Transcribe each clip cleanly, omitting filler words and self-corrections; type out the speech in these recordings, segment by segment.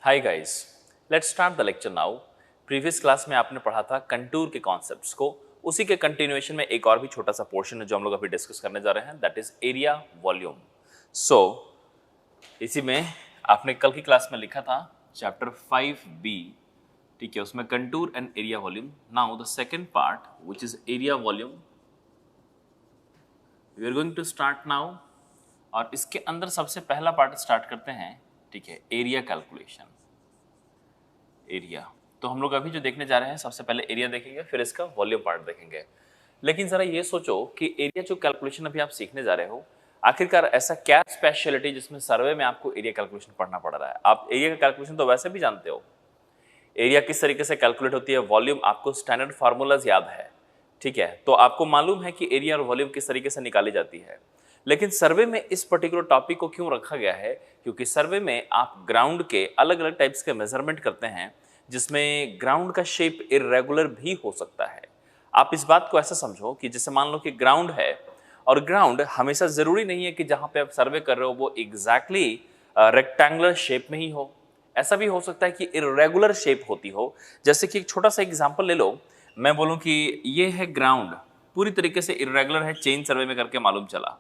Hi guys, let's start the lecture now. Previous class में आपने पढ़ा था कंटूर के कॉन्सेप्ट्स को। उसी के कंटिन्यूएशन में एक और भी छोटा सा पोर्शन है जो हम लोग अभी डिस्कस करने जा रहे हैं, दैट इज एरिया वॉल्यूम। सो इसी में आपने कल की क्लास में लिखा था चैप्टर 5B, ठीक है, उसमें contour and area volume. Now the second part which is area volume we are going to start now. और इसके अंदर सबसे पहला पार्ट स्टार्ट करते हैं, ठीक है, एरिया कैलकुलेशन। एरिया तो हम लोग अभी जो देखने जा रहे हैं, सबसे पहले एरिया देखेंगे, फिर इसका वॉल्यूम पार्ट देखेंगे। लेकिन जरा ये सोचो कि एरिया जो कैलकुलेशन अभी आप सीखने जा रहे हो, आखिरकार ऐसा क्या स्पेशलिटी जिसमें सर्वे में आपको एरिया कैलकुलेशन पढ़ना पड़ रहा है। आप एरिया का कैलकुलेशन तो वैसे भी जानते हो, एरिया किस तरीके से कैलकुलेट होती है, वॉल्यूम आपको स्टैंडर्ड फार्मूलाज याद है, ठीक है, तो आपको मालूम है कि एरिया और वॉल्यूम किस तरीके से निकाली जाती है। लेकिन सर्वे में इस पर्टिकुलर टॉपिक को क्यों रखा गया है, क्योंकि सर्वे में आप ग्राउंड के अलग अलग टाइप्स के मेजरमेंट करते हैं, जिसमें ग्राउंड का शेप इरेगुलर भी हो सकता है। आप इस बात को ऐसा समझो कि जैसे मान लो कि ग्राउंड है, और ग्राउंड हमेशा जरूरी नहीं है कि जहां पे आप सर्वे कर रहे हो वो एग्जैक्टली रेक्टेंगुलर शेप में ही हो। ऐसा भी हो सकता है कि इरेगुलर शेप होती हो। जैसे कि एक छोटा सा एग्जांपल ले लो, मैं बोलूं कि ये है ग्राउंड, पूरी तरीके से इरेगुलर है, चेन सर्वे में करके मालूम चला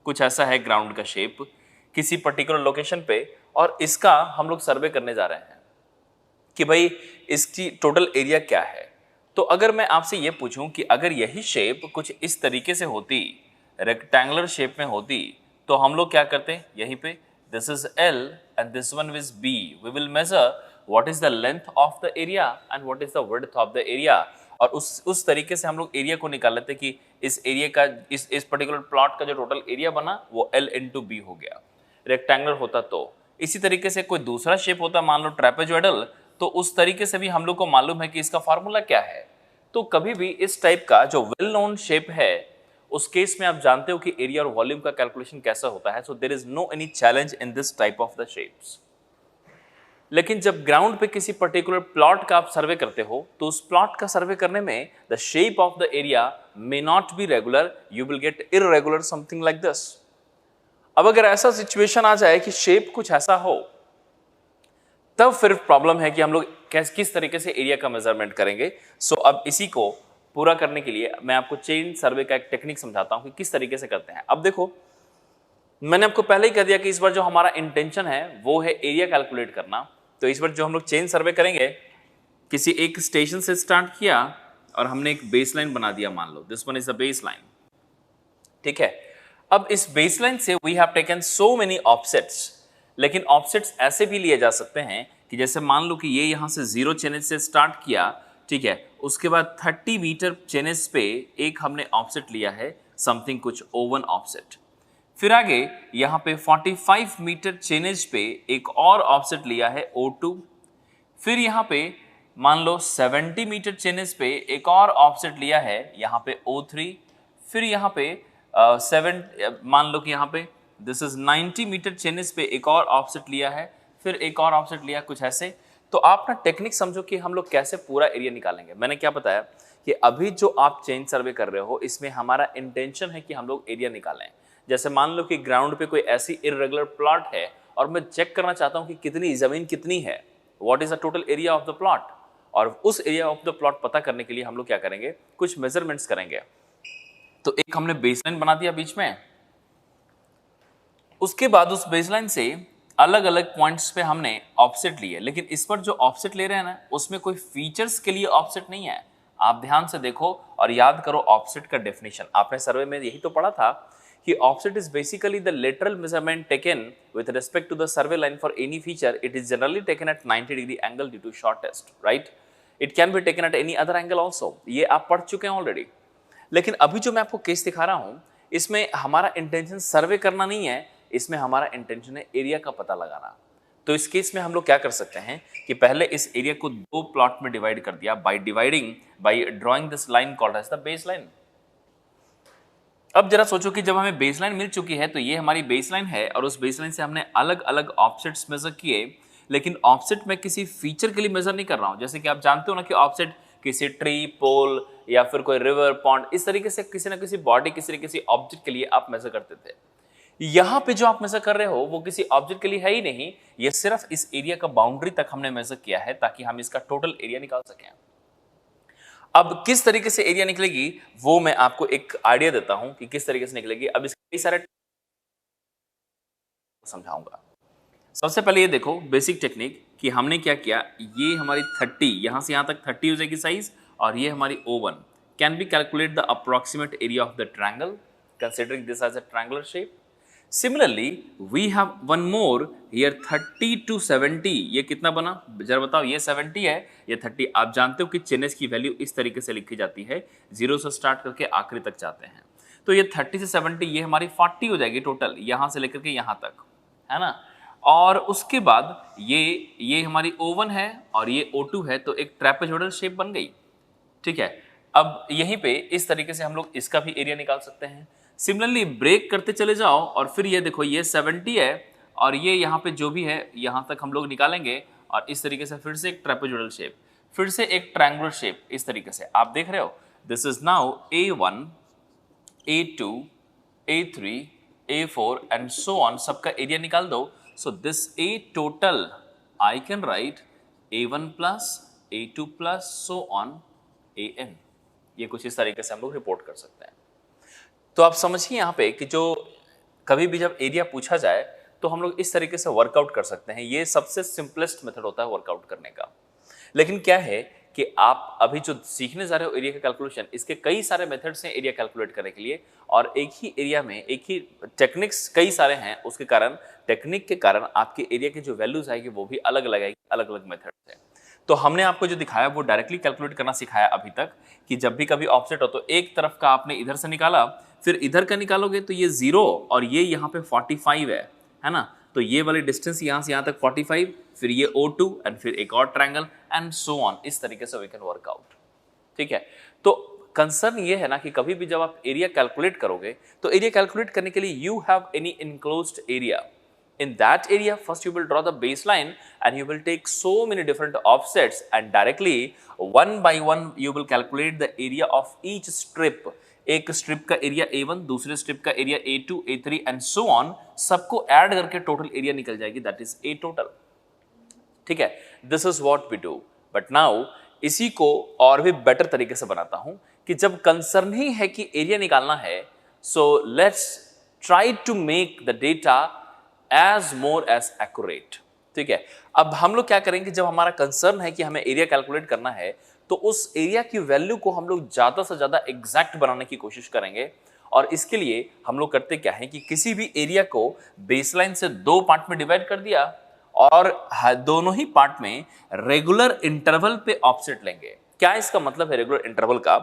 कुछ ऐसा है ग्राउंड का शेप किसी पर्टिकुलर लोकेशन पे, और इसका हम लोग सर्वे करने जा रहे हैं कि भाई इसकी टोटल एरिया क्या है। तो अगर मैं आपसे ये पूछूं कि अगर यही शेप कुछ इस तरीके से होती, रेक्टेंगुलर शेप में होती, तो हम लोग क्या करते हैं, यहीं पे this is L and this one is B, we will measure what is the length of the area and what is the width of the area. और उस तरीके से हम लोग एरिया को निकाल लेते कि इस एरिया का इस पर्टिकुलर प्लॉट का जो टोटल एरिया बना वो L इंटू बी हो गया, रेक्टेंगुलर होता तो। इसी तरीके से कोई दूसरा शेप होता, मान लो ट्रेपेजॉइडल, तो उस तरीके से भी हम लोग को मालूम है कि इसका फॉर्मूला क्या है। तो कभी भी इस टाइप का जो वेल नोन शेप है, उस केस में आप जानते हो कि एरिया और वॉल्यूम का कैलकुलेशन कैसा होता है। So there is no any challenge in this type of the shapes. लेकिन जब ग्राउंड पे किसी पर्टिकुलर प्लॉट का आप सर्वे करते हो, तो उस प्लॉट का सर्वे करने में the shape of the area may not be regular, you will gate irregular something like this. अब अगर ऐसा सिचुएशन आ जाए कि शेप कुछ ऐसा हो, तब फिर प्रॉब्लम है कि हम लोग किस तरीके से एरिया का मेजरमेंट करेंगे। सो अब इसी को पूरा करने के लिए मैं आपको चेन सर्वे का एक टेक्निक समझाता हूं कि किस तरीके से करते हैं। अब देखो, मैंने आपको पहले ही कह दिया कि इस बार जो हमारा इंटेंशन है वो है एरिया कैलकुलेट करना। तो इस बार जो हम लोग चेन सर्वे करेंगे, किसी एक स्टेशन से स्टार्ट किया और हमने एक बेसलाइन बना दिया, मान लो this one is the baseline, ठीक है। अब इस बेसलाइन से we have taken so many offsets, लेकिन ऑफसेट्स ऐसे भी लिए जा सकते हैं कि जैसे मान लो कि ये यहां से 0 चेनेज से स्टार्ट किया, ठीक है, उसके बाद 30 मीटर चेनेज पे एक हमने ऑफसेट लिया है, समथिंग कुछ O1 ऑफसेट। फिर आगे यहां पे 45 मीटर चेनेज पे एक और ऑफसेट लिया है O2। फिर यहां पे मान लो 70 मीटर चेनेज पे एक और ऑफसेट लिया है, यहां पे O3। फिर यहां पे मान लो कि यहां पे दिस इज 90 मीटर चेनेज पे एक और ऑफसेट लिया है, फिर एक और ऑफसेट लिया, कुछ ऐसे। तो आप ना टेक्निक समझो कि हम लोग कैसे पूरा एरिया निकालेंगे। मैंने क्या बताया कि अभी जो आप चेन सर्वे कर रहे हो, इसमें हमारा इंटेंशन है कि हम लोग एरिया निकालें। जैसे मान लो कि ग्राउंड पे कोई ऐसी इरेगुलर प्लॉट है और मैं चेक करना चाहता हूं कि कितनी जमीन कितनी है, what is the total area of the plot. और उस एरिया ऑफ द प्लॉट पता करने के लिए हम लोग क्या करेंगे, कुछ मेजरमेंट्स करेंगे। तो एक हमने बेसलाइन बना दिया बीच में, उसके बाद उस बेसलाइन से अलग अलग पॉइंट्स पे हमने ऑफसेट लिए। लेकिन इस पर जो ऑफसेट ले रहे हैं ना, उसमें कोई फीचर्स के लिए ऑफसेट नहीं है। आप ध्यान से देखो और याद करो ऑफसेट का डेफिनेशन। आपने सर्वे में यही तो पढ़ा था कि offset is basically the lateral measurement taken with respect to the survey line for any feature. It is generally taken at 90 degree angle due to shortest, right. It can be taken at any other angle also. ये आप पढ़ चुके हैं already. लेकिन अभी जो मैं आपको केस दिखा रहा हूं, इसमें हमारा इंटेंशन सर्वे करना नहीं है, इसमें हमारा इंटेंशन है एरिया का पता लगाना। तो इस केस में हम लोग क्या कर सकते हैं कि पहले इस एरिया को 2 प्लॉट में डिवाइड कर दिया by drawing this line called as the base line. अब जरा सोचो कि जब हमें बेसलाइन मिल चुकी है, तो ये हमारी बेसलाइन है और उस बेसलाइन से हमने अलग अलग ऑफसेट्स मेजर किए। लेकिन ऑफसेट मैं किसी फीचर के लिए मेजर नहीं कर रहा हूं। जैसे कि आप जानते हो ना कि ऑफसेट किसी ट्री, पोल या फिर कोई रिवर, पॉन्ड, इस तरीके से किसी ना किसी बॉडी, किसी न किसी ऑब्जेक्ट के लिए आप मेजर करते थे। यहां पे जो आप मेजर कर रहे हो वो किसी ऑब्जेक्ट के लिए है ही नहीं, ये सिर्फ इस एरिया का बाउंड्री तक हमने मेजर किया है ताकि हम इसका टोटल एरिया निकाल सकें। अब किस तरीके से एरिया निकलेगी वो मैं आपको एक आइडिया देता हूं कि किस तरीके से निकलेगी। अब इसके कई सारे समझाऊंगा। सबसे पहले ये देखो बेसिक टेक्निक कि हमने क्या किया, ये हमारी 30 यहां से यहां तक 30 हो जाएगी साइज, और ये हमारी O1 can be calculate the approximate area of the triangle considering this as a triangular shape. Similarly, we have one more here 30 to 70, ये कितना बना जरा बताओ, ये 70 है, ये 30। आप जानते हो कि चेनेस की वैल्यू इस तरीके से लिखी जाती है, 0 से स्टार्ट करके आखिरी तक जाते हैं। तो ये 30 से 70 ये हमारी 40 हो जाएगी टोटल, यहां से लेकर के यहां तक, है ना। और उसके बाद ये हमारी O1 है और ये O2 है, तो एक ट्रेपेजोइडल शेप बन गई, ठीक है। अब यहीं पे इस तरीके से हम लोग इसका भी एरिया निकाल सकते हैं। सिमिलरली ब्रेक करते चले जाओ और फिर ये देखो ये 70 है और ये यहाँ पे जो भी है यहाँ तक हम लोग निकालेंगे, और इस तरीके से फिर से एक ट्रेपेजोइडल शेप, फिर से एक ट्रायंगुलर शेप, इस तरीके से आप देख रहे हो। This is now A1, A2, A3, A4 and so on, सबका एरिया निकाल दो। So this A total I can right A1 plus A2 plus so on AN। ये कुछ इस तरीके से हम लोग रिपोर्ट कर सकते हैं। तो आप समझिए यहाँ पे कि जो कभी भी जब एरिया पूछा जाए तो हम लोग इस तरीके से वर्कआउट कर सकते हैं। ये सबसे सिंपलेस्ट मेथड होता है वर्कआउट करने का। लेकिन क्या है कि आप अभी जो सीखने जा रहे हो एरिया का कैलकुलेशन, इसके कई सारे मेथड्स हैं एरिया कैलकुलेट करने के लिए, और एक ही एरिया में एक ही टेक्निक्स कई सारे हैं, उसके कारण टेक्निक के कारण आपके एरिया की जो वैल्यूज आएगी वो भी अलग अलग आएगी, अलग अलग मेथड से। तो हमने आपको जो दिखाया वो डायरेक्टली कैलकुलेट करना सिखाया अभी तक, कि जब भी कभी ऑफसेट हो तो एक तरफ का आपने इधर से निकाला, फिर इधर का निकालोगे तो ये 0 और ये यहाँ पे 45 है ना। तो ये वाली डिस्टेंस यहाँ से यहाँ तक 45, फिर ये O2 एंड फिर एक और ट्रायंगल एंड सो ऑन, इस तरीके से वी कैन वर्क आउट, ठीक है। तो कंसर्न ये है ना कि कभी भी जब आप एरिया कैलकुलेट करोगे तो एरिया कैलकुलेट करने के लिए you have any enclosed area. In that area, first you will draw the baseline and you will take so many different offsets and directly one by one you will calculate the area of each strip. एक strip का area A1, दूसरे strip का area A2, A3 and so on, सबको add करके total area निकल जाएगी, that is A total, ठीक है। This is what we do. But now इसी को और भी बेटर तरीके से बनाता हूं कि जब कंसर्न ही है कि एरिया निकालना है, so let's try to make the data as more as accurate, ठीक है। अब हम लोग क्या करेंगे, जब हमारा कंसर्न है कि हमें एरिया कैलकुलेट करना है तो उस एरिया की वैल्यू को हम लोग ज्यादा से ज्यादा एग्जैक्ट बनाने की कोशिश करेंगे। और इसके लिए हम लोग करते क्या है कि किसी भी एरिया को बेसलाइन से 2 पार्ट में डिवाइड कर दिया और दोनों ही पार्ट में रेगुलर इंटरवल पे ऑफसेट लेंगे। क्या इसका मतलब है रेगुलर इंटरवल का?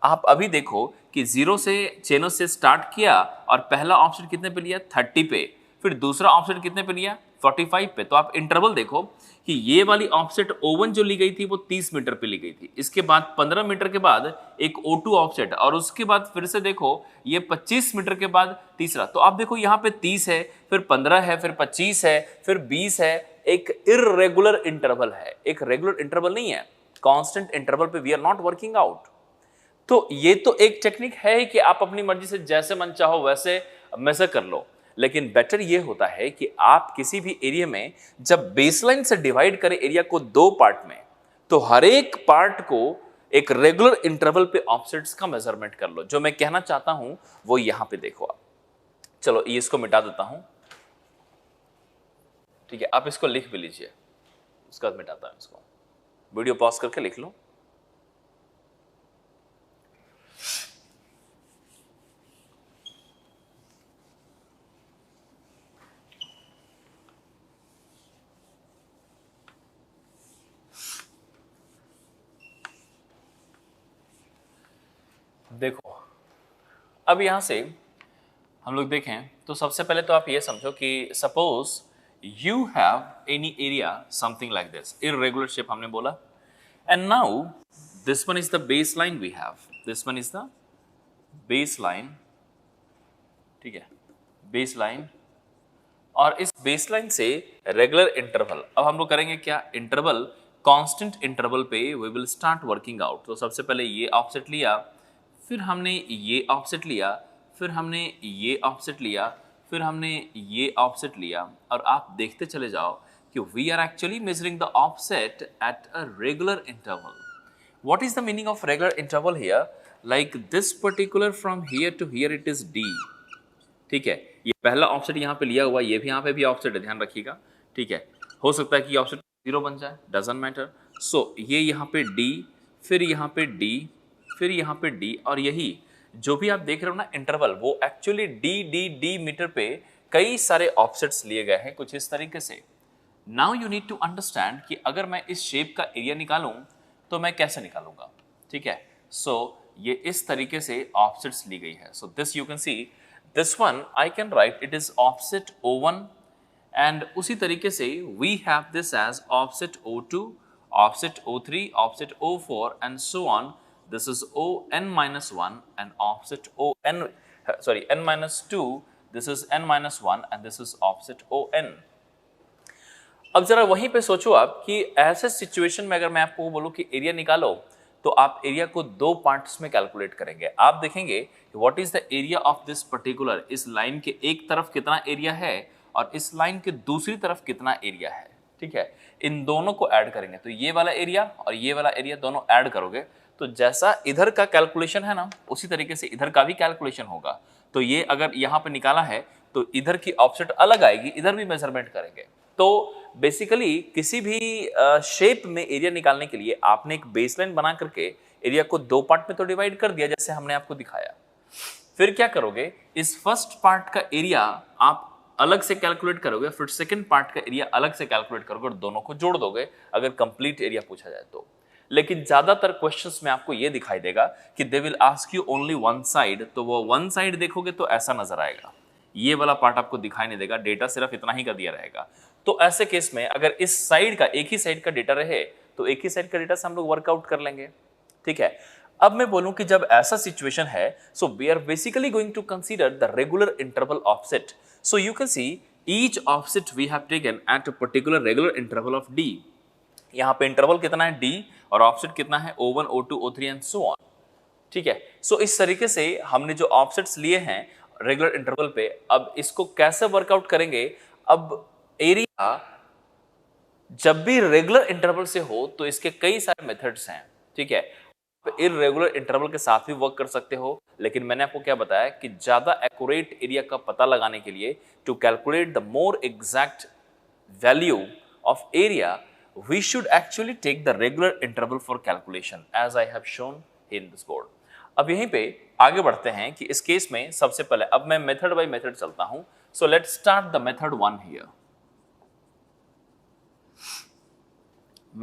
आप अभी देखो कि 0 से चेनों से स्टार्ट किया और पहला ऑफसेट कितने पे लिया, 30 पे, फिर दूसरा ऑफसेट कितने पे लिया, 45 पे। तो आप इंटरवल देखो कि ये वाली ऑफसेट O1 जो ली गई थी वो 30 मीटर पे ली गई थी, इसके बाद 15 मीटर के बाद एक O2 ऑफसेट, और उसके बाद फिर से देखो ये 25 मीटर के बाद तीसरा। तो आप देखो यहाँ पे 30 है, फिर 15 है, फिर 25 है, फिर 20 है, एक इर्रेगुलर इंटरवल है, एक रेगुलर इंटरवल नहीं है। कांस्टेंट इंटरवल पे we are not working out. तो ये तो एक टेक्निक है कि आप अपनी मर्जी से जैसे मन चाहो वैसे मेजर कर लो, लेकिन बेटर ये होता है कि आप किसी भी एरिया में जब बेसलाइन से डिवाइड करें एरिया को 2 पार्ट में, तो हर एक पार्ट को एक रेगुलर इंटरवल पे ऑफसेट्स का मेजरमेंट कर लो। जो मैं कहना चाहता हूं वो यहां पे देखो आप। चलो ये इसको मिटा देता हूं, ठीक है। आप इसको लिख भी लीजिए, उसके बाद मिटाता हूं इसको। वीडियो पॉज करके लिख लो। देखो अब यहां से हम लोग देखें तो सबसे पहले तो आप ये समझो कि suppose you have any area something like this, irregular shape हमने बोला, and now this one is the base line we have, this one is the base line, ठीक है, बेस लाइन। और इस बेस लाइन से रेगुलर इंटरवल, अब हम लोग करेंगे क्या, इंटरवल कांस्टेंट इंटरवल पे we will start working out. तो सबसे पहले ये ऑफसेट लिया, फिर हमने ये ऑफसेट लिया, फिर हमने ये ऑफसेट लिया, फिर हमने ये ऑफसेट लिया और आप देखते चले जाओ कि we are actually measuring the offset at a regular interval. What is the meaning of regular interval here? Like this particular from here to here it is d. ठीक है, ये पहला ऑफसेट यहाँ पे लिया हुआ, ये भी यहाँ पे भी ऑफसेट है, ध्यान रखिएगा. ठीक है, हो सकता है कि ऑफसेट 0 बन जाए, डजंट मैटर. सो ये यहाँ पे d, फिर यहाँ पे d, फिर यहाँ पे d, और यही जो भी आप देख रहे हो ना इंटरवल, वो एक्चुअली d मीटर पे कई सारे ऑफसेट्स लिए गए हैं कुछ इस तरीके से. Now you need to understand कि अगर मैं इस शेप का एरिया निकालूं तो मैं कैसे निकालूंगा. ठीक है, सो ये इस तरीके से ऑफसेट्स ली गई है. So this you can see, this one I can write it is offset O1, and उसी तरीके से we have this as offset O2, offset O3, offset O4 and so on. This is n-1 and offset n-2. This is n-1 and this is offset On. अब जरा वहीं पे सोचो आप कि ऐसे सिचुएशन में अगर मैं आपको बोलूं कि एरिया निकालो, तो आप एरिया को दो पार्ट्स में कैलकुलेट करेंगे. आप देखेंगे what is the area of this particular, इस लाइन के एक तरफ कितना एरिया है और इस लाइन के दूसरी तरफ कितना एरिया है. ठीक है, इन दोनों को ऐड करेंगे, तो ये वाला एरिया और ये वाला एरिया दोनों ऐड करोगे तो जैसा इधर का कैलकुलेशन है ना, उसी तरीके से इधर का भी कैलकुलेशन होगा. तो ये अगर यहाँ पे निकाला है तो इधर की ऑफसेट अलग आएगी, इधर भी मेजरमेंट करेंगे. तो बेसिकली किसी भी शेप में एरिया निकालने के लिए आपने एक बेसलाइन बना करके एरिया को दो पार्ट में तो डिवाइड कर दिया जैसे हमने आपको दिखाया. फिर क्या करोगे, इस फर्स्ट पार्ट का एरिया आप अलग से कैलकुलेट करोगे, फिर सेकंड पार्ट का एरिया अलग से कैलकुलेट करोगे और दोनों को जोड़ दोगे अगर कंप्लीट एरिया पूछा जाए तो. लेकिन ज्यादातर क्वेश्चंस में आपको ये दिखाई देगा कि they will ask you only one side, तो वो वन साइड देखोगे तो ऐसा नजर आएगा, ये वाला पार्ट आपको दिखाई नहीं देगा, डेटा सिर्फ इतना ही का दिया रहेगा. तो ऐसे केस में अगर इस साइड का एक ही साइड का डेटा रहे तो एक ही साइड का डेटा से हम लोग वर्कआउट कर लेंगे. ठीक है, अब मैं बोलूं कि जब ऐसा सिचुएशन है, so we are basically going to consider the regular interval offset. So you can see each offset we have taken at a particular regular interval of d. यहाँ पे इंटरवल कितना है d और ऑफसेट कितना है O1, O2, O3 and so on. ठीक है, सो इस तरीके से हमने जो ऑफसेट्स लिए हैं रेगुलर इंटरवल पे, अब इसको कैसे वर्कआउट करेंगे. अब एरिया जब भी रेगुलर इंटरवल से हो तो इसके कई सारे मेथड्स हैं. ठीक है, इररेगुलर इंटरवल के साथ भी वर्क कर सकते हो, लेकिन मैंने आपको क्या बताया कि ज्यादा एक्यूरेट एरिया का पता लगाने के लिए to calculate the more exact value of area we should actually take the regular interval for calculation as I have shown in this board. अब यहीं पे आगे बढ़ते हैं कि इस केस में सबसे पहले अब मैं मेथड बाय मेथड चलता हूं. So let's start the method 1 here.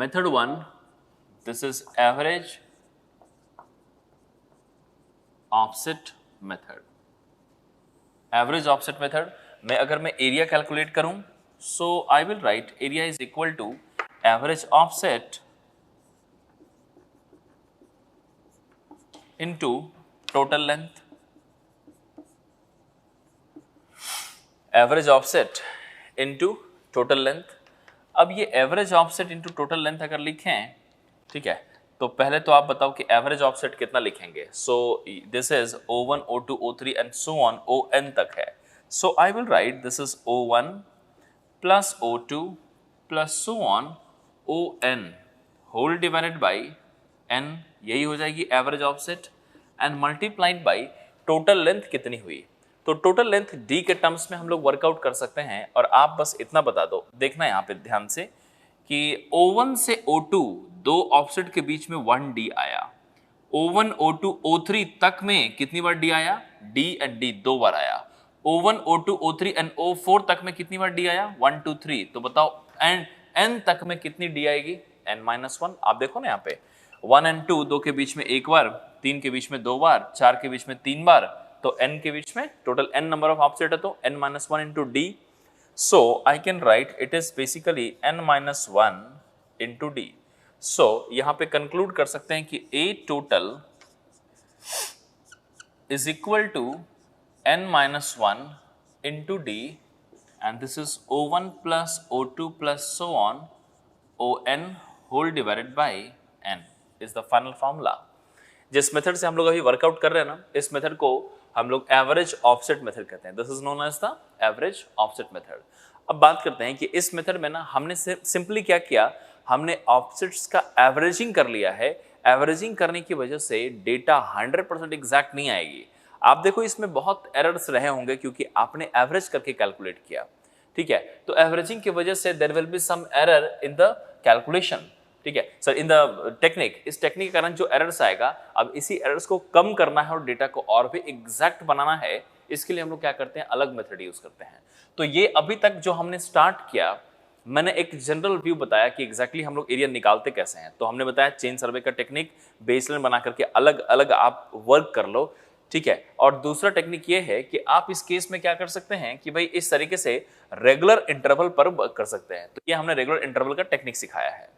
Method 1, this is average offset method. Average offset method में अगर मैं एरिया कैलकुलेट करूं, so I will write area is equal to average offset into total length. Average offset into total length. अब ये average offset into total length अगर लिखें, ठीक है, तो पहले तो आप बताओ कि average offset कितना लिखेंगे. So this is O1, O2, O3 and so on, On तक है. So I will write this is O1 plus O2 plus so on On whole divided by n, यही हो जाएगी average offset, and multiplied by total length कितनी हुई. तो total length d के terms में हम लोग वर्कआउट कर सकते हैं. और आप बस इतना बता दो, देखना यहाँ पे ध्यान से कि O1 से O2 दो ऑफसेट के बीच में 1d आया, O1, O2, O3 तक में कितनी बार d आया, d एंड d दो बार आया. O1, O2, O3 and O4 तक में कितनी बार d आया, 1, 2, 3. तो बताओ एंड n तक में कितनी d आएगी, n-1. आप देखो ना यहाँ पे 1 एंड 2 दो के बीच में एक बार, 3 के बीच में दो बार, 4 के बीच में 3 बार, तो n के बीच में total n number of offset है तो n-1 into d. So I can write it is basically n-1 into d. सो यहाँ पे कंक्लूड कर सकते हैं कि a total is equal to n-1 into d, and this is O1 plus O2 plus so on On whole divided by n is the final formula. जिस method से हम लोग अभी वर्कआउट कर रहे हैं ना, इस मेथड को हम लोग एवरेज ऑफसेट मेथड कहते हैं। This is known as the average offset method. अब बात करते हैं कि इस मेथड में ना हमने सिंपली क्या किया, हमने ऑफसेट्स का एवरेजिंग कर लिया है। एवरेजिंग करने की वजह से डेटा 100% एग्जैक्ट नहीं आएगी। आप देखो इसमें बहुत एरर्स रहे होंगे क्योंकि आपने एवरेज करके कैलकुलेट किया, ठीक है। तो एवरेजिंग की वजह से there will be some error in the calculation, ठीक है सर, इन द टेक्निक। इस टेक्निक के कारण जो एरर्स आएगा, अब इसी एरर्स को कम करना है और डेटा को और भी एग्जैक्ट बनाना है, इसके लिए हम लोग क्या करते हैं, अलग मेथड यूज करते हैं। तो ये अभी तक जो हमने स्टार्ट किया, मैंने एक जनरल व्यू बताया कि एग्जैक्टली हम लोग एरिया निकालते कैसे हैं। तो हमने बताया चेन सर्वे का टेक्निक, बेसलाइन बना करके अलग अलग आप वर्क कर लो, ठीक है। और दूसरा टेक्निक ये है कि आप इस केस में क्या कर सकते हैं कि भाई इस तरीके से रेगुलर इंटरवल पर वर्क कर सकते हैं। तो ये हमने रेगुलर इंटरवल का टेक्निक सिखाया है,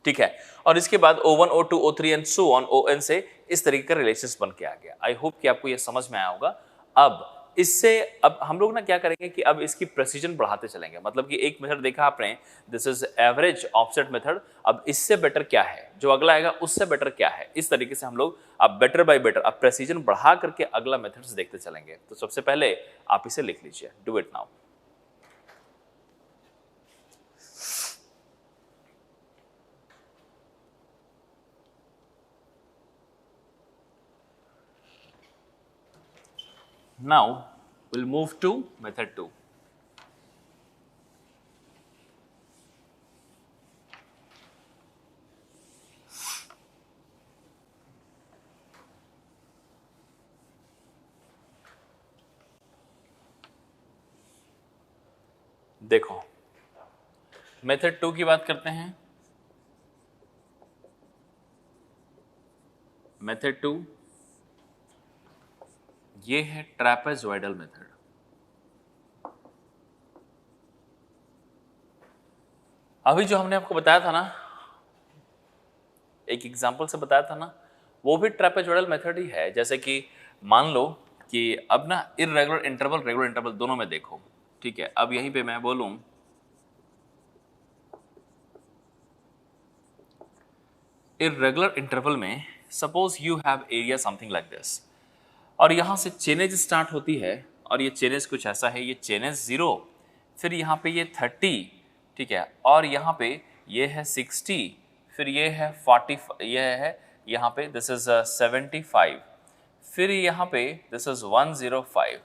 ठीक है। और इसके बाद O1, O2, O3 and so on, ON से इस तरीके का रिलेशंस बन के आ गया। आई होप कि आपको ये समझ में आया होगा। अब इससे अब हम लोग ना क्या करेंगे कि अब इसकी प्रेसिजन बढ़ाते चलेंगे। मतलब कि एक मेथड देखा आपने, this is average offset method. अब इससे बेटर क्या है, जो अगला आएगा उससे बेटर क्या है, इस तरीके से हम लोग अब बेटर बाय बेटर, अब प्रेसिजन बढ़ा करके अगला मेथड्स देखते चलेंगे। तो सबसे पहले आप इसे लिख लीजिए, do it now. Now we'll move to method 2. देखो मेथड 2 की बात करते हैं। मेथड 2 ये है ट्रैपेजॉइडल मेथड। अभी जो हमने आपको बताया था ना, एक एग्जांपल से बताया था ना, वो भी ट्रैपेजॉइडल मेथड ही है। जैसे कि मान लो कि अब ना इर्रेगुलर इंटरवल, रेगुलर इंटरवल दोनों में देखो, ठीक है। अब यहीं पे मैं बोलूं इर्रेगुलर इंटरवल में suppose you have area something like this, और यहां से चेनेज स्टार्ट होती है, और ये चेनेज कुछ ऐसा है, ये चेनेज 0, फिर यहाँ पे ये 30, ठीक है, और यहाँ पे ये है 60, फिर ये है 40, ये है यहाँ पे दिस इज 75, फिर यहाँ पे दिस इज 105,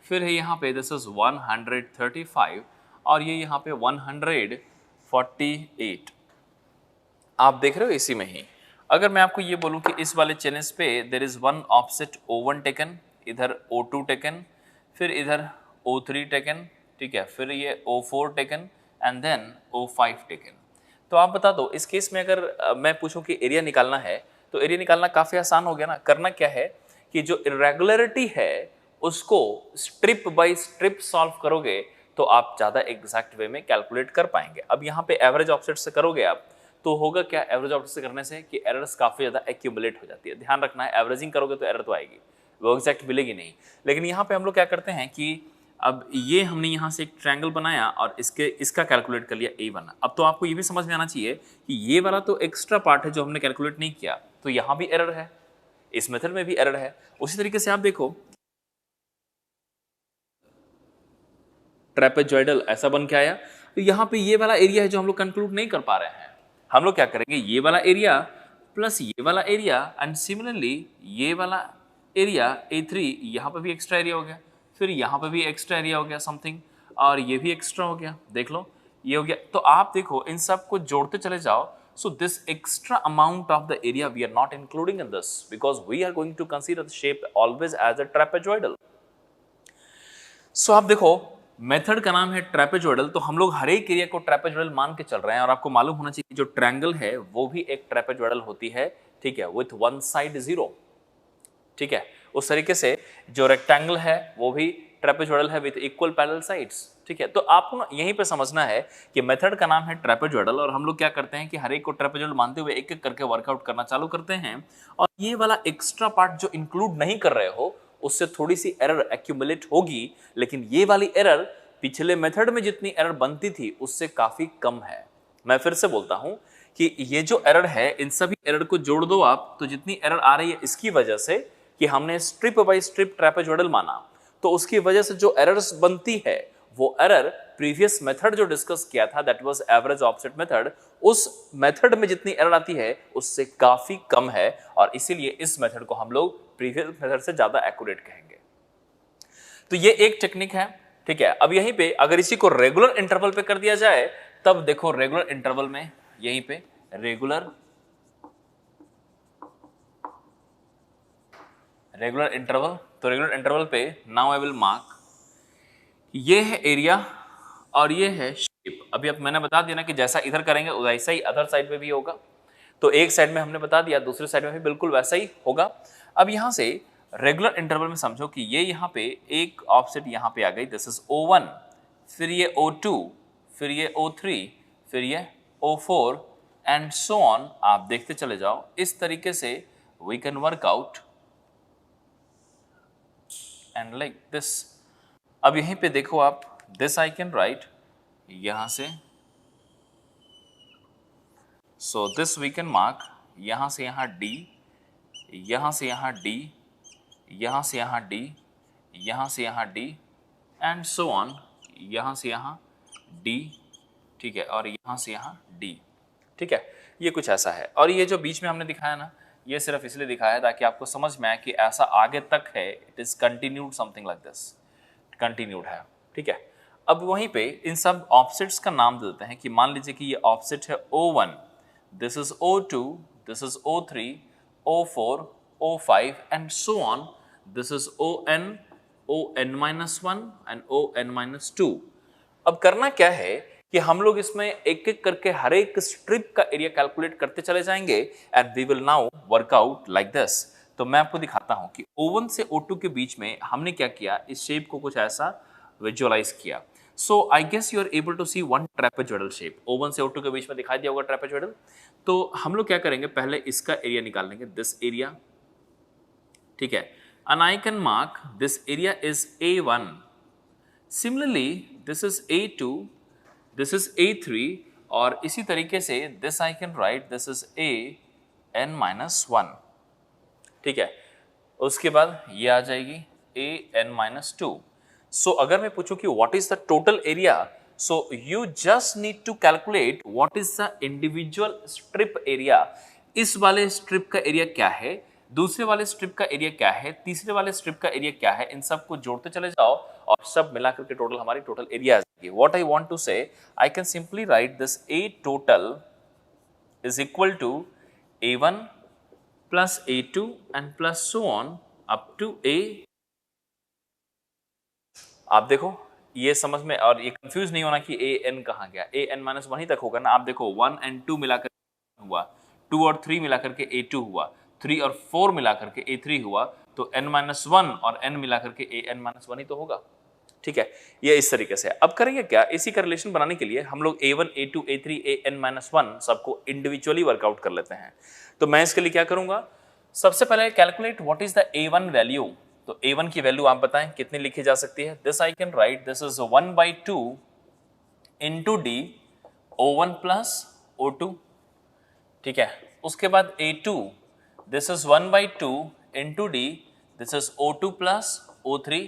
फिर है यहाँ पे दिस इज 135, और ये यहाँ पे 148। आप देख रहे हो इसी में ही। अगर मैं आपको ये बोलूं कि इस वाले चेनेस पे there is one offset O1 taken, इधर O2 टेकन, फिर इधर O3 टेकन, ठीक है, फिर ये O4 taken and then O5 taken. तो आप बता दो इस केस में अगर मैं पूछूं कि एरिया निकालना है, तो एरिया निकालना काफी आसान हो गया ना। करना क्या है कि जो इरेगुलरिटी है उसको स्ट्रिप बाय स्ट्रिप सॉल्व करोगे तो आप ज्यादा एग्जैक्ट वे में कैलकुलेट कर पाएंगे। अब यहाँ पे एवरेज ऑफसेट से करोगे आप, तो होगा क्या, एवरेज ऑफसेट से करने से कि एरर्स काफी ज्यादा एक्यूमुलेट हो जाती है। ध्यान रखना है, एवरेजिंग करोगे तो एरर तो आएगी, वो एग्जैक्ट मिलेगी नहीं। लेकिन यहाँ पे हम लोग क्या करते हैं कि अब ये हमने यहाँ से एक ट्रायंगल बनाया और इसका कैलकुलेट कर लिया A1। अब तो आपको ये भी समझ में आना चाहिए कि ये वाला तो एक्स्ट्रा पार्ट है जो हमने कैलकुलेट नहीं किया, तो यहाँ भी एरर है, इस मेथड में भी एरर है। उसी तरीके से आप देखो ट्रैपेजॉइडल ऐसा बन के आया, तो यहाँ पे ये वाला एरिया है जो हम लोग कंक्लूड नहीं कर पा रहे हैं। हम लोग क्या करेंगे, ये वाला एरिया प्लस ये वाला एरिया एंड सिमिलरली ये वाला एरिया A3, यहाँ पे भी एक्स्ट्रा एरिया हो गया, फिर यहाँ पे भी एक्स्ट्रा एरिया हो गया समथिंग, और ये भी एक्स्ट्रा हो गया, देख लो ये हो गया। तो आप देखो इन सब को जोड़ते चले जाओ। So this extra amount of the area we are not including in this because we are going to consider the shape always as a trapezoidal. So आप देखो मेथड का नाम है ट्रैपेजॉइडल, तो हम लोग हर एक एरिया को ट्रैपेजॉइडल मान के चल रहे हैं। और आपको मालूम होना चाहिए कि जो ट्रायंगल है वो भी एक ट्रैपेजॉइडल होती है, ठीक है, विथ वन साइड 0, ठीक है। उस तरीके से जो रेक्टेंगल है वो भी ट्रैपेजॉइडल है विथ इक्वल पैरेलल साइड्स, ठीक है। तो आपको ना यहीं पे समझना है कि मेथड का नाम है ट्रैपेजॉइडल, और हम लोग क्या करते हैं कि हर एक को ट्रैपेजॉइडल मानते हुए एक एक करके वर्कआउट करना चालू करते हैं। और ये वाला एक्स्ट्रा पार्ट जो इंक्लूड नहीं कर रहे हो उससे थोड़ी सी एरर एक्यूमुलेट होगी, लेकिन ये वाली एरर पिछले मेथड में जितनी एरर बनती थी उससे काफी कम है। मैं फिर से बोलता हूं कि ये जो एरर है इन सभी एरर को जोड़ दो आप, तो जितनी एरर आ रही है इसकी वजह से कि हमने स्ट्रिप बाय स्ट्रिप ट्रेपेजॉइडल माना, तो उसकी वजह से जो एरर्स बनती है वो एरर प्रीवियस मेथड जो डिस्कस किया था that was average offset method, उस मेथड में जितनी एरर आती है उससे काफी कम है, और इसीलिए इस मेथड को हम लोग प्रीवियस मेथड से ज्यादा एक्यूरेट कहेंगे। तो ये एक टेक्निक है, ठीक है। अब यहीं पे अगर इसी को रेगुलर इंटरवल पे कर दिया जाए, तब देखो रेगुलर इंटरवल में यहीं पे रेगुलर इंटरवल, तो रेगुलर इंटरवल पे नाउ आई विल मार्क, ये है एरिया और ये है शेप। अभी अब मैंने बता दिया ना कि जैसा इधर करेंगे वैसा ही अदर साइड में भी होगा, तो एक साइड में हमने बता दिया, दूसरे साइड में भी बिल्कुल वैसा ही होगा। अब यहां से रेगुलर इंटरवल में समझो कि ये यहां पे एक ऑफसेट यहां पे आ गई, दिस इज O1, फिर ये O2, फिर ये O3, फिर ये O4 एंड सो ऑन। आप देखते चले जाओ, इस तरीके से we can work out and like this. अब यहीं पे देखो आप, दिस आई कैन राइट यहां से, so this we can mark यहां से यहां D, यहां से यहां D, यहां से यहां D, यहां से यहां D एंड सो ऑन, यहां से यहां D, ठीक है, और यहां से यहां D, ठीक है। ये कुछ ऐसा है, और ये जो बीच में हमने दिखाया ना, ये सिर्फ इसलिए दिखाया है ताकि आपको समझ में आए कि ऐसा आगे तक है, it is continued something like this, continued है, ठीक है। अब वहीं पे इन सब ऑफसेट्स का नाम दे देते हैं कि मान लीजिए कि ये ऑफसेट है O1, this is O2, this is O3, O4, O5 and so on, this is ON, ON-1 and ON-2। अब करना क्या है कि हम लोग इसमें एक एक करके हर एक स्ट्रिप का एरिया कैलकुलेट करते चले जाएंगे and we will now work out like this. तो मैं आपको दिखाता हूं कि O1 से O2 के बीच में हमने क्या किया, इस शेप को कुछ ऐसा विजुअलाइज किया। So I guess you are able to see one trapezoidal shape, O1 से O2 के बीच में दिखाई दिया होगा ट्रेपेजॉइडल। तो हम लोग क्या करेंगे, पहले इसका एरिया निकाल लेंगे, दिस एरिया, ठीक है, and I can mark this area is A1. Similarly, this is A2, this is A3, और इसी तरीके से this I can write this is AN-1, ठीक है। उसके बाद ये आ जाएगी AN-2। सो अगर मैं पूछूं कि what is the total area, so you just need to calculate what is the individual strip area। इस वाले स्ट्रिप का एरिया क्या है, दूसरे वाले स्ट्रिप का एरिया क्या है, तीसरे वाले स्ट्रिप का एरिया क्या है, इन सबको जोड़ते चले जाओ और सब मिलाकर के टोटल हमारी टोटल एरिया आ जाएगी। What I want to say, I can simply write this A total is equal to A1 plus A2 and plus so on up to A। आप देखो ये समझ में, और ये कंफ्यूज नहीं होना कि AN कहाँ गया, AN-1 ही तक होगा ना। आप देखो 1 and 2 मिलाकर हुआ, 2 और 3 मिलाकर के A2 हुआ, 3 और 4 मिलाकर के A3 हुआ, तो N-1 और N मिलाकर के AN-1 ही तो होगा, ठीक है। ये इस तरीके से। अब करेंगे क्या, इसी का रिलेशन बनाने के लिए हम लोग A1, A2, A3, AN-1 सबको इंडिविजुअली वर्कआउट कर लेते हैं। तो मैं इसके लिए क्या करूंगा, सबसे पहले calculate what is the A1 value. तो A1 की वैल्यू आप बताएं कितनी लिखी जा सकती है। This I can write this is 1/2 into D O1 plus O2, ठीक है। उसके बाद A2, this is 1/2 into D, this is O2 plus O3,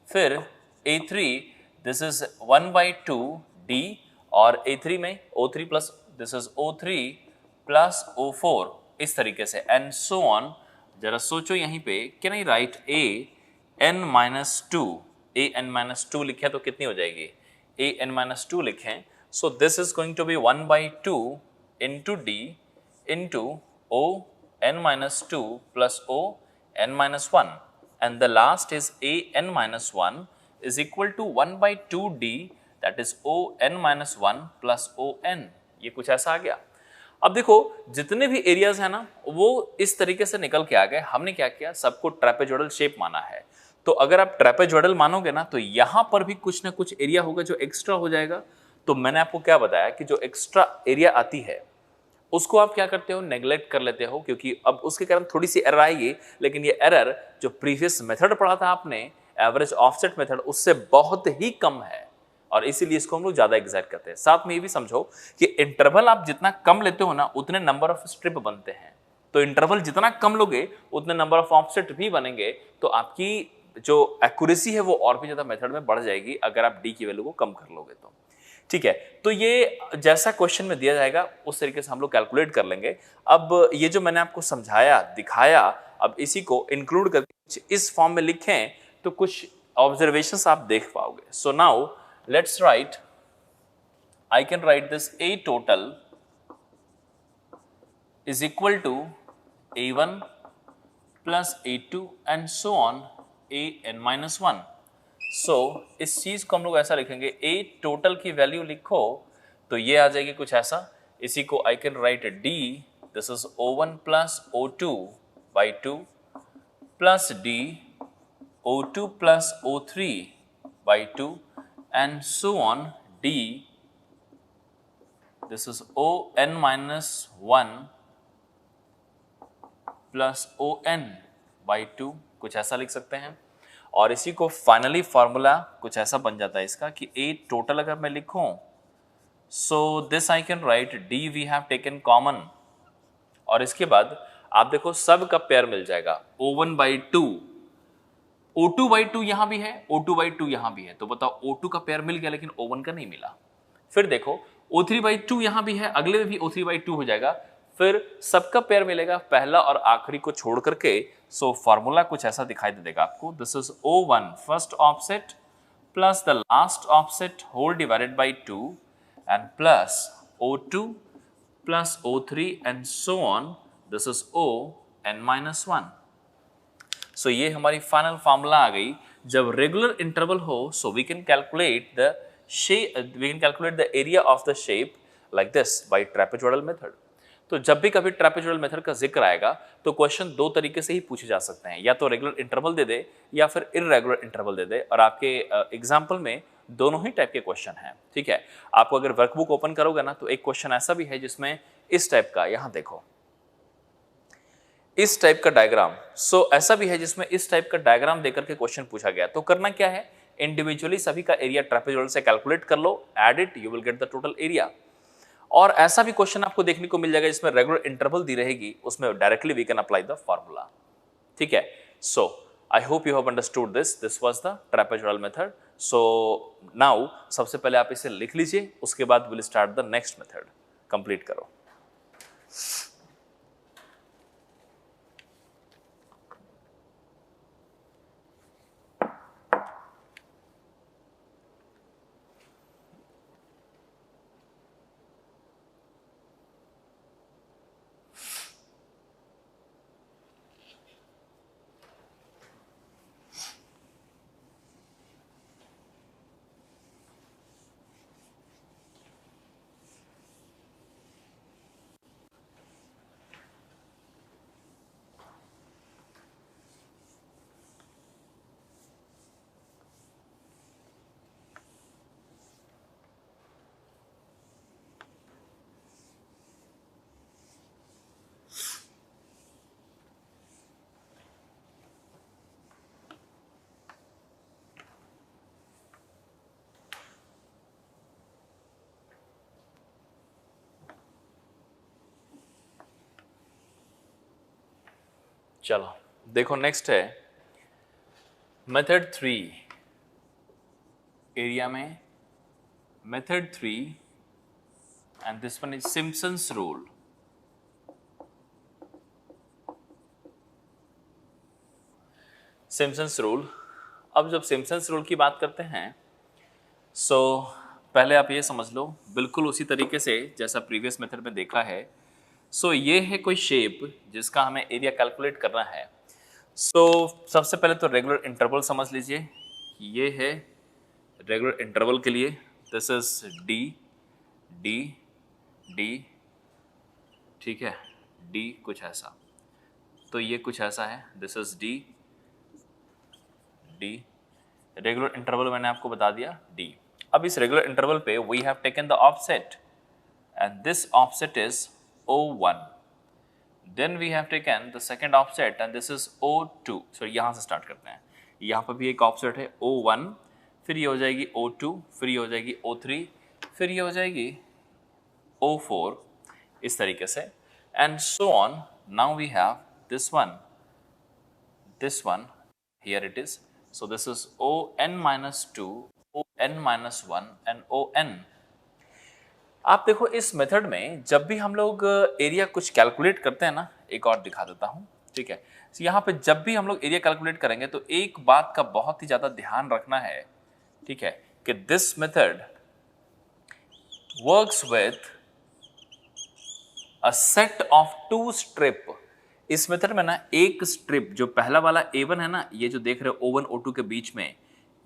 फिर A3, दिस इज 1/2 D, और A3 में O3 plus this is O3 plus O4, इस तरीके से एंड सो ऑन। जरा सोचो यहीं पे, can I right AN-2, AN-2 लिखे तो कितनी हो जाएगी, AN-2 लिखें, so this is going to be 1/2 into D into ON-2 plus ON-1 and the last is AN-1 is equal to 1/2 D, that is ON-1 plus ON। ये कुछ ऐसा आ गया। अब देखो जितने भी एरियाज है ना वो इस तरीके से निकल के आ गए। हमने क्या किया, सबको ट्रेपेजॉइडल शेप माना है। तो अगर आप ट्रेपेजॉइडल मानोगे ना तो यहां पर भी कुछ ना कुछ एरिया होगा जो एक्स्ट्रा हो जाएगा। तो मैंने आपको क्या बताया कि जो एक्स्ट्रा एरिया आती है उसको आप क्या करते हो, नेग्लेक्ट कर लेते हो, क्योंकि अब उसके कारण थोड़ी सी एरर आएगी, लेकिन ये एरर जो प्रीवियस मेथड पढ़ा था आपने एवरेज ऑफसेट मेथड उससे बहुत ही कम है, और इसीलिए इसको हम लोग ज्यादा एग्जैक्ट करते हैं। साथ में ये भी समझो कि इंटरवल आप जितना कम लेते हो ना उतने नंबर ऑफ स्ट्रिप बनते हैं। तो इंटरवल जितना कम लोगे उतने नंबर ऑफ ऑफसेट भी बनेंगे, तो आपकी जो एक्यूरेसी है वो और भी ज्यादा मेथड में बढ़ जाएगी अगर आप डी की वैल्यू को कम कर लोगे तो। ठीक है, तो ये जैसा क्वेश्चन में दिया जाएगा उस तरीके से हम लोग कैलकुलेट कर लेंगे। अब ये जो मैंने आपको समझाया दिखाया, अब इसी को इंक्लूड करके इस फॉर्म में लिखें तो कुछ ऑब्जर्वेशंस आप देख पाओगे। सो now let's write, I can write this A total is equal to A1 plus A2 and so on AN minus 1. So इस चीज को हम लोग ऐसा लिखेंगे, A total की वैल्यू लिखो तो ये आ जाएगी कुछ ऐसा। इसी को I can write D, this is O1 plus O2 by 2 plus D O2 plus O3 by 2 and so on D, this is ON minus 1 plus ON by 2, कुछ ऐसा लिख सकते हैं। और इसी को फाइनली फॉर्मूला कुछ ऐसा बन जाता है इसका कि A टोटल अगर मैं लिखूं, so this I can write D we have taken common, और इसके बाद आप देखो सब का पेयर मिल जाएगा O1 by 2, O2 by 2 यहां भी है, O2 by 2 यहां भी है, तो बताओ O2 का पेयर मिल गया लेकिन O1 का नहीं मिला। फिर देखो O3 by 2 यहां भी है, अगले में भी O3 by 2 हो जाएगा, फिर सबका पेयर मिलेगा पहला और आखिरी को छोड़ करके। सो फॉर्मूला कुछ ऐसा दिखाई दे देगा आपको, this is O1 first offset plus the last offset whole divided by 2 and plus O2 plus O3 and so on, this is ON minus 1। So ये हमारी फाइनल फॉर्मूला आ गई। जब रेगुलर इंटरवल हो so we can calculate the area of the shape like this by trapezoidal method. तो जब भी कभी trapezoidal method का जिक्र आएगा तो क्वेश्चन दो तरीके से ही पूछे जा सकते हैं, या तो रेगुलर इंटरवल दे दे या फिर इररेगुलर इंटरवल दे दे, और आपके एग्जाम्पल में दोनों ही टाइप के क्वेश्चन हैं। ठीक है, आपको अगर वर्कबुक ओपन करोगे ना तो एक क्वेश्चन ऐसा भी है जिसमें इस टाइप का, यहां देखो इस टाइप का डायग्राम, सो ऐसा भी है जिसमें इस टाइप का डायग्राम देकर के क्वेश्चन पूछा गया। तो करना क्या है, इंडिविजुअली सभी का एरिया ट्रेपेजोइडल से कैलकुलेट कर लो, add it, you will get the total area. और ऐसा भी क्वेश्चन आपको देखने को मिल जाएगा जिसमें रेगुलर इंटरवल दी रहेगी, उसमें directly we can apply the formula. ठीक है, so I hope you have understood this was the trapezoidal method. So now सबसे पहले आप इसे लिख लीजिए, उसके बाद will start the next method. Complete करो। चलो देखो, नेक्स्ट है मेथड 3 एरिया में, method 3 and this one is Simpson's rule. Simpson's rule, अब जब सिम्पसन्स रूल की बात करते हैं सो पहले आप ये समझ लो, बिल्कुल उसी तरीके से जैसा प्रीवियस मेथड में देखा है। सो ये है कोई शेप जिसका हमें एरिया कैलकुलेट करना है। सो सबसे पहले तो रेगुलर इंटरवल समझ लीजिए, ये है रेगुलर इंटरवल के लिए, this is D D D, ठीक है, डी कुछ ऐसा, तो ये कुछ ऐसा है, this is D D. Regular interval मैंने आपको बता दिया डी। अब इस रेगुलर इंटरवल पे we have taken the offset and this offset is O1, then we have taken the second offset and this is O2। so यहाँ से start करते हैं, यहाँ पर भी एक ऑफसेट है O1, फिर ये हो जाएगी O2, फिर ये हो जाएगी O3, फिर ये हो जाएगी O4, इस तरीके से and so on now we have this one, here it is. So this is ON minus 2, ON minus 1 and ON. आप देखो इस मेथड में जब भी हम लोग एरिया कुछ कैलकुलेट करते हैं ना, एक और दिखा देता हूं, ठीक है। तो यहाँ पे जब भी हम लोग एरिया कैलकुलेट करेंगे तो एक बात का बहुत ही ज्यादा ध्यान रखना है, ठीक है, कि this method works with a set of 2 strip. इस मेथड में ना एक स्ट्रिप जो पहला वाला A1 है ना, ये जो देख रहे हो O1 O2 के बीच में,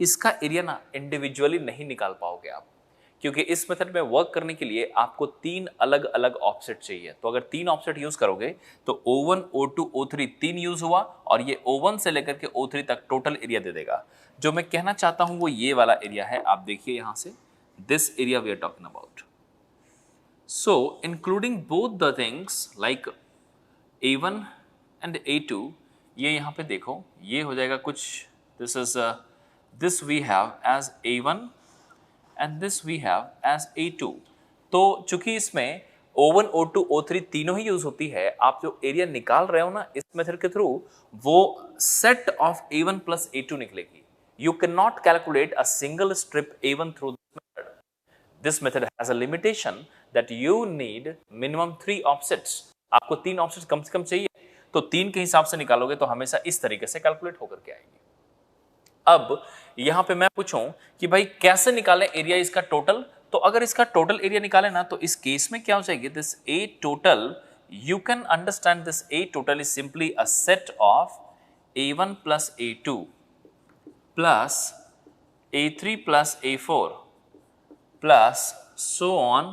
इसका एरिया ना इंडिविजुअली नहीं निकाल पाओगे आप, क्योंकि इस मेथड में वर्क करने के लिए आपको 3 अलग अलग ऑफसेट चाहिए। तो अगर 3 ऑफसेट यूज करोगे तो O1 O2 O3 3 यूज हुआ, और ये O1 से लेकर के O3 तक टोटल एरिया दे देगा। जो मैं कहना चाहता हूं वो ये वाला एरिया है, आप देखिए यहां से, this area we are talking about. So including both the things like A1 and A2, ये यहां पे देखो, ये हो जाएगा कुछ, this we have as A1 and this we have as A2। तो चूंकि इसमें O1 O2 O3 तीनों ही यूज होती है, आप जो एरिया निकाल रहे हो ना इस मेथड के थ्रू, वो set of A1 plus A2 निकलेगी। You cannot calculate a single strip A1 through this method. This method has a limitation that you need minimum 3 offsets। आपको 3 ऑफसेट्स कम से कम चाहिए, तो 3 के हिसाब से निकालोगे तो हमेशा इस तरीके से कैलकुलेट होकर के आएगी। अब यहां पे मैं पूछूं कि भाई कैसे निकालें एरिया इसका टोटल, तो अगर इसका टोटल एरिया निकालें ना, तो इस केस में क्या हो जाएगी, this A total, you can understand this A total is simply a set of A1 plus A2 plus A3 plus A4 plus so on,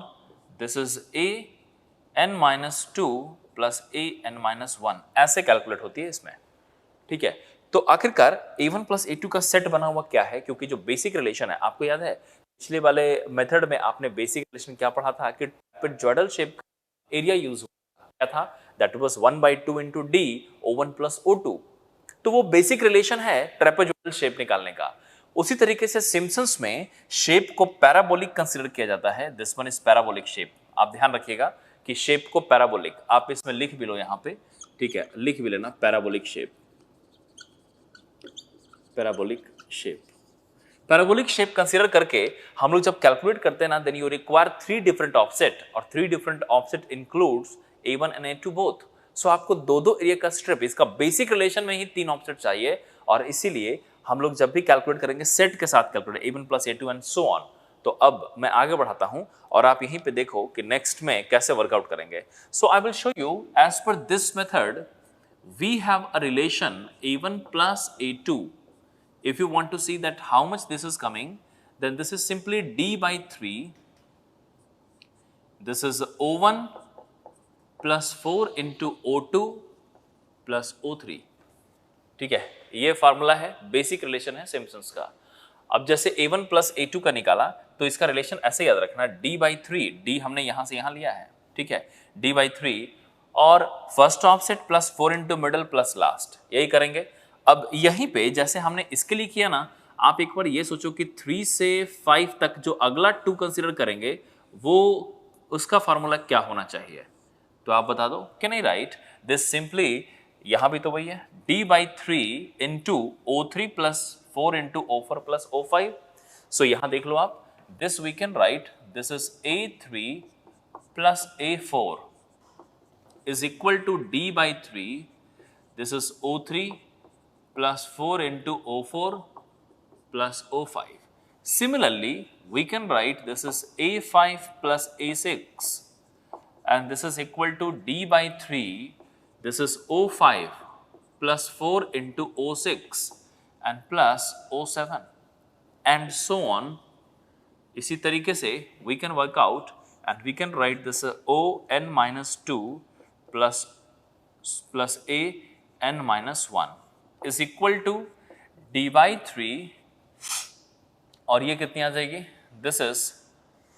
this is AN minus 2 plus AN minus 1, ऐसे calculate होती है इसमें, ठीक है। तो आखिरकार A1 plus A2 का set बना हुआ क्या है, क्योंकि जो बेसिक रिलेशन है, आपको याद है पिछले वाले मेथड में आपने बेसिक रिलेशन क्या पढ़ा था कि ट्रापेजॉइडल शेप का एरिया यूज हुआ क्या था, that was 1/2 into D O1 plus O2। तो वो बेसिक रिलेशन है ट्रापेजॉइडल शेप निकालने का। उसी तरीके से सिम्पसन्स में शेप को पैराबोलिक कंसीडर किया जाता है, this one is parabolic shape. आप ध्यान रखिएगा कि शेप को पैराबोलिक, आप इसमें लिख भी लो यहाँ पे, ठीक है, लिख भी लेना parabolic shape, parabolic shape. Parabolic shape consider करके हम लोग जब कैलकुलेट करते हैं ना, then you require 3 different offset, और 3 different offset includes A1 and A2 both. So आपको दो एरिया का स्ट्रिप, इसका बेसिक रिलेशन में ही 3 ऑफसेट चाहिए, और इसीलिए हम लोग जब भी कैलकुलेट करेंगे सेट के साथ calculate, A1 plus A2 and so on. तो अब मैं आगे बढ़ाता हूं और आप यहीं पे देखो कि नेक्स्ट में कैसे वर्कआउट करेंगे। So I will show you as per this method we have a relation A1 plus A2। If you want to see that how much this is coming, then this is simply D by 3. This is O1 plus 4 into O2 plus O3। ठीक है, ये formula है, basic relation है Simpson's का। अब जैसे A1 plus A2 का निकाला, तो इसका रिलेशन ऐसे याद रखना, D by 3, D हमने यहां से यहां लिया है, ठीक है, D by 3 और first offset plus 4 into middle plus last, यही करेंगे। अब यहीं पे जैसे हमने इसके लिए किया ना, आप एक बार ये सोचो कि 3 से 5 तक जो अगला 2 कंसीडर करेंगे, वो उसका फॉर्मूला क्या होना चाहिए, तो आप बता दो। Can I right this simply, यहां भी तो वही है, D by 3 into O3 plus 4 into O4 plus O5। सो यहां देख लो आप, this we can write, this is A3 plus A4 is equal to D by 3, this is O3 plus 4 into O4 plus O5. Similarly, we can write this is A5 plus A6, and this is equal to D by 3, this is O5 plus 4 into O6 and plus O7 and so on. इसी तरीके से we can work out and we can write this ON minus 2 plus AN minus 1 is equal to D by 3, और ये कितनी आ जाएगी, this is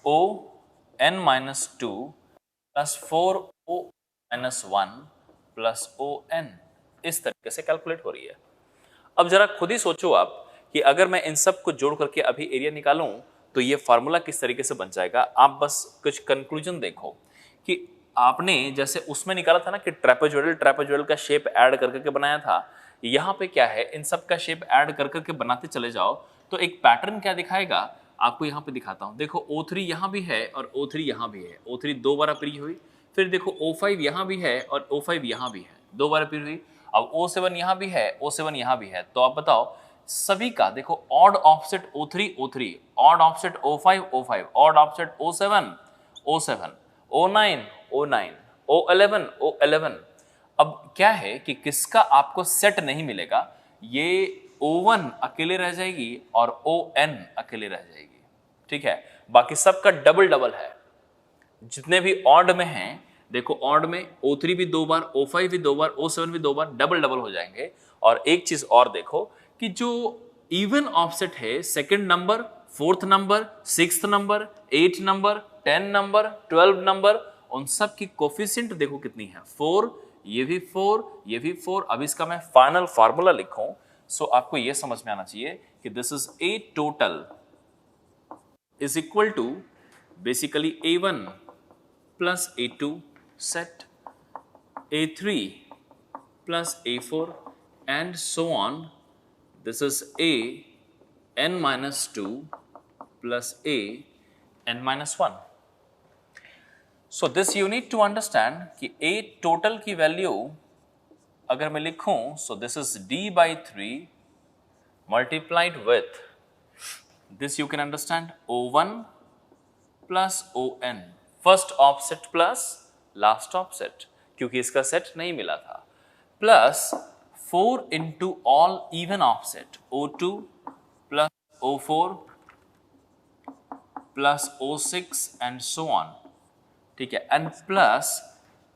ON minus 2 plus 4O minus 1 plus ON, इस तरीके से कैलकुलेट हो रही है। अब जरा खुद ही सोचो आप कि अगर मैं इन सब को जोड़ करके अभी एरिया निकालूं तो ये फार्मूला किस तरीके से बन जाएगा। आप बस कुछ कंक्लूजन देखो कि आपने जैसे उसमें निकाला था ना कि ट्रेपेजोइडल का शेप ऐड कर करके बनाया था, यहाँ पे क्या है, इन सब का शेप ऐड कर करके बनाते चले जाओ तो एक पैटर्न क्या दिखाएगा आपको, यहाँ पे दिखाता हूँ। देखो O3 यहाँ भी है और O3 यहाँ भी है, O3 दो बार अपील हुई, फिर देखो O5 यहाँ भी है और O5 यहाँ भी है, दो बार अपील हुई। अब O7 यहाँ भी है, O7 यहाँ भी है, तो आप बताओ सभी का देखो odd offset O3, odd offset O5, odd offset O7, O9, O11। अब क्या है कि किसका आपको सेट नहीं मिलेगा, ये O1 अकेले रह जाएगी और ON अकेले रह जाएगी, ठीक है। बाकी सबका डबल डबल है, जितने भी ऑड में हैं देखो, ऑड में O3 भी दो बार, O5 भी दो बार, O7 भी दो बार, डबल डबल हो जाएंगे। और एक चीज और देखो कि जो इवन ऑफसेट है, second number, fourth number, sixth number, 8 number, 10 number, 12 number, उन सब की कोफिशिएंट देखो कितनी है, 4, ये भी 4, ये भी 4। अब इसका मैं फाइनल फार्मूला लिखूं, सो आपको यह समझ में आना चाहिए कि this is a total is equal to basically A1 plus A2 set, A3 plus A4 and so on. This is A n minus 2 plus A n minus 1. So this you need to understand कि A total की value अगर मैं लिखूं, so this is D by 3 multiplied with this, you can understand O1 plus ON, first offset plus last offset, क्योंकि इसका set नहीं मिला था, plus 4 into all even offset O2 plus O4 plus O6 and so on, ठीक है। And plus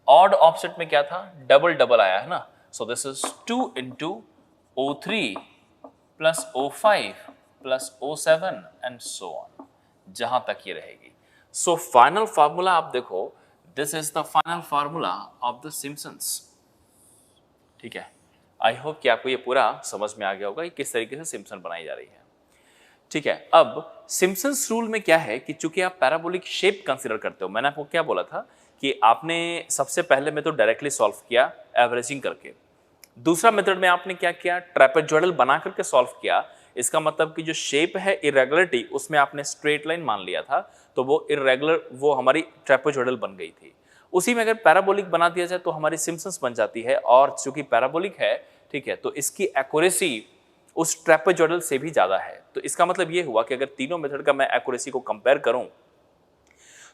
odd offset में क्या था, डबल डबल आया है ना, so this is 2 into O3 plus O5 plus O7 and so on, जहां तक ये रहेगी। सो फाइनल फार्मूला आप देखो, this is the final formula of the Simpson's, ठीक है। आई होप कि आपको ये पूरा समझ में आ गया होगा कि किस तरीके से सिम्पसन बनाई जा रही है, ठीक है। अब सिम्पसन्स रूल में क्या है कि चूंकि आप पैराबोलिक शेप कंसीडर करते हो, मैंने आपको क्या बोला था कि आपने सबसे पहले में तो डायरेक्टली सॉल्व किया एवरेजिंग करके, दूसरा मेथड में आपने क्या किया, ट्रेपेजोइडल बना करके सॉल्व किया। इसका मतलब कि जो शेप है इरेगुलरिटी, उसमें आपने स्ट्रेट लाइन मान लिया था, तो वो इरेगुलर, वो हमारी ट्रेपेजोइडल बन गई थी। उसी में अगर पैराबोलिक बना दिया जाए तो हमारी सिम्पसन्स बन जाती है, और चूंकि पैराबोलिक है, ठीक है, तो इसकी एक्यूरेसी उस ट्रेपेजोइडल से भी ज्यादा है। तो इसका मतलब ये हुआ कि अगर तीनों मेथड का मैं एक्यूरेसी को कंपेयर करूं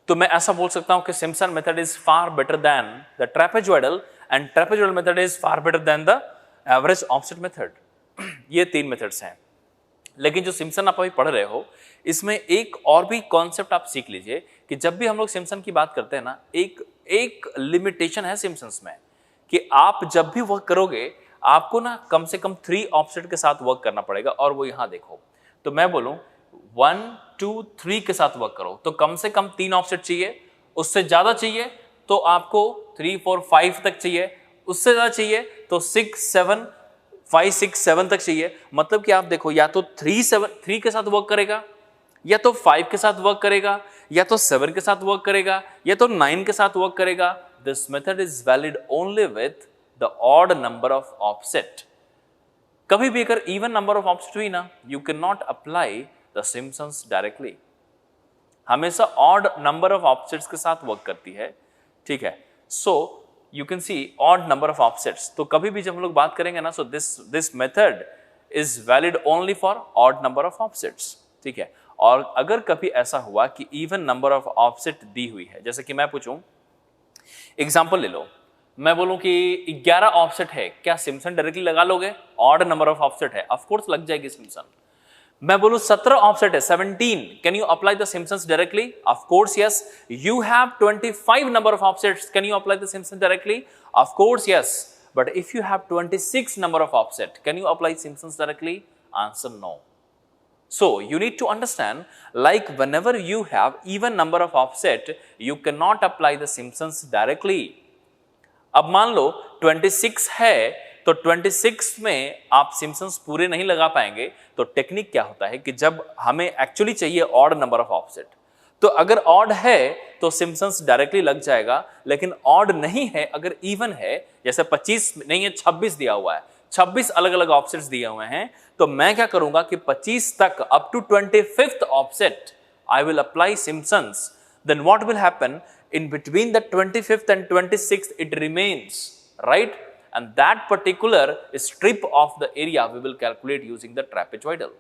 तो मैं ऐसा बोल सकता हूं कि Simpson method is far better than the trapezoidal and trapezoidal method is far better than the average offset method. ये तीन मेथड्स हैं, लेकिन जो सिम्पसन आप अभी पढ़ रहे हो, इसमें एक और भी कॉन्सेप्ट आप सीख लीजिए कि जब भी हम लोग सिम्पसन की बात करते हैं ना, एक लिमिटेशन है सिम्पसन्स में कि आप जब भी वर्क करोगे आपको ना कम से कम 3 ऑफसेट के साथ वर्क करना पड़ेगा, और वो यहां देखो, तो मैं बोलूं 1 2 3 के साथ वर्क करो तो कम से कम 3 ऑफसेट चाहिए, उससे ज्यादा चाहिए तो आपको 3 4 5 तक चाहिए, उससे ज्यादा चाहिए तो 6 7 5 6 7 तक चाहिए। मतलब कि आप देखो, या तो 3 के साथ वर्क करेगा, या तो 5 के साथ वर्क करेगा, या तो 7 के साथ वर्क करेगा, या तो 9 के साथ वर्क करेगा। This method is valid only with the odd number of offset. कभी भी अगर इवन नंबर ऑफ ऑफसेट हुई ना, you can not apply the Simpson's directly, हमेशा ऑड नंबर ऑफ ऑफसेट्स के साथ वर्क करती है, ठीक है। सो you can see odd number of offsets, तो कभी भी जब हम लोग बात करेंगे ना, so this method is valid only for odd number of offsets, ठीक है। और अगर कभी ऐसा हुआ कि even number of offset दी हुई है, जैसे कि मैं पूछूं, एग्जांपल ले लो, मैं बोलूं कि 11 ऑफसेट है, क्या सिम्पसन डायरेक्टली लगा लोगे? ऑड नंबर ऑफ ऑफसेट है, ऑफ कोर्स लग जाएगी सिम्पसन। मैं बोलूं 17 ऑफसेट है, 17, can you apply the Simpson's directly? Of course yes. You have 25 number of offsets, can you apply the Simpson's directly? Of course yes. But if you have 26 number of offset, can you apply Simpson's directly? Answer no. So you need to understand, like whenever you have even number of offset, you cannot apply the Simpsons directly. अब मान लो 26 है, तो 26 में आप Simpson's पूरे नहीं लगा पाएंगे। तो टेक्निक क्या होता है कि जब हमें एक्चुअली चाहिए ऑड नंबर ऑफ ऑफसेट, तो अगर ऑड है तो सिम्पसन्स डायरेक्टली लग जाएगा, लेकिन ऑड नहीं है, अगर इवन है, जैसे 25 नहीं है 26 दिया हुआ है, 26 अलग अलग ऑफसेट्स दिए हुए हैं, तो मैं क्या करूंगा कि 25 तक up to 25th offset I will apply Simpsons. Then what will happen in between the 25th and 26th? It remains, right? And that particular strip of the area we will calculate using the trapezoidal.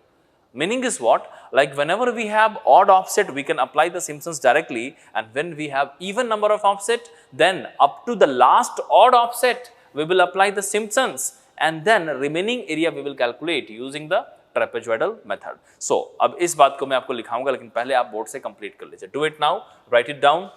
Meaning is what? Like whenever we have odd offset, we can apply the Simpsons directly, and when we have even number of offset, then up to the last odd offset, we will apply the Simpsons, and then remaining area we will calculate using the trapezoidal method. So अब इस बात को मैं आपको लिखाऊंगा, लेकिन पहले आप board से कंप्लीट कर लीजिए. Do it now, right it down.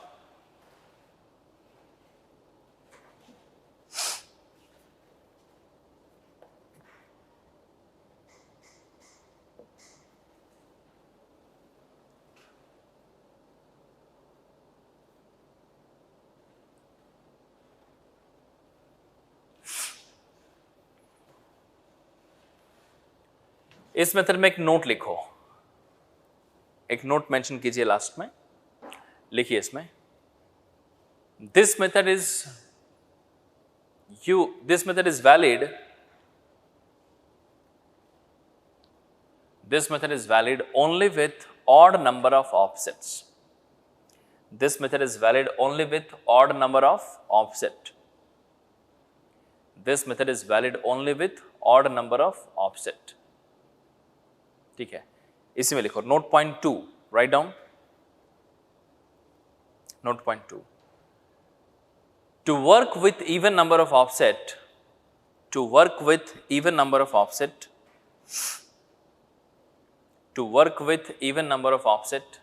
इस मेथड में एक नोट लिखो, एक नोट मेंशन कीजिए लास्ट में. लिखिए इसमें, this method is valid, this method is valid only with odd number of offsets. This method is valid only with odd number of offset. This method is valid only with odd number of offset. ठीक है, इसी में लिखो note point 2, write down note point 2. To work with even number of offset, to work with even number of offset, to work with even number of offset,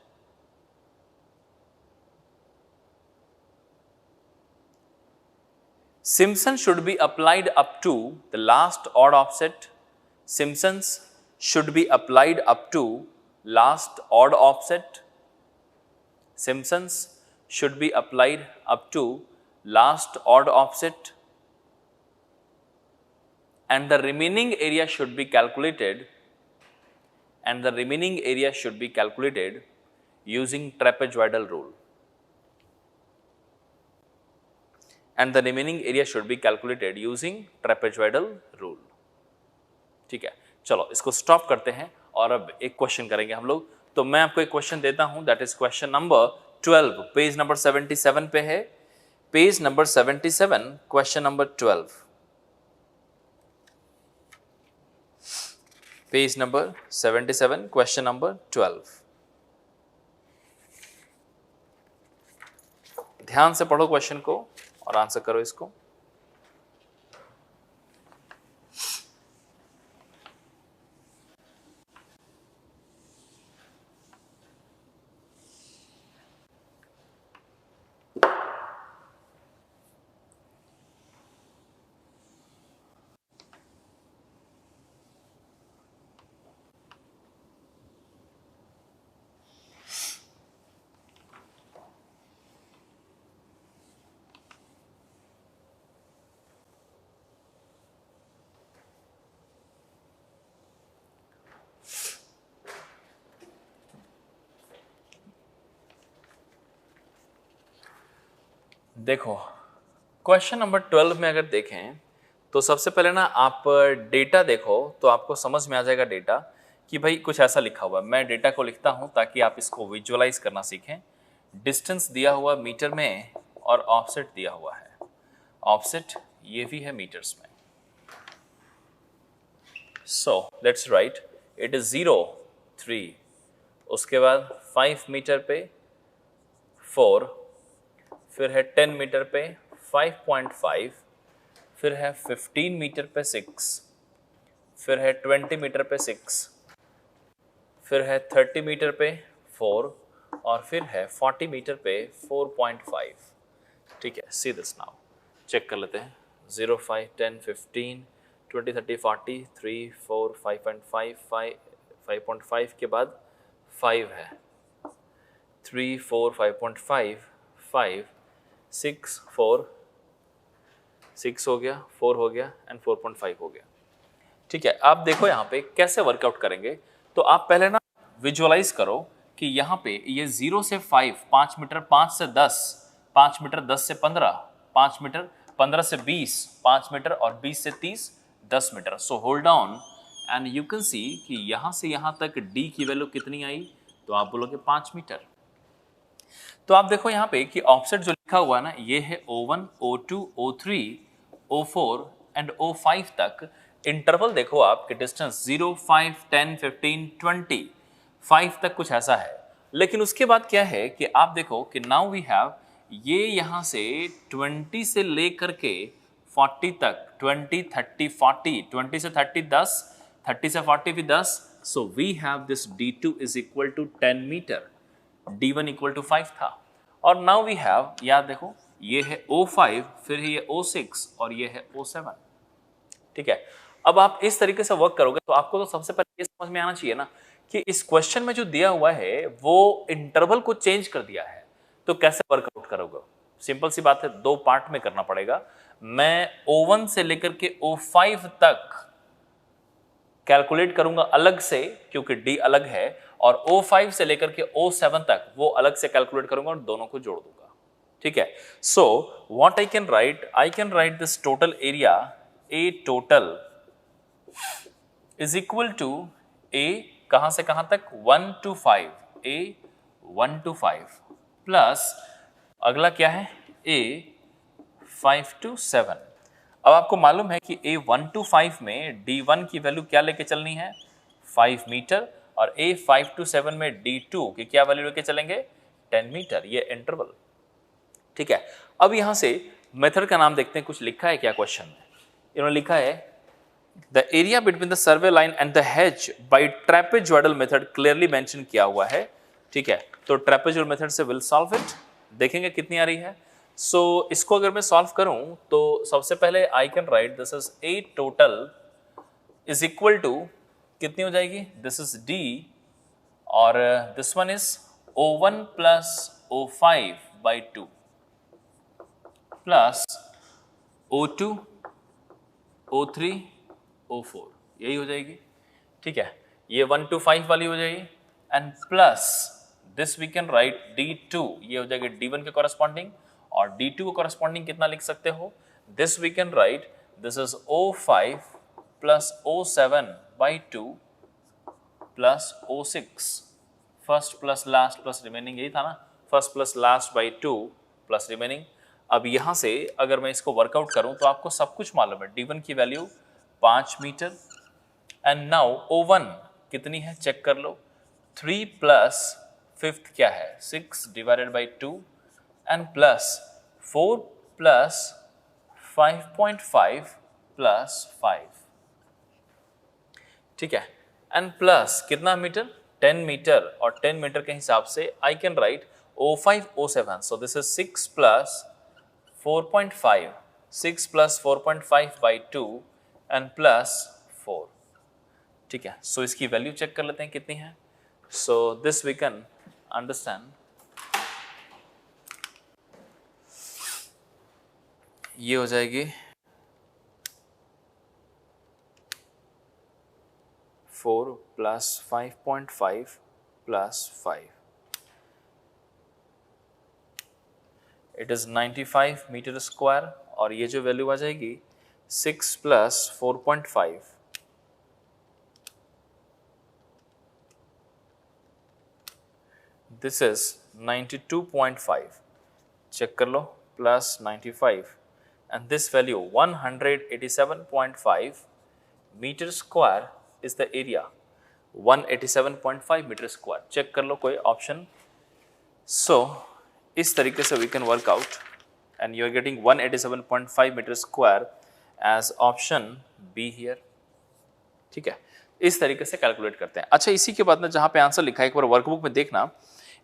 Simpsons should be applied up to the last odd offset. Simpsons should be applied up to last odd offset. Simpsons should be applied up to last odd offset, and the remaining area should be calculated, and the remaining area should be calculated using trapezoidal rule, and the remaining area should be calculated using trapezoidal rule. ठीक है, चलो इसको stop करते हैं और अब एक question करेंगे हम लोग. तो मैं आपको एक क्वेश्चन देता हूं, that is question number 12, page number 77 पे है. Page number 77, question number 12. Page number 77, question number 12. ध्यान से पढ़ो क्वेश्चन को और आंसर करो इसको. देखो क्वेश्चन नंबर 12 में अगर देखें तो सबसे पहले ना आप डेटा देखो तो आपको समझ में आ जाएगा डेटा कि भाई कुछ ऐसा लिखा हुआ है. मैं डेटा को लिखता हूं ताकि आप इसको विजुअलाइज करना सीखें. डिस्टेंस दिया हुआ मीटर में और ऑफसेट दिया हुआ है. ऑफसेट ये भी है मीटर्स में. So let's write it is 0, 3, उसके बाद 5 मीटर पे 4, फिर है 10 मीटर पे 5.5, फिर है 15 मीटर पे 6, फिर है 20 मीटर पे 6, फिर है 30 मीटर पे 4, और फिर है 40 मीटर पे 4.5. ठीक है, सी दिस नाउ, चेक कर लेते हैं. 0, 5, 10, 15, 20, 30, 40, 3, 4, 5.5, 5.5 के बाद 5 है. 3, 4, 5.5, 5, 6, 4, 6 हो गया, 4 हो गया एंड 4.5 हो गया. ठीक है, आप देखो यहाँ पे कैसे वर्कआउट करेंगे. तो आप पहले ना विजुअलाइज करो कि यहाँ पे ये 0 से 5 5 मीटर, 5 से 10 5 मीटर, 10 से 15 5 मीटर, 15 से 20 5 मीटर और 20 से 30 10 metre. So hold down and you can see कि यहाँ से यहाँ तक d की वैल्यू कितनी आई, तो आप बोलोगे 5 मीटर। तो आप देखो यहाँ पे कि ऑफसेट जो लिखा हुआ है ना, ये है O1, O2, O3, O4 and O5 तक। इंटरवल देखो आप कि डिस्टेंस 0, 5, 10, 15, 20, 5 तक कुछ ऐसा है। लेकिन उसके बाद क्या है कि आप देखो कि नाउ वी हैव ये यहाँ से 20 से लेकर के 40 तक, 20, 30, 40, 20 से 30 10, 30 से 40 भी 10। So we have this D2 is equal to 10 metre, D1 equal to 5 था। और नाउ वी हैव, याद देखो ये है O5, फिर ये O6 और ये है O7। ठीक है, अब आप इस तरीके से वर्क करोगे तो आपको तो सबसे पहले ये समझ में आना चाहिए ना कि इस क्वेश्चन में जो दिया हुआ है वो इंटरवल को चेंज कर दिया है, तो कैसे वर्कआउट करोगे। सिंपल सी बात है, दो पार्ट में करना पड़ेगा। मैं O1 से लेकर के O5 तक कैलकुलेट करूंगा अलग से, क्योंकि D अलग है, और O5 से लेकर के O7 तक वो अलग से कैलकुलेट करूंगा और दोनों को जोड़ दूंगा। ठीक है, so what I can write this total area, A total is equal to A कहां से कहां तक, 1 to 5, A 1 to 5 प्लस अगला क्या है, A 5 to 7। अब आपको मालूम है कि A 1 to 5 में D1 की वैल्यू क्या लेके चलनी है, 5 मीटर, और A 5 to 7 में D2 की क्या वैल्यू लेके चलेंगे, 10 मीटर। ये इंटरवल। ठीक है, अब यहां से मेथड का नाम देखते हैं, कुछ लिखा है क्या क्वेश्चन में। इन्होंने लिखा है the area between the survey line and the hedge by trapezoidal method clearly mention किया हुआ है। ठीक है, तो ट्रेपेजॉइडल मेथड से विल सॉल्व इट, देखेंगे कितनी आ रही है। सो इसको अगर मैं सॉल्व करूं तो सबसे पहले I can write this is A total is equal to कितनी हो जाएगी, दिस इज D और this one is O1 plus O5 by 2 plus O2, O3, O4, यही हो जाएगी। ठीक है, ये 1 to 5 वाली हो जाएगी, and plus this we can write D2, ये हो जाएगा D1 के कॉरेस्पॉन्डिंग, और D2 को कॉरेस्पॉन्डिंग कितना लिख सकते हो, this we can write this is O5 plus O7 by 2 plus O6, first plus last plus remaining, यही था ना, first plus last by 2 plus remaining. अब यहां से अगर मैं इसको वर्कआउट करूं तो आपको सब कुछ मालूम है, D1 की value 5 metre, and now O1 कितनी है चेक कर लो, 3 प्लस फिफ्थ क्या है, 6 divided by 2, and plus 4 plus 5.5 plus 5। ठीक है, एंड प्लस कितना मीटर, 10 मीटर, और 10 मीटर के हिसाब से I can right O5 O7, so this is 6 plus 4.5, 6 plus 4.5 by 2 and plus 4। ठीक है, सो इसकी वैल्यू चेक कर लेते हैं कितनी है। So this we can understand, ये हो जाएगी 4 plus 5.5 plus 5, it is 95 metre square, और ये जो वैल्यू आ जाएगी 6 प्लस 4.5, दिस इज 92.5, चेक कर लो, plus 95, and this value 187.5 metre square is the area, 187.5 metre square, check कर लो कोई ऑप्शन। सो इस तरीके से we can work out, and you are getting 187.5 metre square as option B here. ठीक है, इस तरीके से कैलकुलेट करते हैं। अच्छा, इसी के बाद में जहां पे आंसर लिखा है एक बार वर्कबुक में देखना,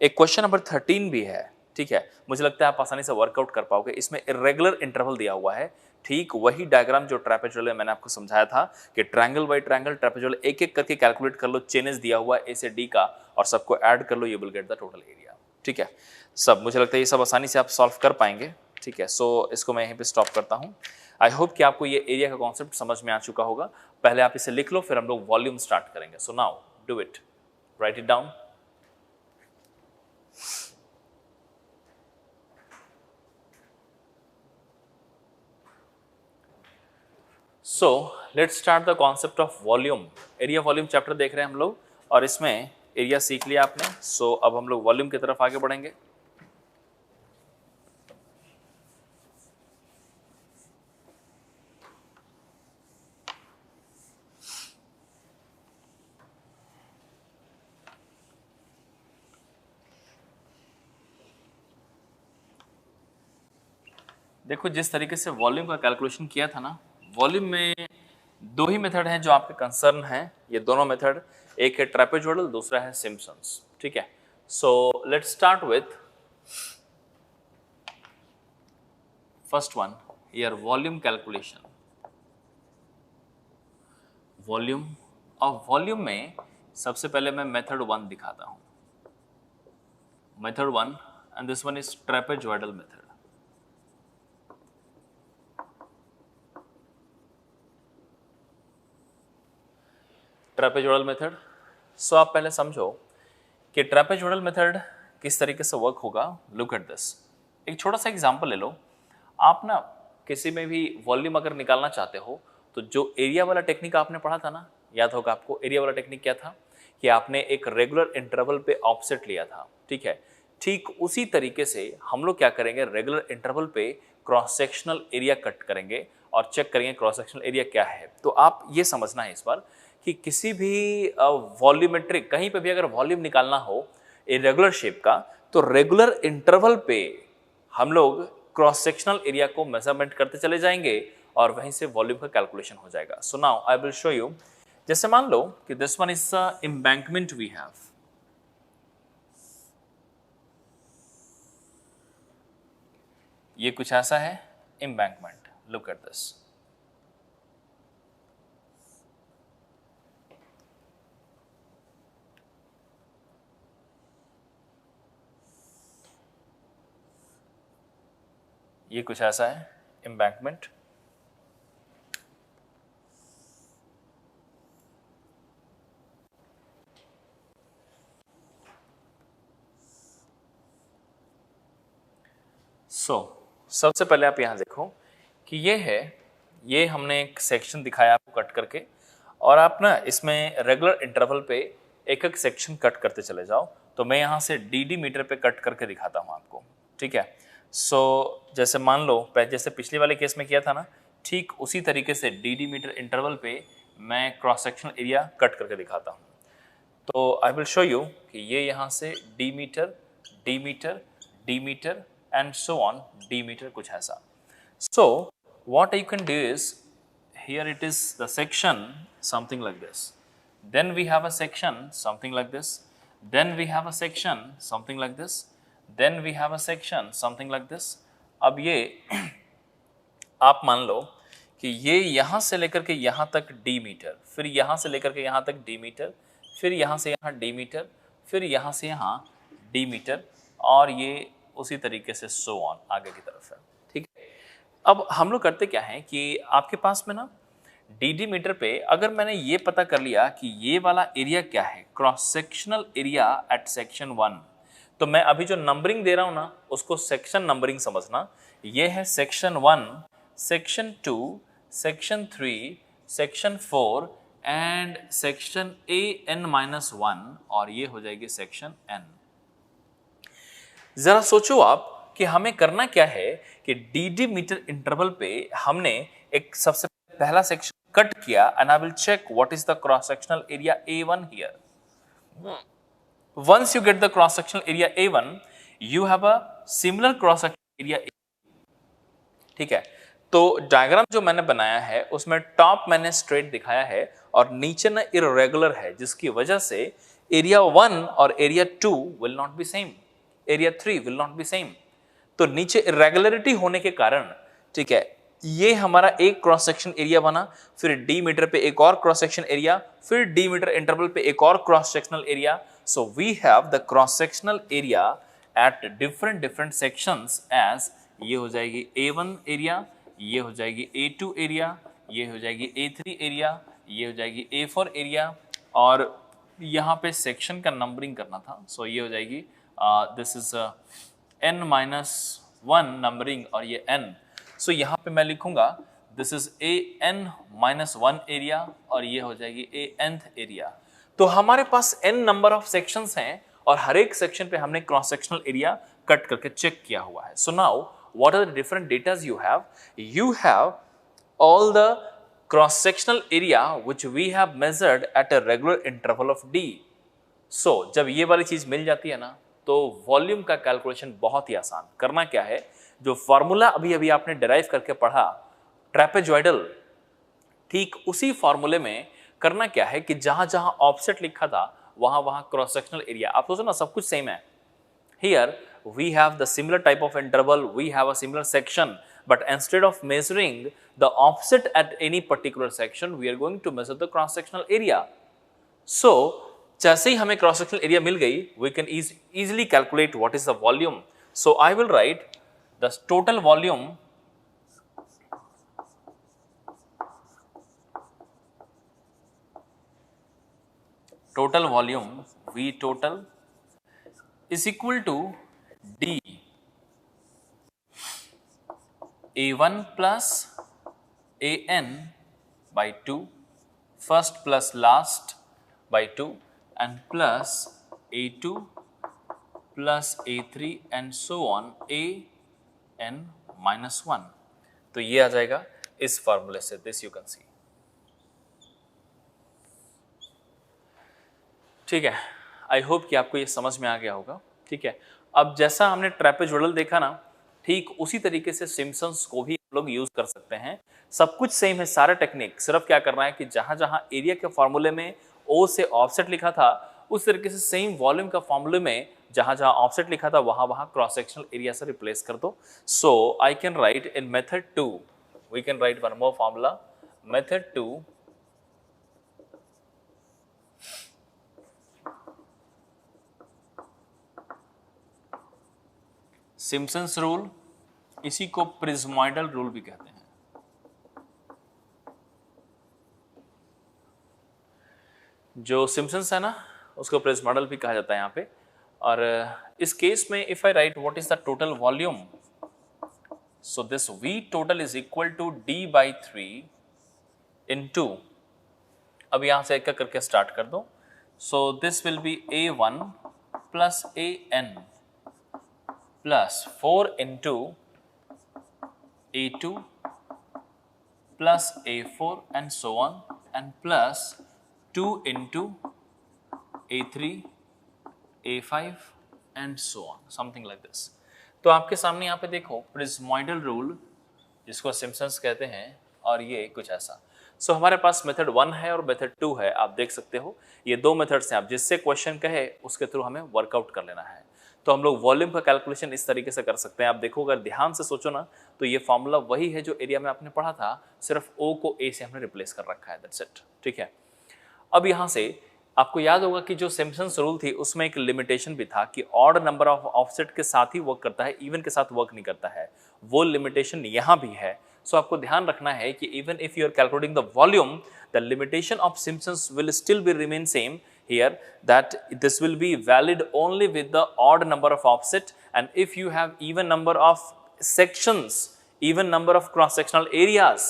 एक क्वेश्चन नंबर 13 भी है। ठीक है, मुझे लगता है आप आसानी से वर्कआउट कर पाओगे। इसमें इरेगुलर इंटरवल दिया हुआ है, ठीक वही डायग्राम जो ट्रेपेजॉइडल मैंने आपको समझाया था कि ट्रायंगल बाय ट्रायंगल ट्रेपेजॉइडल एक एक करके कैलकुलेट कर लो, चेनेस दिया हुआ ए से डी का, और सबको ऐड कर लो, you will get the total area. ठीक है, सब मुझे लगता है ये सब आसानी से आप सॉल्व कर पाएंगे। ठीक है, सो इसको मैं यहीं पे स्टॉप करता हूँ। आई होप कि आपको ये एरिया का कॉन्सेप्ट समझ में आ चुका होगा। पहले आप इसे लिख लो, फिर हम लोग वॉल्यूम स्टार्ट करेंगे। So now do it, right it down. So let's start the concept of volume. Area volume chapter देख रहे हैं हम लोग और इसमें एरिया सीख लिया आपने। सो अब हम लोग वॉल्यूम की तरफ आगे बढ़ेंगे। देखो जिस तरीके से वॉल्यूम का कैलकुलेशन किया था ना, वॉल्यूम में दो ही मेथड हैं जो आपके कंसर्न हैं। ये दोनों मेथड, एक है ट्रेपेजोइडल, दूसरा है सिम्पसन्स। ठीक है, so let's start with first one here, volume calculation. Volume, और वॉल्यूम में सबसे पहले मैं मेथड वन दिखाता हूं। Method one, and this one is trapezoidal method. Trapezoidal method. So आप पहले समझो कि ट्रेपेजोइडल मेथड किस तरीके से वर्क होगा। Look at this. एक छोटा सा एग्जांपल ले लो। आप ना किसी में भी वॉल्यूम अगर निकालना चाहते हो तो जो एरिया वाला टेक्निक आपने पढ़ा था ना, याद होगा आपको। एरिया वाला टेक्निक क्या था कि आपने एक रेगुलर इंटरवल पे ऑफसेट लिया था। ठीक है, ठीक उसी तरीके से हम लोग क्या करेंगे, रेगुलर इंटरवल पे क्रॉस सेक्शनल एरिया कट करेंगे और चेक करेंगे क्रॉस सेक्शनल एरिया क्या है। तो आप ये समझना है इस बार कि किसी भी वॉल्यूमेट्रिक, कहीं पे भी अगर वॉल्यूम निकालना हो इरेगुलर शेप का, तो रेगुलर इंटरवल पे हम लोग क्रॉस सेक्शनल एरिया को मेजरमेंट करते चले जाएंगे और वहीं से वॉल्यूम का कैलकुलेशन हो जाएगा। So now I will show you. जैसे मान लो कि this one is embankment we have. ये कुछ ऐसा है एम्बैंकमेंट। Look at this. ये कुछ ऐसा है एम्बैंकमेंट। सबसे पहले आप यहां देखो कि ये है, ये हमने एक सेक्शन दिखाया आपको कट करके, और आप ना इसमें रेगुलर इंटरवल पे एक एक सेक्शन कट करते चले जाओ। तो मैं यहां से डी मीटर पे कट करके दिखाता हूं आपको। ठीक है, जैसे मान लो जैसे पिछले वाले केस में किया था ना, ठीक उसी तरीके से डी मीटर इंटरवल पे मैं क्रॉस सेक्शनल एरिया कट करके दिखाता हूँ। तो आई विल शो यू कि ये यहाँ से D metre, D metre, D metre and so on, d meter, कुछ ऐसा। So what you can do is, here it is the section something like this, then we have a section something like this, then we have a section something like this, then we have a section something like this। अब ये आप मान लो कि ये यहाँ से लेकर के यहाँ तक d मीटर, फिर यहाँ से लेकर के यहाँ तक d मीटर, फिर यहाँ से यहाँ d मीटर, फिर यहाँ से यहाँ d मीटर, और ये उसी तरीके से सो ऑन आगे की तरफ है। ठीक है, अब हम लोग करते क्या है कि आपके पास में ना डी मीटर पे अगर मैंने ये पता कर लिया कि ये वाला एरिया क्या है, cross sectional area eight section 1, तो मैं अभी जो नंबरिंग दे रहा हूं ना उसको सेक्शन नंबरिंग समझना। ये है section 1, section 2, section 3, section 4 and section AN-1, और ये हो जाएगी सेक्शन N। जरा सोचो आप कि हमें करना क्या है कि डी मीटर इंटरवल पे हमने एक सबसे पहला सेक्शन कट किया, and I will check what is the cross sectional area A1 here. Once you get the cross sectional area A1, you have a similar cross sectional area. ठीक है, तो diagram जो मैंने बनाया है उसमें टॉप मैंने स्ट्रेट दिखाया है और नीचे ना इरेगुलर है, जिसकी वजह से एरिया 1 और area 2 will not be same, area 3 will not be same. तो नीचे इरेगुलरिटी होने के कारण, ठीक है, ये हमारा एक क्रॉस सेक्शन एरिया बना, फिर डी मीटर पे एक और क्रॉस सेक्शन एरिया, फिर डी मीटर इंटरवल पे एक और cross sectional area. So we have the cross sectional area at different sections as, ये हो जाएगी A1 एरिया, ये हो जाएगी A2 एरिया, ये हो जाएगी A3 एरिया, ये हो जाएगी A4 एरिया, और यहाँ पे सेक्शन का नंबरिंग करना था। सो ये हो जाएगी दिस इज N-1 नंबरिंग और ये N। सो यहाँ पे मैं लिखूंगा this is A N minus 1 area और ये हो जाएगी ए nth एरिया। तो हमारे पास n नंबर ऑफ सेक्शंस हैं और हर एक सेक्शन पे हमने क्रॉस सेक्शनल एरिया कट करके चेक किया हुआ है। So now what are the different datas you have? You have all the cross sectional area which we have measured at a regular interval of d. So जब ये वाली चीज मिल जाती है ना तो वॉल्यूम का कैलकुलेशन बहुत ही आसान। करना क्या है, जो फॉर्मूला अभी अभी आपने डिराइव करके पढ़ा ट्रेपेजॉइडल, ठीक उसी फॉर्मूले में करना क्या है कि जहां जहां ऑफसेट लिखा था वहां वहां क्रॉस सेक्शनल एरिया, आप सोचो ना सब कुछ सेम है। Here we have the similar type of interval, we have a similar section, but instead of measuring the offset at any particular section, we are going to measure the cross sectional area. So जैसे ही हमें cross sectional area मिल गई, we can easily calculate what is the volume. So I will write the total volume V total is equal to D A1 plus AN by 2, first plus last by 2 and plus A2 plus A3 and so on AN minus 1। तो ये आ जाएगा इस फॉर्मूले से, this you can सी। ठीक है, आई hope कि आपको ये समझ में आ गया होगा। ठीक है, अब जैसा हमने ट्रेपेजॉइडल देखा ना, ठीक उसी तरीके से सिम्पसन्स को भी हम लोग यूज कर सकते हैं। सब कुछ सेम है, सारा टेक्निक, सिर्फ क्या करना है कि जहां जहां एरिया के फॉर्मूले में ओ से ऑफसेट लिखा था उस तरीके से सेम वॉल्यूम का फॉर्मूले में जहां जहां ऑफसेट लिखा था वहां वहां क्रॉस सेक्शनल एरिया से रिप्लेस कर दो। So I can write in method 2, we can write one more formula, method 2 Simpson's rule, इसी को प्रिज्मोइडल रूल भी कहते हैं। जो सिम्पसन्स है ना उसको प्रिज्मोइडल भी कहा जाता है यहाँ पे। और इस केस में if I write what is the total volume, so this V total is equal to D by 3 into, अब यहां से एक करके स्टार्ट कर दो। So this will be A1 plus AN plus 4 into A2 plus A4 and so on and plus 2 into A3, A5 and so on, something like this। तो आपके सामने यहाँ पे देखो प्रिज्मोइडल रूल जिसको सिम्पसन्स कहते हैं और ये कुछ ऐसा। सो हमारे पास मेथड 1 है और मेथड 2 है, आप देख सकते हो ये दो मेथड्स हैं। आप जिससे क्वेश्चन कहे उसके थ्रू हमें वर्कआउट कर लेना है। तो हम लोग वॉल्यूम का कैलकुलेशन इस तरीके से कर सकते हैं। आप देखो अगर ध्यान से सोचो ना तो ये फॉर्मूला वही है जो एरिया में आपने पढ़ा था, सिर्फ O को A से हमने रिप्लेस कर रखा है, दैट्स इट। ठीक है, अब यहाँ से आपको याद होगा कि जो सिम्पसन्स रूल थी उसमें एक लिमिटेशन भी था कि ऑड नंबर ऑफ ऑफसेट के साथ ही वर्क करता है, इवन के साथ वर्क नहीं करता है। वो लिमिटेशन यहाँ भी है। सो आपको ध्यान रखना है कि even if you are calculating the volume, the limitation of Simpson's will still be remain same here, that this will be valid only with the odd number of offset, and if you have even number of sections, even number of cross sectional areas,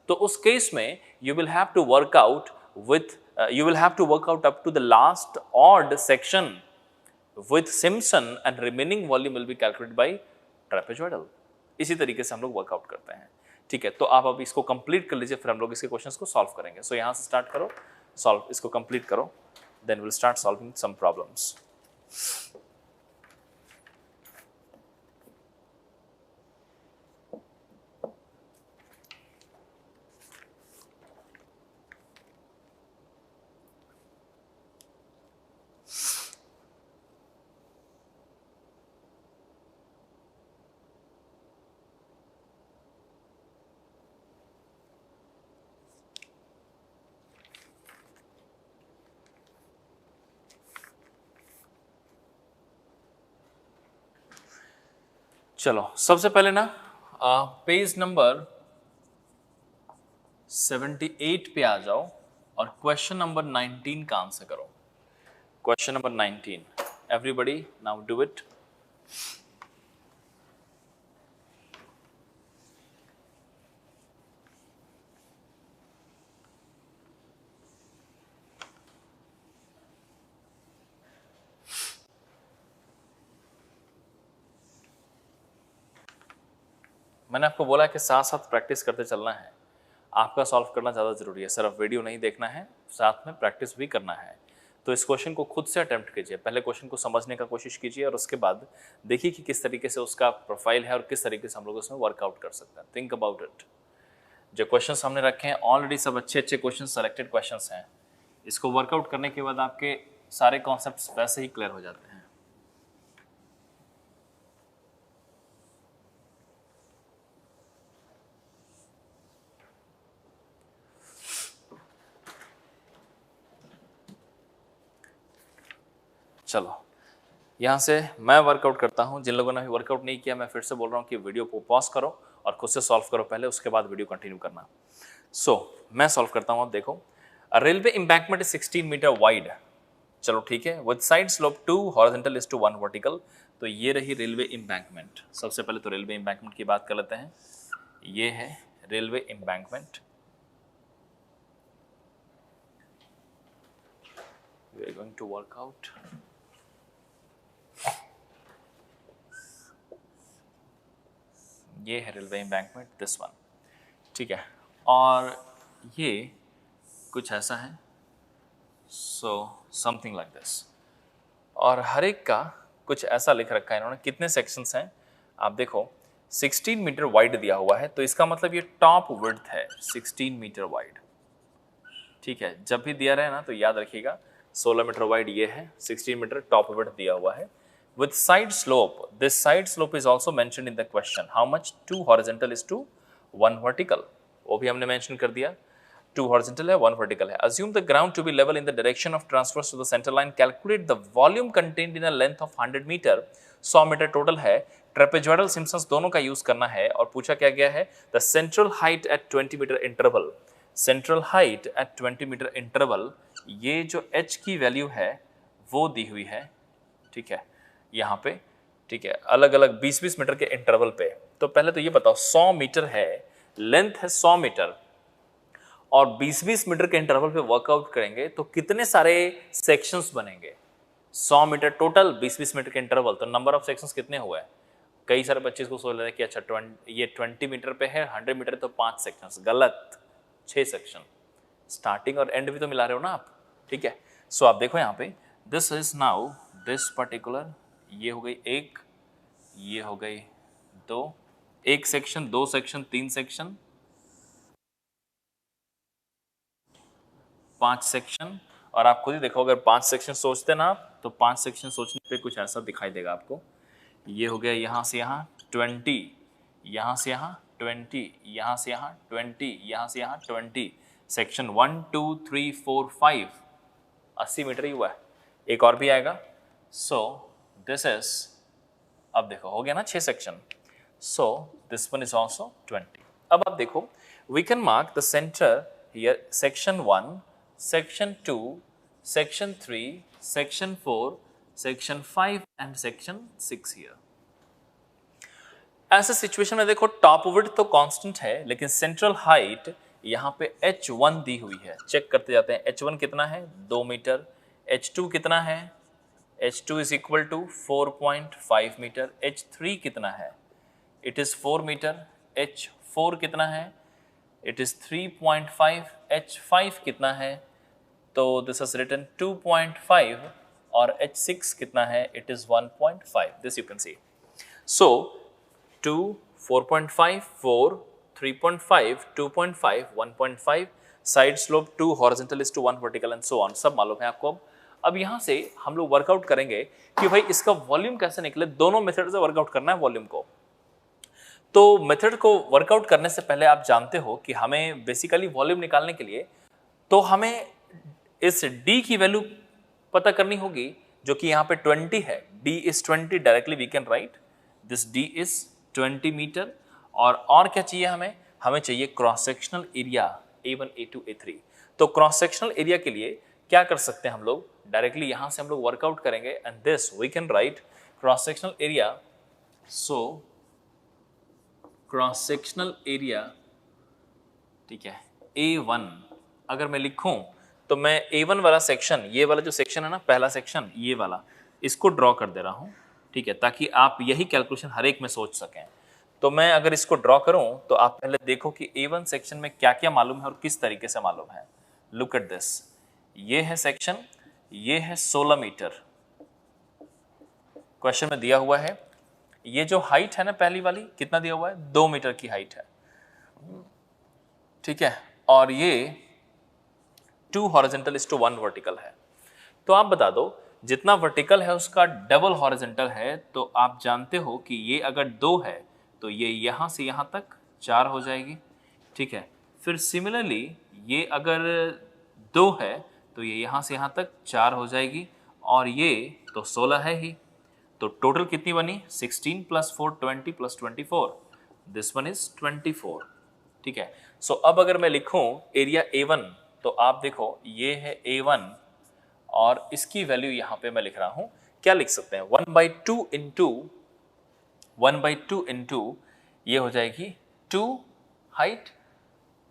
तो उस case में you will have to work out with you will have to work out up to the last odd section with Simpson and remaining volume will be calculated by trapezoidal। इसी तरीके से हम लोग workout करते हैं। ठीक है, तो आप अब इसको कंप्लीट कर लीजिए, फिर हम लोग इसके क्वेश्चंस को सॉल्व करेंगे। सो यहाँ से स्टार्ट करो, सॉल्व इसको कंप्लीट करो, then we'll start solving some problems। चलो सबसे पहले ना पेज नंबर 78 पे आ जाओ और क्वेश्चन नंबर 19 का आंसर करो। Question number 19, everybody now do it. मैंने आपको बोला कि साथ साथ प्रैक्टिस करते चलना है, आपका सॉल्व करना ज़्यादा ज़रूरी है, सिर्फ वीडियो नहीं देखना है, साथ में प्रैक्टिस भी करना है। तो इस क्वेश्चन को खुद से अटेम्प्ट कीजिए, पहले क्वेश्चन को समझने का कोशिश कीजिए और उसके बाद देखिए कि किस तरीके से उसका प्रोफाइल है और किस तरीके से हम लोग उसमें वर्कआउट कर सकते हैं। Think about it. जो क्वेश्चन हमने रखे हैं ऑलरेडी सब अच्छे अच्छे क्वेश्चन, सेलेक्टेड क्वेश्चन हैं। इसको वर्कआउट करने के बाद आपके सारे कॉन्सेप्ट्स वैसे ही क्लियर हो जाते हैं। चलो यहाँ से मैं वर्कआउट करता हूँ। जिन लोगों ने अभी वर्कआउट नहीं किया, मैं फिर से बोल रहा हूँ कि वीडियो को पॉज करो और खुद से सॉल्व करो पहले, उसके बाद वीडियो कंटिन्यू करना। मैं सॉल्व करता हूँ। अब देखो, railway embankment is 16 metre wide. चलो ठीक है, with side slope 2 horizontal is to 1 vertical. तो ये रही रेलवे एम्बैंकमेंट। सबसे पहले तो रेलवे एम्बैंकमेंट की बात कर लेते हैं। ये है railway embankment. We are going to work out. ये है रेलवे एम्बैंकमेंट, दिस वन, ठीक है। और ये कुछ ऐसा है, सो समथिंग लाइक दिस। और हर एक का कुछ ऐसा लिख रखा है इन्होंने। कितने सेक्शंस हैं आप देखो, 16 मीटर वाइड दिया हुआ है, तो इसका मतलब ये टॉप विड्थ है 16 मीटर वाइड, ठीक है। जब भी दिया रहे ना तो याद रखिएगा 16 मीटर वाइड ये है, 16 मीटर टॉप विड्थ दिया हुआ है। With side slope, this side slope is also mentioned in the question. How much? 2 horizontal is to 1 vertical. वो भी हमने mention कर दिया। 2 horizontal है, 1 vertical है। Assume the ground to be level in the direction of transverse to the center line. Calculate the volume contained in a length of 100 meter. 100 metre total है। Trapezoidal Simpson's दोनों का use करना है और पूछा क्या गया है, the central height at 20 metre interval. Central height at 20 metre interval, ये जो h की वैल्यू है वो दी हुई है, ठीक है, यहाँ पे, ठीक है, अलग अलग 20-20 मीटर के इंटरवल पे। तो पहले तो ये बताओ, 100 मीटर है, लेंथ है 100 मीटर और 20-20 मीटर के इंटरवल पे वर्कआउट करेंगे तो कितने सारे सेक्शंस बनेंगे? 100 मीटर टोटल, 20-20 मीटर के इंटरवल, तो नंबर ऑफ सेक्शंस कितने हुए? कई सारे बच्चे इसको सोच रहे हैं कि अच्छा ये 20 मीटर पे है, 100 मीटर तो 5 सेक्शंस। गलत, 6 सेक्शन। स्टार्टिंग और एंड भी तो मिला रहे हो ना आप, ठीक है। सो आप देखो यहाँ पे, this is now this particular, ये हो गई 1, ये हो गई 2, 1 सेक्शन, 2 सेक्शन, 3 सेक्शन, 5 सेक्शन। और आप खुद ही देखो, अगर 5 सेक्शन सोचते ना आप, तो 5 सेक्शन सोचने पे कुछ ऐसा दिखाई देगा आपको। ये हो गया यहाँ से यहाँ 20, यहाँ से यहाँ 20, यहाँ से यहाँ 20, यहाँ से यहाँ 20, सेक्शन 1 2 3 4 5, 80 मीटर ही हुआ है। एक और भी आएगा। सो दिस इज, अब देखो हो गया ना 6 section. So this one is also 20। अब आप देखो, we can mark the centre here, section 1, section 2, section 3, section 4, section 5 and section 6 here. ऐसे सिचुएशन में देखो, टॉप विड्थ तो कांस्टेंट है, लेकिन सेंट्रल हाइट यहाँ पे h1 दी हुई है। चेक करते जाते हैं, h1 कितना है? 2 मीटर। h2 कितना है? h2 is equal to 4.5 metre. h3 कितना है? It is 4 metre. h4 कितना है? It is 3.5। h5 कितना है? तो दिस इज रिटन 2.5 और h6 कितना है? It is 1.5। This you can see. So 2, 4.5, 4, 3.5, 2.5, 1.5, side slope 2 horizontal is to 1 vertical and so on, सब मालूम है आपको। अब यहाँ से हम लोग वर्कआउट करेंगे कि भाई इसका वॉल्यूम कैसे निकले। दोनों मेथड से वर्कआउट करना है वॉल्यूम को। तो मेथड को वर्कआउट करने से पहले आप जानते हो कि हमें बेसिकली वॉल्यूम निकालने के लिए तो हमें इस d की वैल्यू पता करनी होगी, जो कि यहाँ पे 20 है। d is 20, directly we can write this d is 20 metre. और क्या चाहिए हमें? हमें चाहिए cross sectional area A1, A2, A3। तो क्रॉस सेक्शनल एरिया के लिए क्या कर सकते हैं हम लोग? डायरेक्टली यहां से हम लोग वर्कआउट करेंगे and this we can write cross sectional area. So cross sectional area, ठीक है, A1 अगर मैं लिखूं तो मैं A1 वाला सेक्शन, ये वाला जो सेक्शन है ना, पहला सेक्शन ये वाला, इसको ड्रॉ कर दे रहा हूं, ठीक है, ताकि आप यही कैलकुलेशन हर एक में सोच सकें। तो मैं अगर इसको ड्रॉ करूं तो आप पहले देखो कि A1 सेक्शन में क्या क्या मालूम है और किस तरीके से मालूम है। लुक एट दिस, ये है सेक्शन, ये है 16 मीटर, क्वेश्चन में दिया हुआ है। ये जो हाइट है ना पहली वाली, कितना दिया हुआ है, 2 मीटर की हाइट है, ठीक है, और ये 2 हॉरिजॉन्टल इज टू 1 वर्टिकल है। तो आप बता दो जितना वर्टिकल है उसका डबल हॉरिजॉन्टल है, तो आप जानते हो कि ये अगर 2 है तो ये यहां से यहां तक 4 हो जाएगी, ठीक है। फिर सिमिलरली ये अगर 2 है तो ये यहां से यहां तक 4 हो जाएगी, और ये तो 16 है ही, तो टोटल कितनी बनी, 16 + 4 20 + 24, दिस वन इज 24, ठीक है। सो अब अगर मैं लिखूं एरिया A1, तो आप देखो ये है A1 और इसकी वैल्यू यहां पे मैं लिख रहा हूं, क्या लिख सकते हैं, 1/2 इंटू ये हो जाएगी 2 height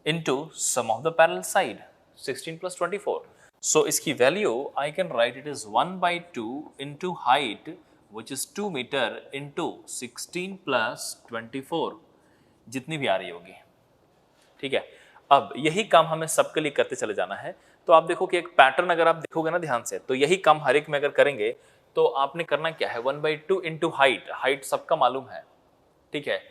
into sum of the parallel side 16 + 24। So इसकी value I can write it is 1/2 into height which is 2 metre into 16 + 24, जितनी भी आ रही होगी, ठीक है। अब यही काम हमें सबके लिए करते चले जाना है। तो आप देखो कि एक पैटर्न अगर आप देखोगे ना ध्यान से, तो यही काम हर एक में अगर करेंगे तो आपने करना क्या है, 1/2 इंटू हाइट सबका मालूम है, ठीक है,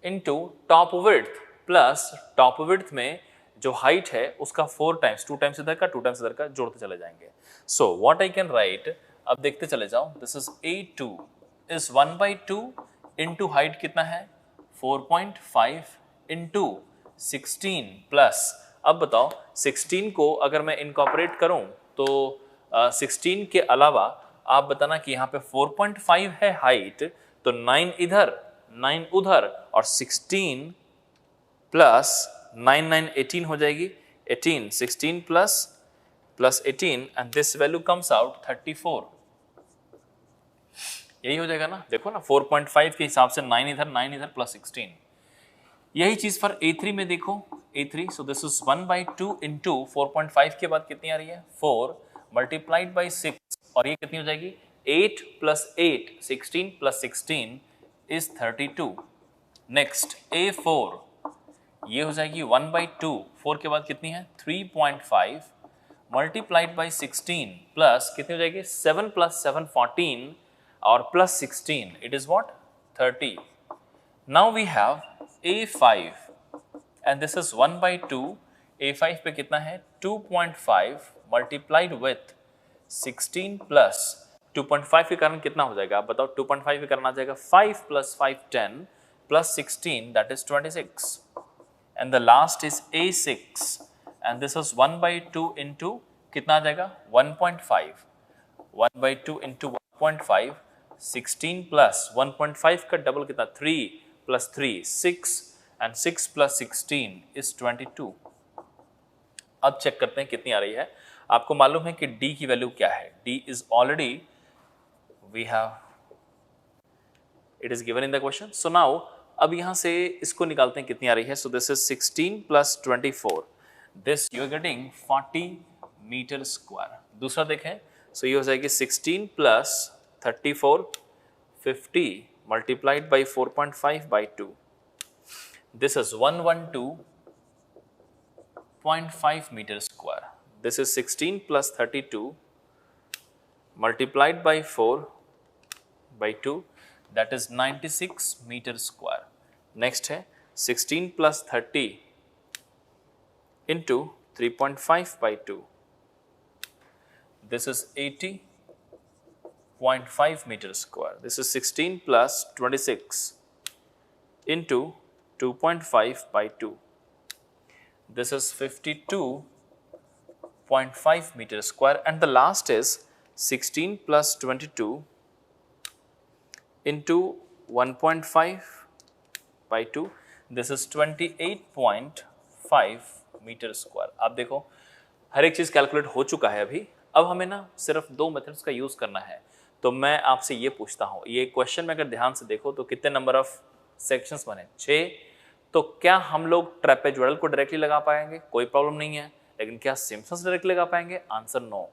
into top width, plus top width में जो हाइट है उसका 4 टाइम्स, 2 टाइम्स इधर का 2 टाइम्स इधर का जोड़ते चले जाएंगे। सो व्हाट आई कैन राइट, अब देखते चले जाओ, this is A2 is 1/2 into height कितना है 4.5 इंटू 16 प्लस, अब बताओ 16 को अगर मैं इनकॉर्पोरेट करूं तो 16 के अलावा आप बताना कि यहाँ पे 4.5 है हाइट, तो 9 इधर 9 उधर, और 16 प्लस 9 9 18 हो जाएगी, 18 16 plus 18 and this value comes out 34, यही हो जाएगा ना। देखो ना 4.5 के हिसाब से 9 इधर प्लस 16, यही चीज पर A3 में देखो, A3, so this is 1/2 into 4.5 के बाद कितनी आ रही है 4 मल्टीप्लाइड बाई 6, और ये कितनी हो जाएगी 8 + 8 16 + 16 इज 32। नेक्स्ट A4, ये हो जाएगी 1/2, 4 के बाद कितनी है 3.5 मल्टीप्लाइड बाई 16 प्लस कितनी हो जाएगी 7 + 7 14 और plus 16, it is what 30। Now we have A5 and this is 1/2, A5 पे कितना है 2.5 मल्टीप्लाइड विथ 16 प्लस 2.5 के कारण कितना हो जाएगा आप बताओ, 2.5 के कारण आ जाएगा 5 + 5 10 plus 16 that is 26, and the last is A6 and this is 1/2 into कितना आ जाएगा 1.5, 1/2 into 1.5 16 प्लस 1.5 का डबल कितना 3 + 3 6 and 6 + 16 is 22। अब चेक करते हैं कितनी आ रही है। आपको मालूम है कि D की वैल्यू क्या है, D is already we have it is given in the question, so now अब यहां से इसको निकालते हैं कितनी आ रही है। so this is 16 + 24, this you are getting 40 metre square. दूसरा देखें, so ये हो जाएगी 16 + 34 50 multiplied by 4.5 by 2, this is 112.5 meter square, this is 16 + 32 multiplied by 4 by 2, that is 96 meter square। next है 16 + 30 into 3.5 by 2, this is 80.5 meter square, this is 16 + 26 into 2.5 by 2, this is 52.5 meter square, and the last is 16 + 22 into 1.5 by 2, this is 28.5 metre square. आप देखो हर एक चीज calculate हो चुका है अभी, अब हमें ना सिर्फ 2 मेथड्स का यूज करना है। तो मैं आपसे ये पूछता हूं, ये क्वेश्चन में अगर ध्यान से देखो तो कितने नंबर ऑफ सेक्शंस बने 6, तो क्या हम लोग ट्रेपेजोइडल को डायरेक्टली लगा पाएंगे, कोई प्रॉब्लम नहीं है, लेकिन क्या सिम्पसन्स डायरेक्टली लगा पाएंगे, आंसर नो।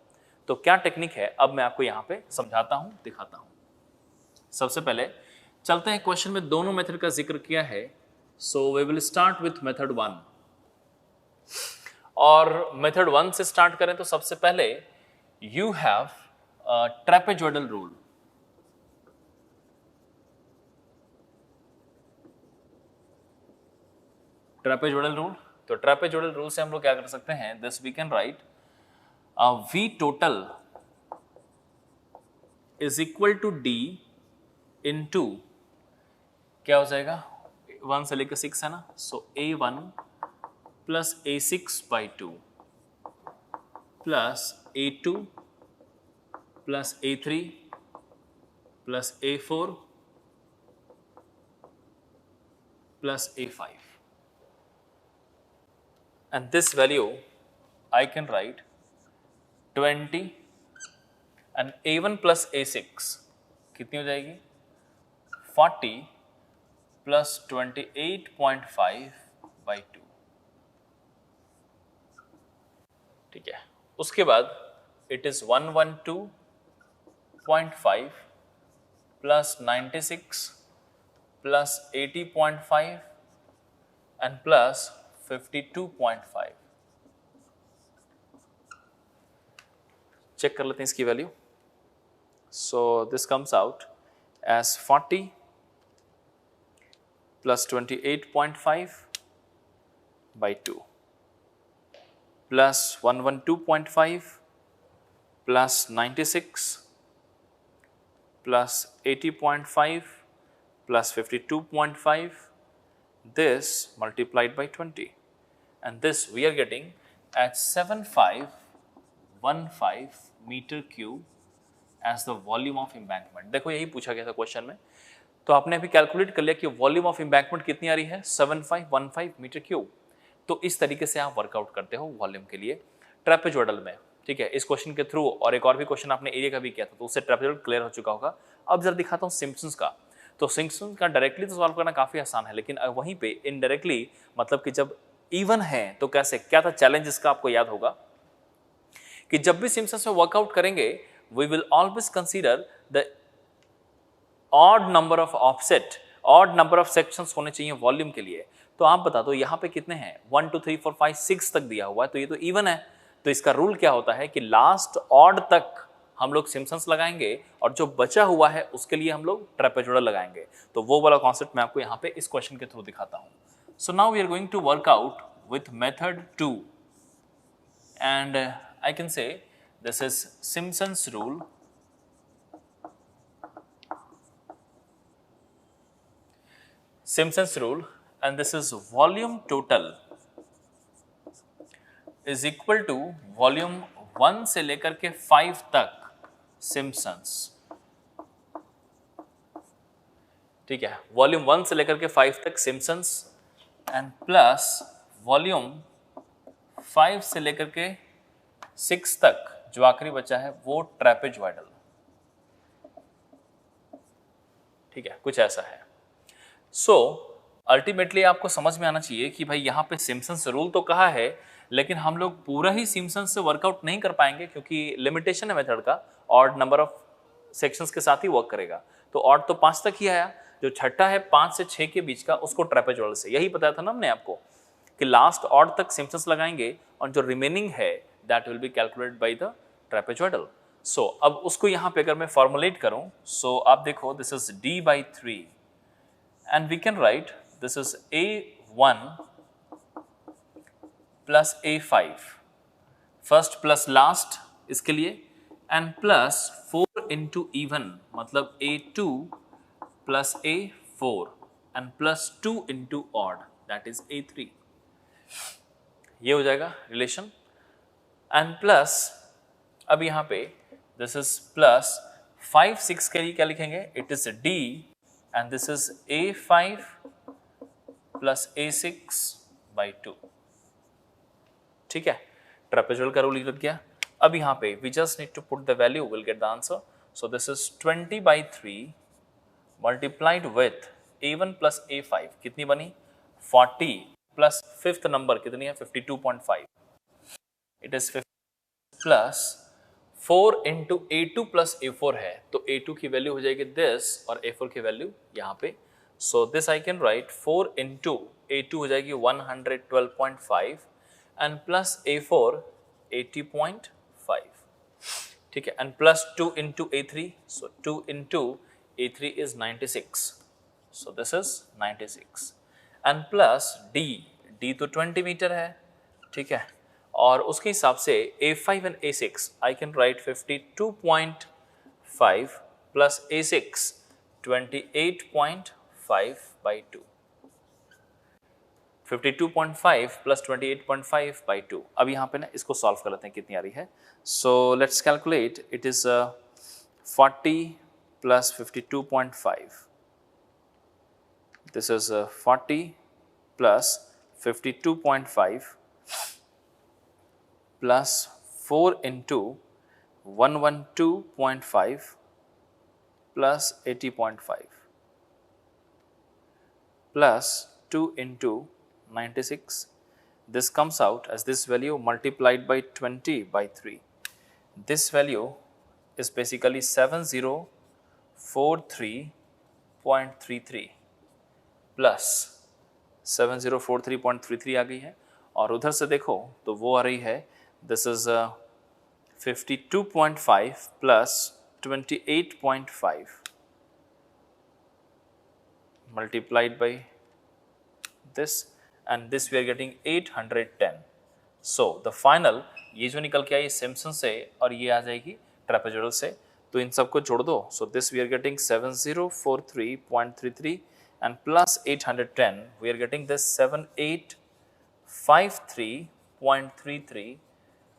तो क्या टेक्निक है अब मैं आपको यहाँ पे समझाता हूँ, दिखाता हूँ। सबसे पहले चलते हैं क्वेश्चन में दोनों मेथड का जिक्र किया है, so we will start with method 1। और मेथड 1 से स्टार्ट करें तो सबसे पहले you have trapezoidal rule. Trapezoidal rule, तो ट्रेपेजोइडल रूल से हम लोग क्या कर सकते हैं, this we can write V total is equal to D into क्या हो जाएगा, 1 से लेकर 6 है ना, सो A1 plus A6 by 2 plus A2 plus A3 plus A4 plus A5, and this value I can write 20 and A1 plus A6 कितनी हो जाएगी, 40 प्लस 28.5 बाई 2। ठीक है, उसके बाद it is 112.5 plus 96 plus 80.5 and plus 52.5। Check कर लेते हैं इसकी वैल्यू। So this comes out as 40 plus 28.5 by 2 plus 112.5 plus 96 plus 80.5 plus 52.5, this multiplied by 20, and this we are getting at 7515 meter cube as the volume of embankment। देखो यही पूछा गया था क्वेश्चन में, तो आपने अभी कैलकुलेट कर लिया कि वॉल्यूम ऑफ एम्बैंकमेंट कितनी आ रही है, 7515 मीटर क्यूब। तो इस तरीके से आप वर्कआउट करते हो वॉल्यूम के लिए ट्रेपेजोइडल में। ठीक है, इस क्वेश्चन के थ्रू, और एक और भी क्वेश्चन आपने एरिया का भी किया था, तो उससे ट्रेपेजोइडल क्लियर हो चुका होगा। अब जरा दिखाता हूँ सिम्पसन्स का। तो सिम्पसन्स का डायरेक्टली तो सॉल्व करना काफी आसान है, लेकिन वहीं पे इनडायरेक्टली, मतलब कि जब इवन है तो कैसे, क्या था चैलेंज इसका, आपको याद होगा कि जब भी सिम्पसन्स में वर्कआउट करेंगे we will always consider the odd number of offset, odd number of sections होने चाहिए वॉल्यूम के लिए। तो आप बता दो यहाँ पे कितने हैं, 1 2 3 4 5 6 तक दिया हुआ है, तो ये तो इवन है। तो इसका रूल क्या होता है कि लास्ट ऑड तक हम लोग सिम्पसन्स लगाएंगे और जो बचा हुआ है उसके लिए हम लोग ट्रेपेजोइडल लगाएंगे। तो वो वाला कॉन्सेप्ट मैं आपको यहाँ पे इस क्वेश्चन के थ्रू दिखाता हूँ। So now we are going to work out with method 2 and I can say this is Simpson's rule. Simpson's rule, and this is volume total is equal to volume 1 से लेकर के 5 तक Simpsons। ठीक है, volume 1 से लेकर के 5 तक Simpsons एंड प्लस वॉल्यूम 5 से लेकर के 6 तक जो आखिरी बचा है वो ट्रेपेजोइडल। ठीक है, कुछ ऐसा है। सो अल्टीमेटली आपको समझ में आना चाहिए कि भाई यहाँ पे सिम्पसन्स रूल तो कहा है, लेकिन हम लोग पूरा ही सिम्पसन्स से वर्कआउट नहीं कर पाएंगे क्योंकि लिमिटेशन है मेथड का, ऑड नंबर ऑफ सेक्शंस के साथ ही वर्क करेगा। तो ऑड तो 5 तक ही आया, जो छठा है 5 से 6 के बीच का उसको ट्रेपेजोइडल से, यही बताया था ना हमने आपको कि लास्ट ऑड तक सिम्पसन्स लगाएंगे और जो रिमेनिंग है that will be calculated by the trapezoidal. So अब उसको यहाँ पे अगर मैं फॉर्मुलेट करूँ, सो आप देखो this is D/3 and we can write this is A1 plus A5, first plus last इसके लिए, and plus 4 into even मतलब A2 plus A4 and plus 2 into odd that is A3। ये हो जाएगा रिलेशन, and plus अब यहाँ पे this is plus 5 6 के लिए क्या लिखेंगे, it is D and this is A5 plus A6 by 2। ठीक है, ट्रेपेजोइडल का रूल लग गया। अब यहाँ पे we just need to put the value, we'll get the answer। So this is 20/3 multiplied with A1 plus A5 कितनी बनी, 40 plus फिफ्थ नंबर कितनी है, 52.5। It is 50 plus 4 into A2 plus A4 है, तो A2 की वैल्यू हो जाएगी this और A4 की वैल्यू यहाँ पे। सो this I can right 4 into A2 हो जाएगी 112.5 एंड प्लस A4 80.5, ठीक है, and plus 2 into A3, so 2 into A3 is 96, so this is 96 and plus D तो 20 मीटर है, ठीक है, और उसके हिसाब से A5 and A6 I can right 52.5 plus A6 28.5 by 2, 52.5 plus 28.5 by 2। अब यहाँ पे ना इसको सॉल्व कर लेते हैं कितनी आ रही है। So let's calculate, it is 40 plus 52.5, this is 40 plus 52.5 plus 4 into 112.5 plus 80.5 plus 2 into 96. This comes out as this value multiplied by 20 by 3. This value is basically 7043.33 plus 7043.33 आ गई है, और उधर से देखो तो वो आ रही है this is 52.5 plus 28.5 multiplied by this, and this we are getting 810. So the final, ये जो निकल के आई सिम्पसन से और ये आ जाएगी ट्रेपेजोइडल से, तो इन सबको जोड़ दो। So this we are getting 7043.33 and plus 810 we are getting this 7853.33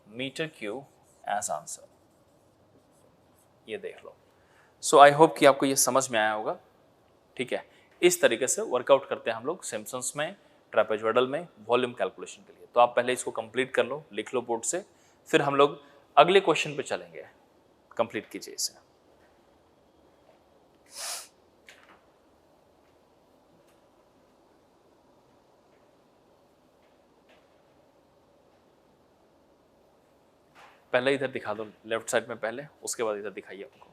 metre cube as answer। ये देख लो। So I hope कि आपको ये समझ में आया होगा, ठीक है। इस तरीके से वर्कआउट करते हैं हम लोग सिम्पसन्स में, ट्रेपेजोइडल में, वॉल्यूम कैलकुलेशन के लिए। तो आप पहले इसको कंप्लीट कर लो, लिख लो बोर्ड से, फिर हम लोग अगले क्वेश्चन पे चलेंगे। कंप्लीट कीजिए इसे। पहले इधर दिखा दो लेफ्ट साइड में पहले, उसके बाद इधर दिखाइए आपको।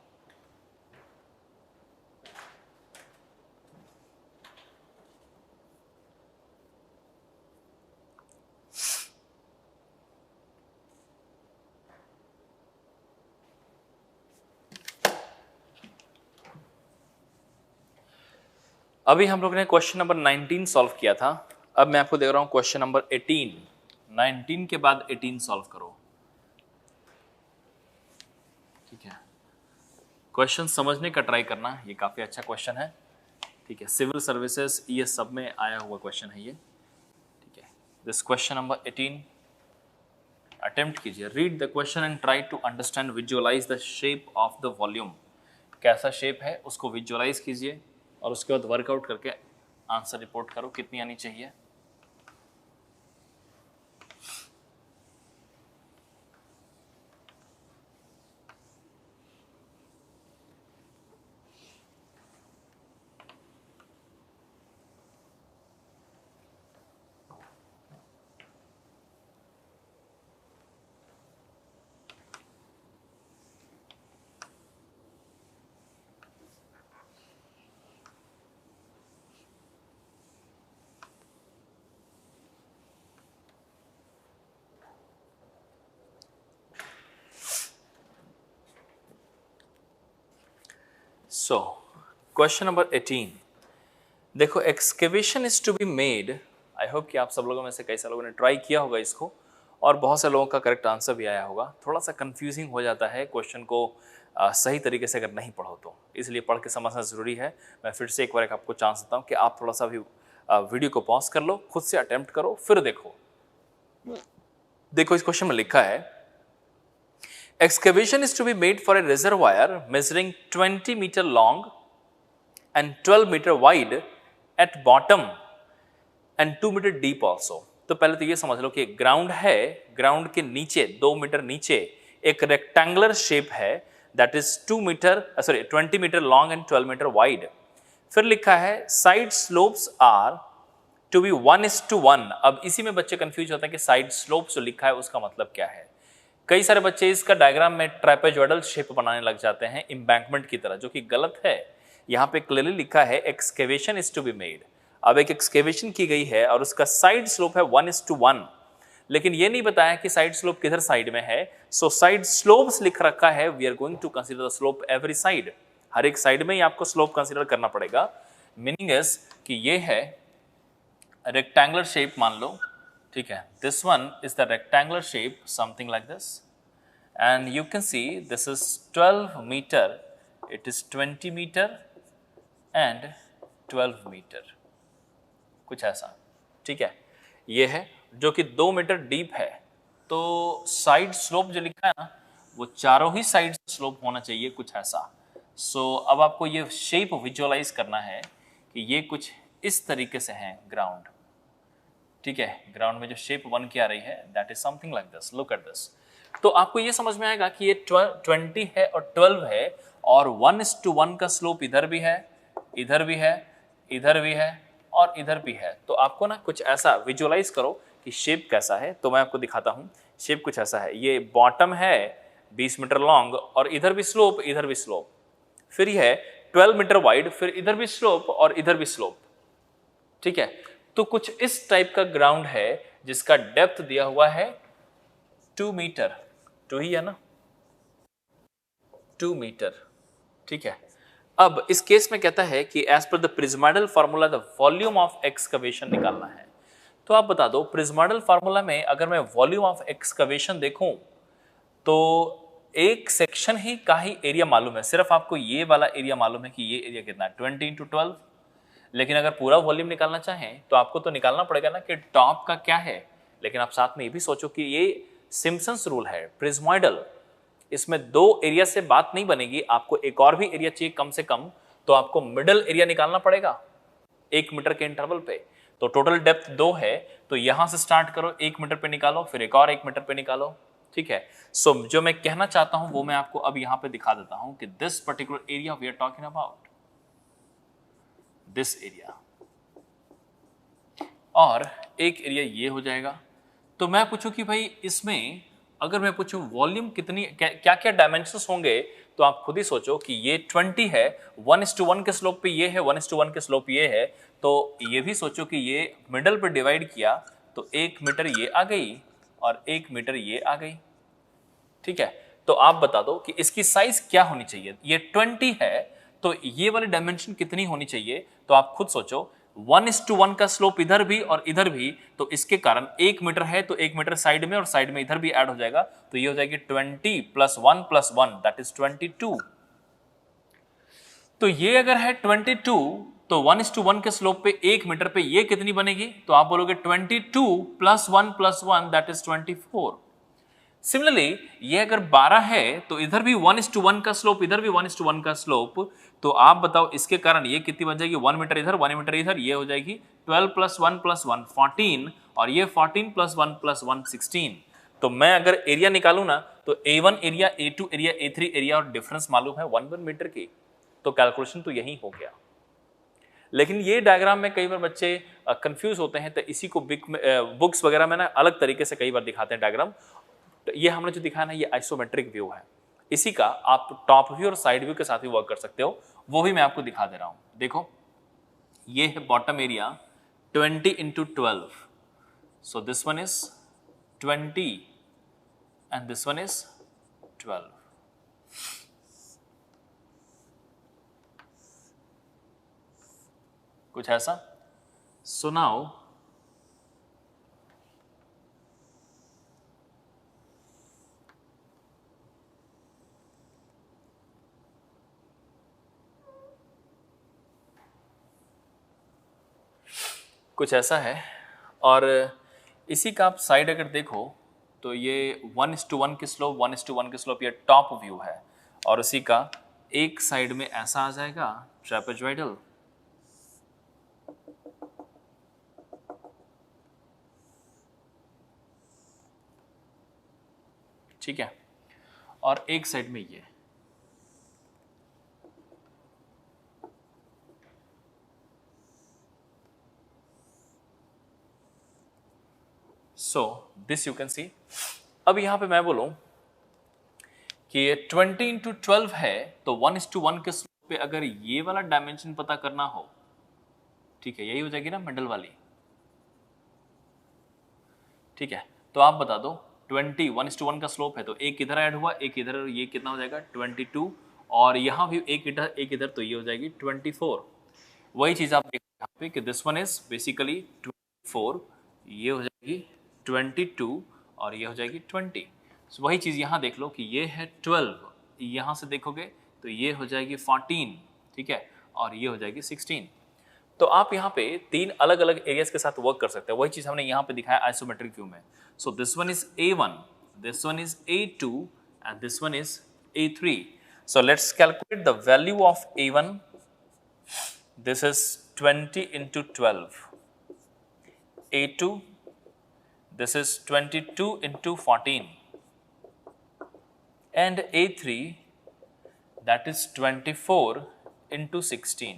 अभी हम लोग ने क्वेश्चन नंबर 19 सॉल्व किया था। अब मैं आपको दे रहा हूं क्वेश्चन नंबर 18। 19 के बाद 18 सॉल्व करो, ठीक है। क्वेश्चन समझने का ट्राई करना, ये काफी अच्छा क्वेश्चन है, ठीक है। सिविल सर्विसेज ये सब में आया हुआ क्वेश्चन है ये, ठीक है। दिस क्वेश्चन नंबर 18 अटेम्प्ट कीजिए। Read the question and try to understand, visualise the shape of the volume. कैसा शेप है उसको विजुअलाइज कीजिए और उसके बाद वर्कआउट करके आंसर रिपोर्ट करो कितनी आनी चाहिए। सो क्वेश्चन नंबर 18 देखो, excavation is to be made. I hope कि आप सब लोगों में से कई सारे लोगों ने ट्राई किया होगा इसको, और बहुत से लोगों का करेक्ट आंसर भी आया होगा। थोड़ा सा कंफ्यूजिंग हो जाता है क्वेश्चन को सही तरीके से अगर नहीं पढ़ो तो, इसलिए पढ़ के समझना ज़रूरी है। मैं फिर से एक बार आपको चांस देता हूँ कि आप थोड़ा सा भी वीडियो को पॉज कर लो, खुद से अटेम्प्ट करो, फिर देखो। देखो इस क्वेश्चन में लिखा है, excavation is to be made for a reservoir measuring 20 meter long and 12 meter wide at bottom and 2 meter deep also। तो पहले तो ये समझ लो कि ग्राउंड है, ग्राउंड के नीचे 2 मीटर नीचे एक रेक्टेंगुलर शेप है, that is 20 metre long and 12 metre wide. फिर लिखा है side slopes are to be 1:1। अब इसी में बच्चे कंफ्यूज होते हैं कि साइड स्लोप्स जो लिखा है उसका मतलब क्या है। कई सारे बच्चे इसका डायग्राम में ट्रापेजॉइडल शेप बनाने लग जाते हैं एम्बैंकमेंट की तरह, जो कि गलत है। यहाँ पे क्लियरली लिखा है excavation is to be made. अब एक एक्सकेवेशन की गई है और उसका साइड स्लोप है 1:1, लेकिन ये नहीं बताया कि साइड स्लोप किधर साइड में है। सो साइड स्लोप्स लिख रखा है, we are going to consider the slope every side. हर एक साइड में ही आपको स्लोप कंसीडर करना पड़ेगा। मीनिंग इज कि ये है रेक्टेंगुलर शेप मान लो, ठीक है। This one is the rectangular shape something like this, and you can see this is 12 metre, it is 20 metre and 12 metre, कुछ ऐसा, ठीक है। ये है जो कि 2 मीटर डीप है। तो साइड स्लोप जो लिखा है ना, वो चारों ही साइड स्लोप होना चाहिए, कुछ ऐसा। सो अब आपको ये शेप विजुअलाइज करना है कि ये कुछ इस तरीके से है ग्राउंड, ठीक है। ग्राउंड में जो शेप बन के आ रही है that is something like this, look at this. तो आपको ये समझ में आएगा कि ये 20 है और 12 है, और 1:1 का स्लोप इधर भी है, इधर भी है, इधर भी है और इधर भी है। तो आपको ना कुछ ऐसा विजुअलाइज करो कि शेप कैसा है। तो मैं आपको दिखाता हूं, शेप कुछ ऐसा है। ये बॉटम है 20 मीटर लॉन्ग और इधर भी स्लोप, इधर भी स्लोप, फिर ये है 12 मीटर वाइड, फिर इधर भी स्लोप और इधर भी स्लोप, ठीक है। तो कुछ इस टाइप का ग्राउंड है जिसका डेप्थ दिया हुआ है 2 मीटर, 2 ही है ना, 2 मीटर, ठीक है। अब इस केस में कहता है कि as per the prismoidal formula the volume of excavation निकालना है। तो आप बता दो, प्रिज्माइडल फार्मूला में अगर मैं वॉल्यूम ऑफ एक्सकवेशन देखूं तो एक सेक्शन ही का ही एरिया मालूम है, सिर्फ आपको ये वाला एरिया मालूम है कि ये एरिया कितना है, 20 × 12। लेकिन अगर पूरा वॉल्यूम निकालना चाहें तो आपको तो निकालना पड़ेगा ना कि टॉप का क्या है। लेकिन आप साथ में ये भी सोचो कि ये सिम्पसन्स रूल है प्रिज्मॉइडल, इसमें 2 एरिया से बात नहीं बनेगी, आपको एक और भी एरिया चाहिए कम से कम। तो आपको मिडल एरिया निकालना पड़ेगा 1 मीटर के इंटरवल पे। तो टोटल डेप्थ 2 है, तो यहां से स्टार्ट करो, 1 मीटर पे निकालो, फिर एक और 1 मीटर पे निकालो, ठीक है। सो जो मैं कहना चाहता हूं वो मैं आपको अब यहां पे दिखा देता हूं कि this particular area we are talking about this area, और एक एरिया ये हो जाएगा। तो मैं पूछूं कि भाई इसमें अगर मैं पूछूं वॉल्यूम कितनी, क्या क्या डायमेंशंस होंगे, तो आप खुद ही सोचो कि ये 20 है, 1:1 के स्लोप पे ये है, 1:1 के स्लोप ये है। तो ये भी सोचो कि ये मिडल पे डिवाइड किया तो 1 मीटर ये आ गई और 1 मीटर ये आ गई, ठीक है। तो आप बता दो कि इसकी साइज क्या होनी चाहिए। ये 20 है तो ये वाली डायमेंशन कितनी होनी चाहिए, तो आप खुद सोचो। 1:1 का स्लोप इधर भी और इधर भी, तो इसके कारण 1 मीटर है तो 1 मीटर साइड में और साइड में इधर भी ऐड हो जाएगा, तो ये हो जाएगी 20 + 1 + 1 दैट इज 22। तो ये अगर है 22 तो 1:1 के स्लोप पे 1 मीटर पे ये कितनी बनेगी, तो आप बोलोगे 22 + 1 + 1 दैट इज 24। सिमिलरली ये अगर 12 है तो इधर भी 1:1 का स्लोप, इधर भी 1:1 का स्लोप, तो आप बताओ इसके कारण ये कितनी बन जाएगी, 1 मीटर इधर 1 मीटर इधर, ये हो जाएगी 12 + 1 + 1 14, और ये 14 + 1 + 1 16। तो मैं अगर एरिया निकालू ना तो A1 area, A2 area, A3 area और डिफरेंस मालूम है 1 मीटर की, तो कैलकुलेशन तो यही हो गया। लेकिन ये डायग्राम में कई बार बच्चे कंफ्यूज होते हैं, तो इसी को बुक्स वगैरह में ना अलग तरीके से कई बार दिखाते हैं डायग्राम। तो ये हमने जो दिखाया ना ये आइसोमेट्रिक व्यू है, इसी का आप टॉप व्यू और साइड व्यू के साथ भी वर्क कर सकते हो, वो भी मैं आपको दिखा दे रहा हूं। देखो ये है bottom area 20 × 12, so this one is 20 and this one is 12, कुछ ऐसा। सो नाउ कुछ ऐसा है, और इसी का आप साइड अगर देखो तो ये 1:1 के स्लोप, 1:1 के स्लोप, ये टॉप व्यू है, और उसी का एक साइड में ऐसा आ जाएगा ट्रेपेजॉइडल, ठीक है, और एक साइड में ये। सो दिस यू कैन सी। अब यहां पे मैं बोलूं कि 20 इंटू 12 है, तो 1:1 के स्लोप पे अगर ये वाला डायमेंशन पता करना हो, ठीक है, यही हो जाएगी ना मिडल वाली, ठीक है। तो आप बता दो 20 1:1 का स्लोप है, तो एक इधर ऐड हुआ, एक इधर, ये कितना हो जाएगा 22, और यहाँ भी एक इधर, तो ये हो जाएगी 24। वही चीज़ आप देख यहाँ पे कि दिस वन इज बेसिकली 24, ये हो जाएगी 22 और ये हो जाएगी 20। So, वही चीज़ यहाँ देख लो कि ये है 12, यहाँ से देखोगे तो ये हो जाएगी 14, ठीक है, और ये हो जाएगी 16। तो आप यहाँ पे तीन अलग अलग एरियाज के साथ वर्क कर सकते हैं। वही चीज हमने यहाँ पे दिखाया आइसोमेट्रिक व्यू में। सो this one is A1, this one is A2 and this one is A3। So let's calculate the value of A1। This is 20 into 12। A2, this is 22 into 14, and A3, that is 24 into 16।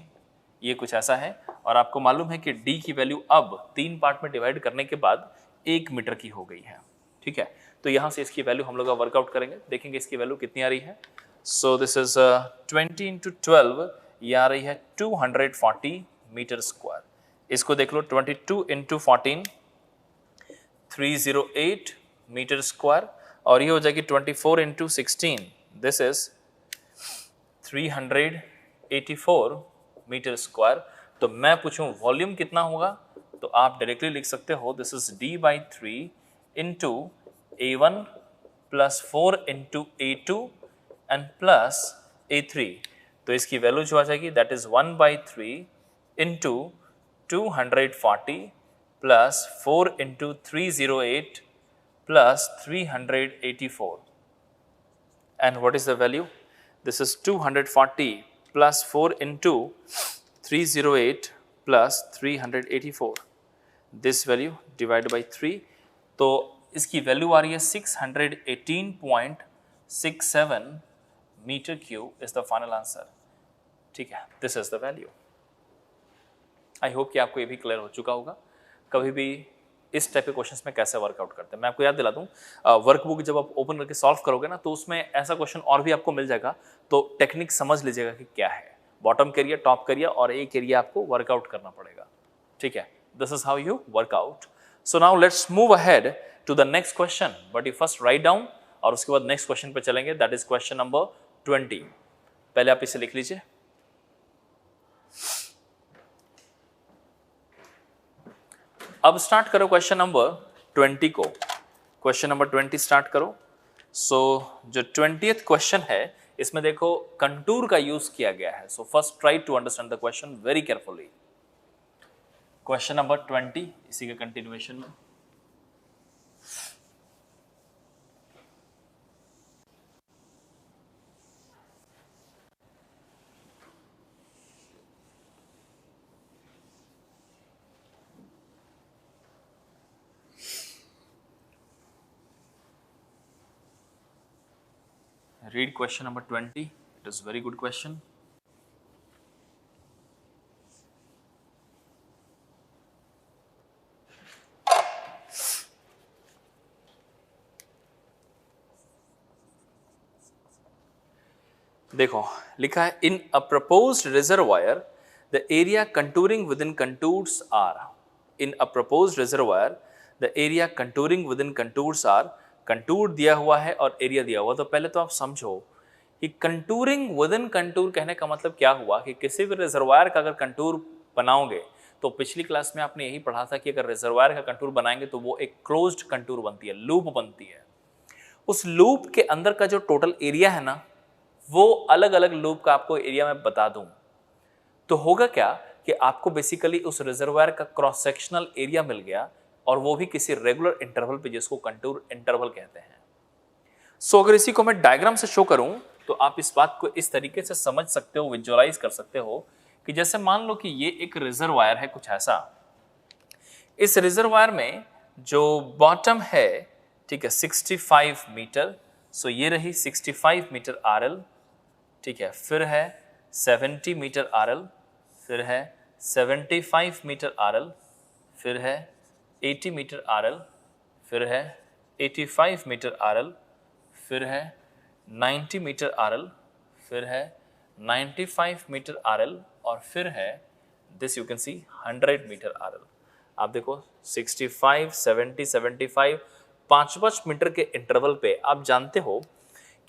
ये कुछ ऐसा है, और आपको मालूम है कि D की वैल्यू अब 3 पार्ट में डिवाइड करने के बाद 1 मीटर की हो गई है, ठीक है। तो यहाँ से इसकी वैल्यू हम लोग वर्कआउट करेंगे, देखेंगे इसकी वैल्यू कितनी आ रही है। सो दिस इज 20 into 12, ये आ रही है 240 मीटर स्क्वायर। इसको देख लो 22 into 14, 308 मीटर स्क्वायर, और ये हो जाएगी 24 into 16, this is 384 metre square. तो मैं पूछूं वॉल्यूम कितना होगा, तो आप डायरेक्टली लिख सकते हो this is D/3 into A1 plus 4 into A2 and plus A3। तो इसकी वैल्यू जो आ जाएगी that is 1/3 into 240 plus 4 into 308 plus 384। And what is the value? This is 240 plus 4 into 308 plus 384. This value divided by 3. तो इसकी value आ रही है 618.67 metre cube is the final answer, ठीक है। This is the value. I hope कि आपको ये भी क्लियर हो चुका होगा। कभी भी इस टाइप के क्वेश्चंस में कैसे वर्कआउट करते हैं मैं आपको याद दिला दूं, वर्कबुक जब आप ओपन करके सॉल्व करोगे ना, तो उसमें ऐसा क्वेश्चन और भी आपको मिल जाएगा, तो टेक्निक समझ लीजिएगा कि क्या है, बॉटम का एरिया, टॉप का एरिया, और एक एरिया आपको वर्कआउट करना पड़ेगा, ठीक है। This is how you work out. So now let's move ahead to the next question, but you first write down, और उसके बाद नेक्स्ट क्वेश्चन पे चलेंगे, दैट इज क्वेश्चन नंबर 20। पहले आप इसे लिख लीजिए। अब स्टार्ट करो क्वेश्चन नंबर 20 को, क्वेश्चन नंबर 20 स्टार्ट करो। सो जो 20th क्वेश्चन है, इसमें देखो कंटूर का यूज किया गया है। So first try to understand the question very carefully. Question number 20 इसी के कंटिन्यूएशन में। Read question number 20. It is very good question. देखो लिखा है in a proposed reservoir the area contouring within contours are. In a proposed reservoir the area contouring within contours are. Contour दिया हुआ है और area दिया हुआ, तो पहले तो आप समझो कि कंटूरिंग विद इन कंटूर कहने का मतलब क्या हुआ कि किसी भी रिजर्वायर का अगर कंटूर बनाओगे, तो पिछली क्लास में आपने यही पढ़ा था कि अगर रिजर्वायर का कंटूर बनाएंगे तो वो एक क्लोज्ड कंटूर बनती है, लूप बनती है। उस लूप के अंदर का जो टोटल एरिया है ना, वो अलग अलग लूप का आपको एरिया में बता दूं, तो होगा क्या कि आपको बेसिकली उस रिजर्वायर का क्रॉस सेक्शनल एरिया मिल गया, और वो भी किसी रेगुलर इंटरवल पे, जिसको कंटूर इंटरवल कहते हैं। सो अगर इसी को मैं डायग्राम से शो करूं, तो आप इस बात को इस तरीके से समझ सकते हो, विजुअलाइज कर सकते हो कि जैसे मान लो कि ये एक रिजर्वायर है कुछ ऐसा। इस रिजर्वायर में जो बॉटम है, ठीक है, 65 मीटर। सो ये रही 65 मीटर RL, ठीक है। फिर है 70 मीटर RL, फिर है 75 मीटर RL, फिर है 80 मीटर RL, फिर है 85 मीटर RL, फिर है 90 मीटर RL, फिर है 95 मीटर RL, और फिर है this you can see 100 metre RL। आप देखो 65, 70, 75, 5-5 मीटर के इंटरवल पे आप जानते हो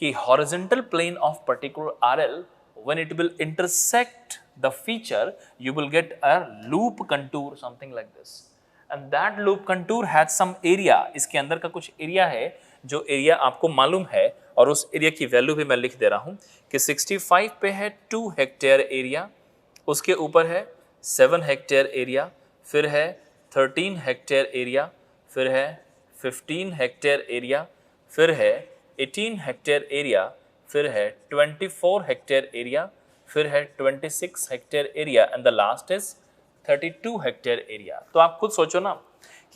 कि horizontal plane of particular RL, when it will intersect the feature, you will get a loop contour, something like this, and that loop contour has some area। इसके अंदर का कुछ एरिया है, जो एरिया आपको मालूम है, और उस एरिया की वैल्यू भी मैं लिख दे रहा हूं कि 65 पे है 2 हेक्टेयर एरिया, उसके ऊपर है 7 हेक्टेयर एरिया, फिर है 13 हेक्टेयर एरिया, फिर है 15 हेक्टेयर एरिया, फिर है 18 हेक्टेयर एरिया, फिर है 24 हेक्टेयर एरिया, फिर है 26 hectare area, and the last is 32 hectare area. तो आप खुद सोचो ना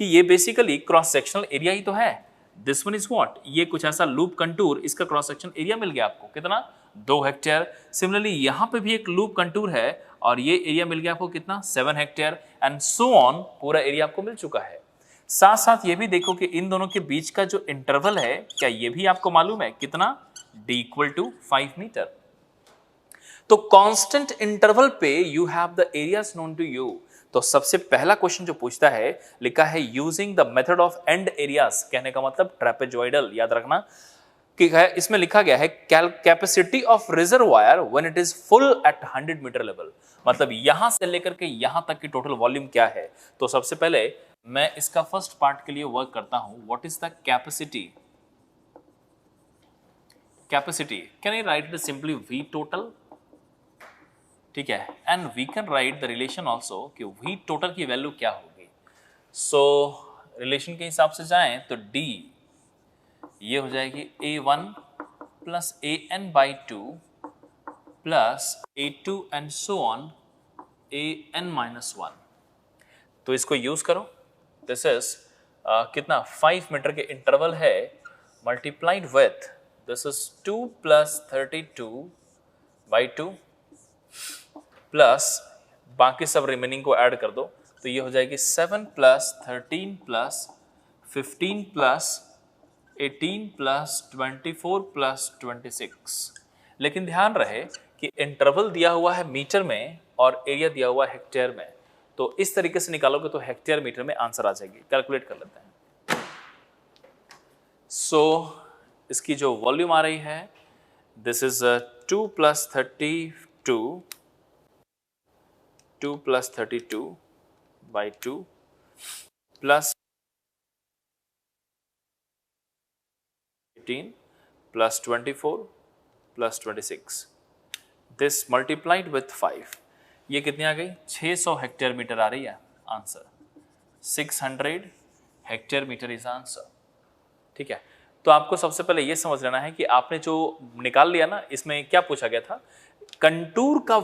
कि ये बेसिकली क्रॉस सेक्शनल एरिया ही तो है। दिस वन इज व्हाट, ये कुछ ऐसा लूप कंटूर, इसका क्रॉस सेक्शन एरिया मिल गया आपको कितना, 2 हेक्टेयर। सिमिलरली यहां पे भी एक लूप कंटूर है और ये एरिया मिल गया आपको कितना, 7 हेक्टेयर, एंड सो ऑन, पूरा एरिया आपको मिल चुका है। साथ साथ ये भी देखो कि इन दोनों के बीच का जो इंटरवल है, क्या ये भी आपको मालूम है कितना, d = 5 मीटर। तो कांस्टेंट इंटरवल पे you have the areas known to you. तो सबसे पहला क्वेश्चन जो पूछता है, लिखा है using the method of end areas, कहने का मतलब ट्रेपेजॉइडल, याद रखना कि है, इसमें लिखा गया है capacity of reservoir when it is full at 100 metre level, मतलब यहां से लेकर के यहां तक की टोटल वॉल्यूम क्या है। तो सबसे पहले मैं इसका फर्स्ट पार्ट के लिए वर्क करता हूं, what is the capacity, can I write it simply V total, ठीक है, and we can write the relation also कि V टोटल की वैल्यू क्या होगी। सो रिलेशन के हिसाब से जाएं तो D ये हो जाएगी A1 plus AN/2 plus A2 and so on AN-1। तो इसको यूज करो, दिस इज कितना, 5 मीटर के इंटरवल है, multiplied with this is 2 plus 32/2 plus बाकी सब रिमेनिंग को ऐड कर दो, तो ये हो जाएगी 7 plus 13 plus 15 plus 18 plus 24 plus 26। लेकिन ध्यान रहे कि इंटरवल दिया हुआ है मीटर में और एरिया दिया हुआ है हेक्टेयर में, तो इस तरीके से निकालोगे तो हेक्टेयर मीटर में आंसर आ जाएगी। कैलकुलेट कर लेते हैं। सो इसकी जो वॉल्यूम आ रही है, this is 2 plus 32 by 2 plus 18 plus 24 plus 26, this multiplied with 5, ये कितनी आ गई, 600 हेक्टेयर मीटर आ रही है answer, 600 hectare metre is answer. ठीक है, तो आपको सबसे पहले ये समझ लेना है कि आपने जो निकाल लिया ना, इसमें क्या पूछा गया था, कंटूर का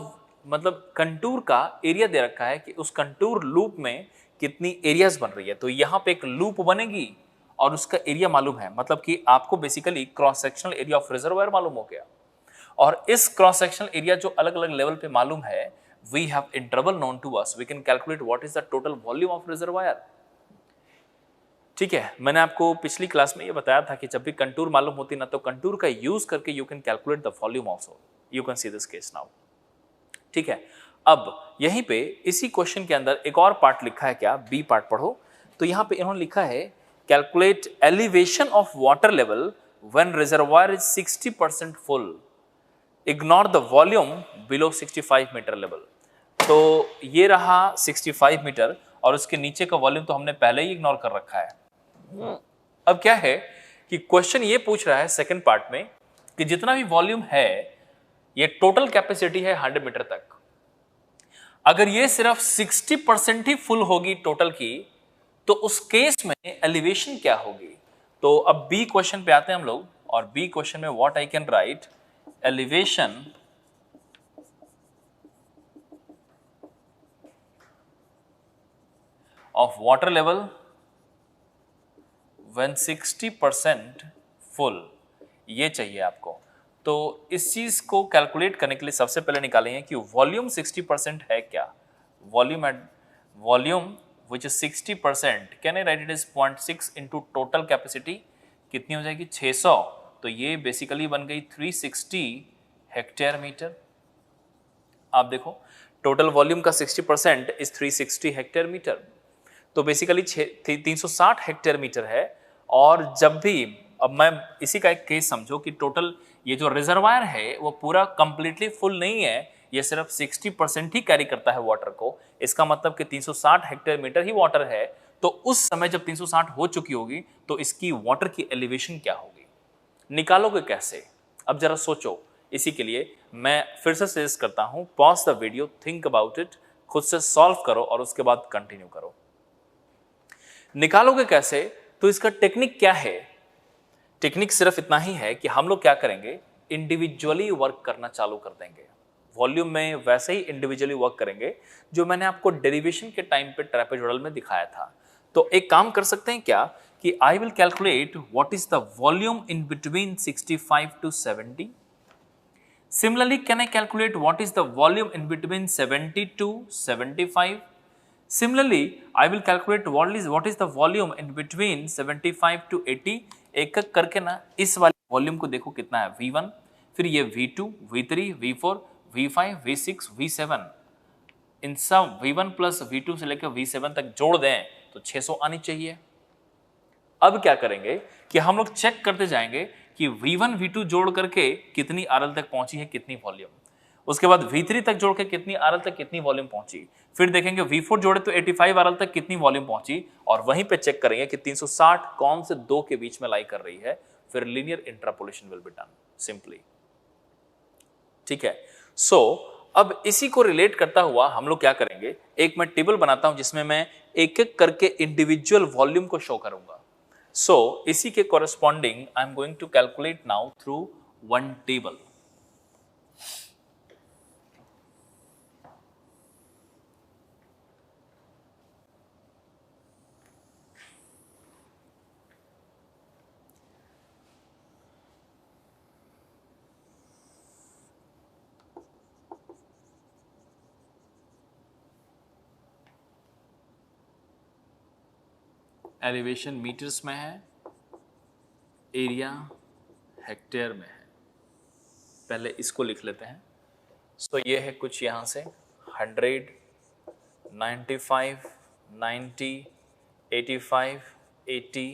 मतलब कंटूर का एरिया दे रखा है कि उस कंटूर लूप में कितनी एरियाज बन रही है। तो यहां पे एक लूप बनेगी और उसका एरिया मालूम है, मतलब कि आपको basically cross sectional area of reservoir मालूम हो गया, और इस क्रॉस सेक्शनल एरिया जो अलग अलग लेवल पे मालूम है, we have interval known to us, we can calculate what is the total volume of reservoir. ठीक है, मैंने आपको पिछली क्लास में ये बताया था कि जब भी कंटूर मालूम होती ना, तो कंटूर का यूज करके you can calculate the volume also, you can see this case now. ठीक है, अब यहीं पे इसी क्वेश्चन के अंदर एक और पार्ट लिखा है, क्या, बी पार्ट पढ़ो। तो यहां पे इन्होंने लिखा है calculate elevation of water level when reservoir is 60% full, ignore the volume below 65 metre level. तो ये रहा 65 मीटर और उसके नीचे का वॉल्यूम तो हमने पहले ही इग्नोर कर रखा है। अब क्या है कि क्वेश्चन ये पूछ रहा है सेकंड पार्ट में कि जितना भी वॉल्यूम है, ये टोटल कैपेसिटी है 100 मीटर तक, अगर ये सिर्फ 60% ही फुल होगी टोटल की, तो उस केस में एलिवेशन क्या होगी। तो अब बी क्वेश्चन पे आते हैं हम लोग, और बी क्वेश्चन में what I can right, elevation of water level when 60% full, ये चाहिए आपको। तो इस चीज को कैलकुलेट करने के लिए सबसे पहले निकालेंगे कि वॉल्यूम 60% है क्या, volume which is 60%, can I write it is 0.6 into total capacity, कितनी हो जाएगी 600। तो ये बेसिकली बन गई 360 हेक्टेयर मीटर। आप देखो टोटल वॉल्यूम का 60% इज 360 हेक्टेयर मीटर, तो बेसिकली 360 हेक्टेयर मीटर है। और जब भी, अब मैं इसी का एक केस समझो कि टोटल ये जो रिजर्वायर है वो पूरा कंप्लीटली फुल नहीं है, ये सिर्फ 60% ही कैरी करता है वाटर को। इसका मतलब कि 360 हेक्टेयर मीटर ही वाटर है। तो उस समय जब 360 हो चुकी होगी तो इसकी वाटर की एलिवेशन क्या होगी, निकालोगे कैसे? अब जरा सोचो। इसी के लिए मैं फिर से सजेस्ट करता हूं, pause the video, think about it, खुद से सॉल्व करो और उसके बाद कंटिन्यू करो। निकालोगे कैसे? तो इसका टेक्निक क्या है? टेक्निक सिर्फ इतना ही है कि हम लोग क्या करेंगे, इंडिविजुअली वर्क करना चालू कर देंगे। वॉल्यूम में वैसे ही इंडिविजुअली वर्क करेंगे जो मैंने आपको डेरिवेशन के टाइम पे ट्रेपेजोइडल में दिखाया था। तो एक काम कर सकते हैं क्या कि I will calculate what is the volume in between 65 to 70। Similarly, can I calculate what is the volume in between 70 to 75? Similarly, I will calculate what is the volume in between 75 to 80। एक एक करके ना इस वाले volume को देखो कितना है, V1, फिर ये V2, V3, V4, V5, V6, V7, इन सब V1 प्लस V2 से लेकर V7 तक जोड़ दें तो 600 आनी चाहिए। अब क्या करेंगे कि हम लोग चेक करते जाएंगे कि V1 V2 जोड़ करके कितनी आरएल तक पहुंची है, कितनी वॉल्यूम, उसके बाद V3 तक जोड़ के कितनी आरएल तक कितनी वॉल्यूम पहुंची, फिर देखेंगे V4 जोड़े तो 85 आरएल तक कितनी वॉल्यूम पहुंची, और वहीं पे चेक करेंगे कि 360 कौन से दो के बीच में लाई कर रही है, फिर linear interpolation will be done simply. ठीक है, सो अब इसी को रिलेट करता हुआ हम लोग क्या करेंगे, एक मैं टेबल बनाता हूं जिसमें मैं एक एक करके इंडिविजुअल वॉल्यूम को शो करूंगा। So, इसी के corresponding I am going to calculate now through one table. Elevation metres में है, एरिया हेक्टेयर में है। पहले इसको लिख लेते हैं। सो ये है कुछ यहाँ से 100, 95, 90, 85, 80,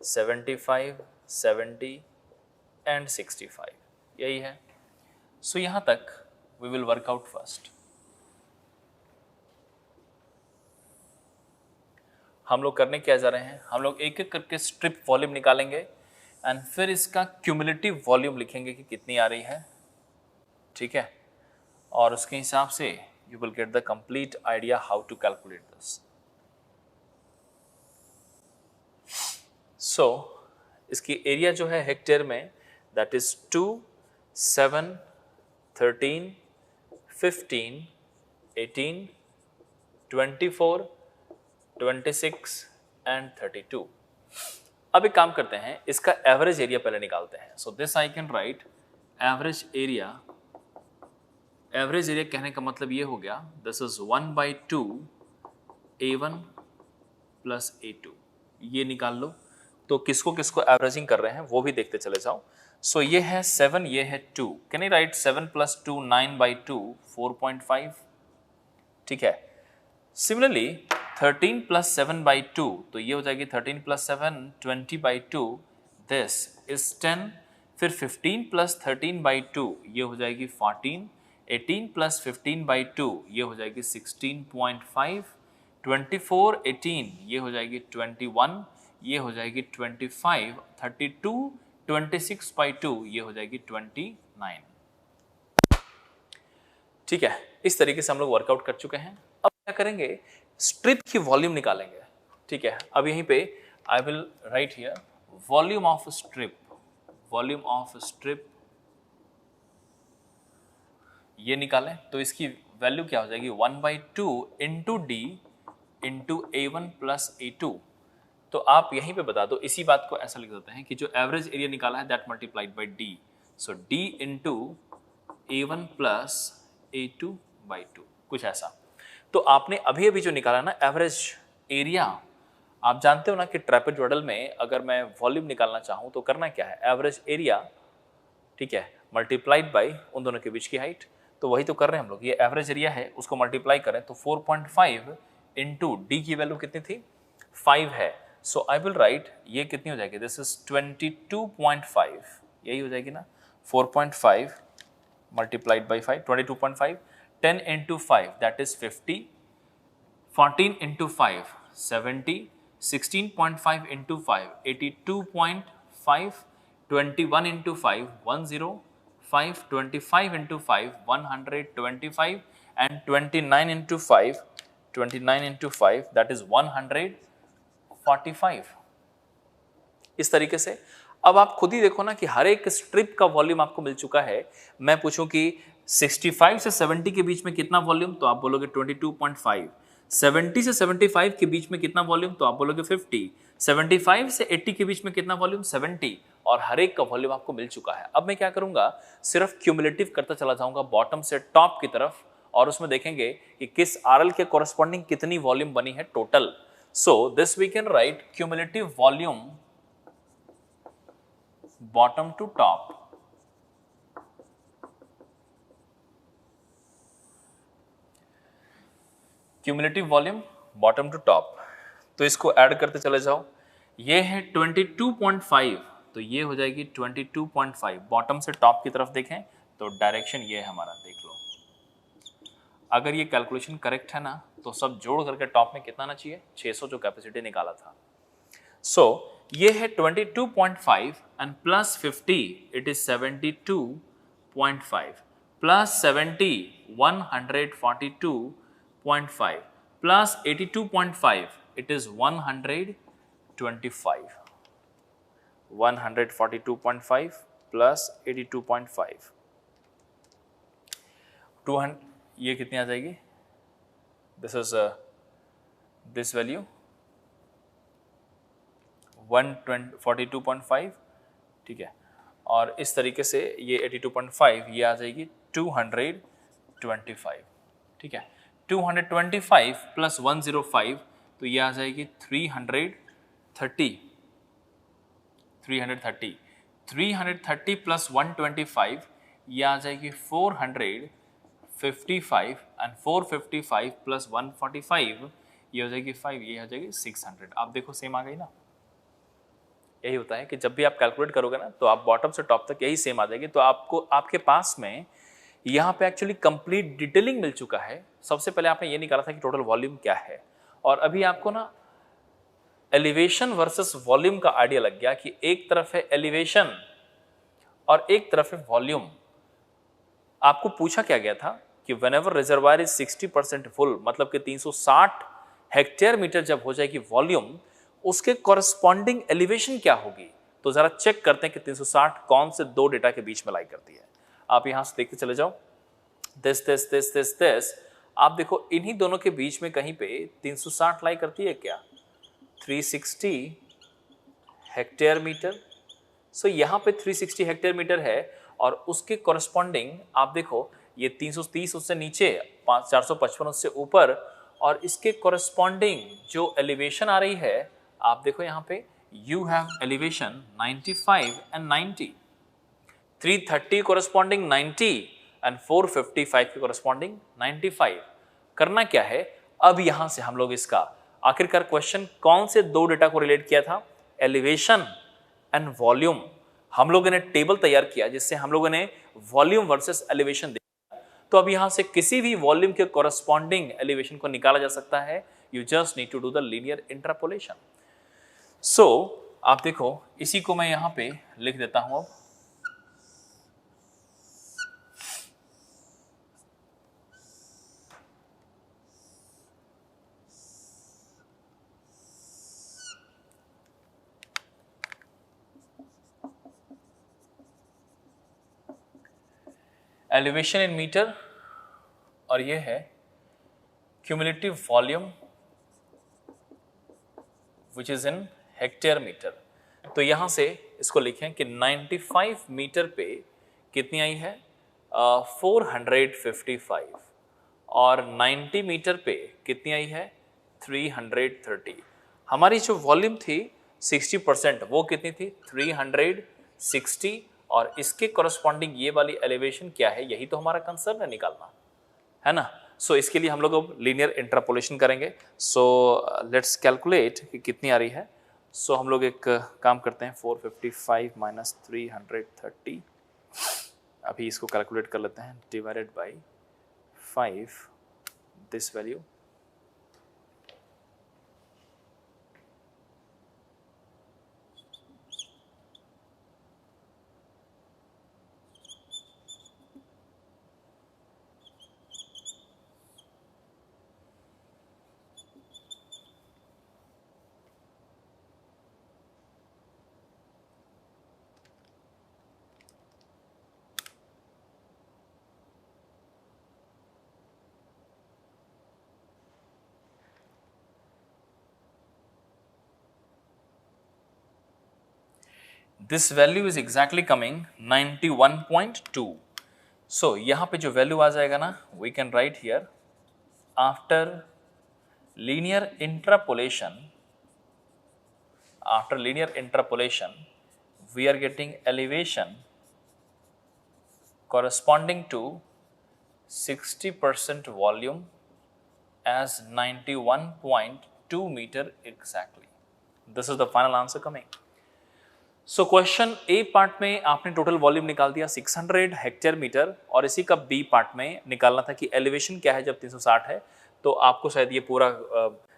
75, 70 एंड 65, यही है। सो यहाँ तक we will work out first. हम लोग करने क्या जा रहे हैं, हम लोग एक एक करके स्ट्रिप वॉल्यूम निकालेंगे एंड फिर इसका क्यूमुलेटिव वॉल्यूम लिखेंगे कि कितनी आ रही है। ठीक है, और उसके हिसाब से you will get the complete idea how to calculate this. So इसकी एरिया जो है हेक्टेयर में, दैट इज 2, 7, 13, 15, 18, 24, 26 एंड 32। अब एक काम करते हैं, इसका एवरेज एरिया पहले निकालते हैं। सो this I can right average area. Average area कहने का मतलब ये हो गया, this is 1/2 A1 plus A2। ये निकाल लो। तो किसको किसको एवरेजिंग कर रहे हैं वो भी देखते चले जाओ। सो ये है 7, ये है 2। Can I right 7 + 2 9/2 4.5। ठीक है, सिमिलरली 13 + 7/2, तो ये हो जाएगी 13 + 7 20/2, दिस इज 10। फिर 15 + 13/2 ये हो जाएगी 14। 18 + 15/2 ये हो जाएगी 16.5। 24, 18 ये हो जाएगी 21, ये हो जाएगी 25। 32, 26/2 ये हो जाएगी 29। ठीक है, इस तरीके से हम लोग वर्कआउट कर चुके हैं। अब क्या करेंगे, स्ट्रिप की वॉल्यूम निकालेंगे। ठीक है, अब यहीं पे I will write here volume of strip. Volume of strip ये निकालें तो इसकी वैल्यू क्या हो जाएगी, 1/2 into D into A1 plus A2। तो आप यहीं पे बता दो, इसी बात को ऐसा लिख देते हैं कि जो एवरेज एरिया निकाला है that multiplied by D. So D into A1 plus A2/2, कुछ ऐसा। तो आपने अभी अभी जो निकाला ना एवरेज एरिया, आप जानते हो ना कि ट्रेपेजॉइडल में अगर मैं वॉल्यूम निकालना चाहूँ तो करना क्या है, एवरेज एरिया, ठीक है, मल्टीप्लाइड बाई उन दोनों के बीच की हाइट। तो वही तो कर रहे हैं हम लोग, ये एवरेज एरिया है, उसको मल्टीप्लाई करें तो 4.5 इंटू डी की वैल्यू कितनी थी, 5 है। सो आई विल राइट, ये कितनी हो जाएगी, दिस इज 22.5, यही हो जाएगी ना, 4.5 multiplied by 5, 22.5, 10 into 5 that is 50, 14 into 5 70, 16.5 into 5 82.5, 21 into 5 105, 25 into 5 125 and 29 into 5 that is 145। इस तरीके से अब आप खुद ही देखो ना कि हर एक स्ट्रिप का वॉल्यूम आपको मिल चुका है। मैं पूछूं कि 65 से 70 के बीच में कितना वॉल्यूम, तो आप बोलोगे 22.5। 70 से 75 के बीच में कितना वॉल्यूम, तो आप बोलोगे 50। 75 से 80 के बीच में कितना वॉल्यूम, 70। और हर एक का वॉल्यूम आपको मिल चुका है। अब मैं क्या करूंगा, सिर्फ क्यूमुलेटिव करता चला जाऊंगा बॉटम से टॉप की तरफ, और उसमें देखेंगे कि किस आरएल के कॉरेस्पॉन्डिंग कितनी वॉल्यूम बनी है total. So this we can write cumulative volume bottom to top, cumulative volume bottom to top. तो इसको ऐड करते चले जाओ, ये है 22.5, तो ये हो जाएगी 22.5। बॉटम से टॉप की तरफ देखें तो डायरेक्शन ये है हमारा, देख लो। अगर ये कैलकुलेशन करेक्ट है ना, तो सब जोड़ करके टॉप में कितना आना चाहिए, 600 जो कैपेसिटी निकाला था। सो ये है 22.5 and plus 50 it is 72.5 plus 70 142.5 plus 82.5 it is 125। 142.5 plus 82.5 200, ये कितनी आ जाएगी, दिस इज दिस वैल्यू 142.5, ठीक है। और इस तरीके से ये 82.5, ये आ जाएगी 225, ठीक है। 225 प्लस 105, तो ये आ जाएगी 330। 330 प्लस 125, ये आ जाएगी 455 एंड 455 प्लस 145, ये हो जाएगी 5, ये हो जाएगी 600। आप देखो सेम आ गई ना। यही होता है कि जब भी आप कैलकुलेट करोगे ना, तो आप बॉटम से टॉप तक यही सेम आ जाएगी। तो आपको आपके पास में यहाँ पे एक्चुअली कंप्लीट डिटेलिंग मिल चुका है। सबसे पहले आपने ये निकाला था कि टोटल वॉल्यूम क्या है, और अभी आपको ना एलिवेशन वर्सेस वॉल्यूम का आइडिया लग गया कि एक तरफ है एलिवेशन और एक तरफ है वॉल्यूम। आपको पूछा क्या गया था कि व्हेनेवर रिजर्वायर इज 60% फुल, मतलब कि 360 हेक्टेयर मीटर जब हो जाएगी वॉल्यूम, उसके कॉरेस्पॉन्डिंग एलिवेशन क्या होगी। तो जरा चेक करते हैं कि 360 कौन से दो डेटा के बीच में लाई करती है। आप यहां से देखते चले जाओ, दिस आप देखो इन्हीं दोनों के बीच में कहीं पे 360 लाई करती है क्या, 360 हेक्टेयर मीटर। सो यहां पे 360 हेक्टेयर मीटर है, और उसके कॉरेस्पॉन्डिंग आप देखो ये 330 उससे नीचे, 455 उससे ऊपर, और इसके कॉरेस्पॉन्डिंग जो एलिवेशन आ रही है, आप देखो यहां पे you have elevation 95 and 90, 330 corresponding 90 and 455 के कॉरेस्पॉन्डिंग 95। करना क्या है, अब यहां से हम लोग इसका आखिरकार क्वेश्चन कौन से दो डेटा को रिलेट किया था, एलिवेशन एंड वॉल्यूम। हम लोगों ने टेबल तैयार किया जिससे हम लोगों ने वॉल्यूम वर्सेस एलिवेशन देखा। तो अब यहां से किसी भी वॉल्यूम के कॉरेस्पॉन्डिंग एलिवेशन को निकाला जा सकता है। You just need to do the linear interpolation. So आप देखो इसी को मैं यहां पे लिख देता हूं। अब एलिवेशन इन मीटर, और ये है cumulative volume which is in hectare metre. तो यहां से इसको लिखें कि 95 मीटर पे कितनी आई है, 455, और 90 मीटर पे कितनी आई है, 330। हमारी जो वॉल्यूम थी 60%, वो कितनी थी 360, और इसके कॉरस्पॉन्डिंग ये वाली एलिवेशन क्या है, यही तो हमारा कंसर्न है निकालना, है ना। सो इसके लिए हम लोग अब लीनियर इंटरपोलेशन करेंगे। सो लेट्स कैलकुलेट कि कितनी आ रही है। सो हम लोग एक काम करते हैं, 455 माइनस 330, अभी इसको कैलकुलेट कर लेते हैं, divided by 5, this value. This value is exactly coming 91.2। So यहां पे जो वैल्यू आ जाएगा ना, we can write here, after linear interpolation, we are getting elevation corresponding to 60% volume as 91.2 meter exactly. This is the final answer coming. So question A part में आपने total volume निकाल दिया 600 हेक्टेयर मीटर, और इसी का B part में निकालना था कि एलिवेशन क्या है जब 360 है। तो आपको शायद ये पूरा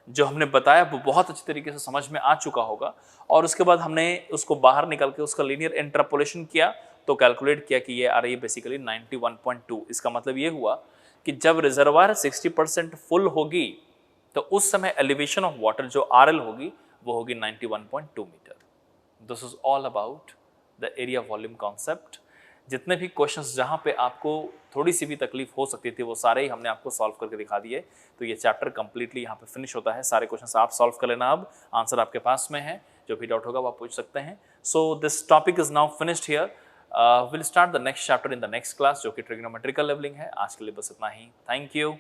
जो हमने बताया वो बहुत अच्छी तरीके से समझ में आ चुका होगा, और उसके बाद हमने उसको बाहर निकाल के उसका लीनियर इंटरपोलेशन किया, तो कैलकुलेट किया कि ये आ रही है बेसिकली 91.2। इसका मतलब ये हुआ कि जब रिजर्वायर 60% फुल होगी तो उस समय एलिवेशन ऑफ वाटर जो RL होगी वो होगी 91.2 metre. This is all about the area volume concept. जितने भी क्वेश्चंस जहां पे आपको थोड़ी सी भी तकलीफ हो सकती थी वो सारे ही हमने आपको सॉल्व करके दिखा दिए। तो ये चैप्टर कंप्लीटली यहाँ पे फिनिश होता है। सारे क्वेश्चंस आप सॉल्व कर लेना, अब आंसर आपके पास में है, जो भी डाउट होगा वो आप पूछ सकते हैं। So this topic is now finished here. Will start the next chapter in the next class, जो कि ट्रिग्नोमेट्रिकल लेवलिंग है। आज के लिए बस इतना ही। Thank you.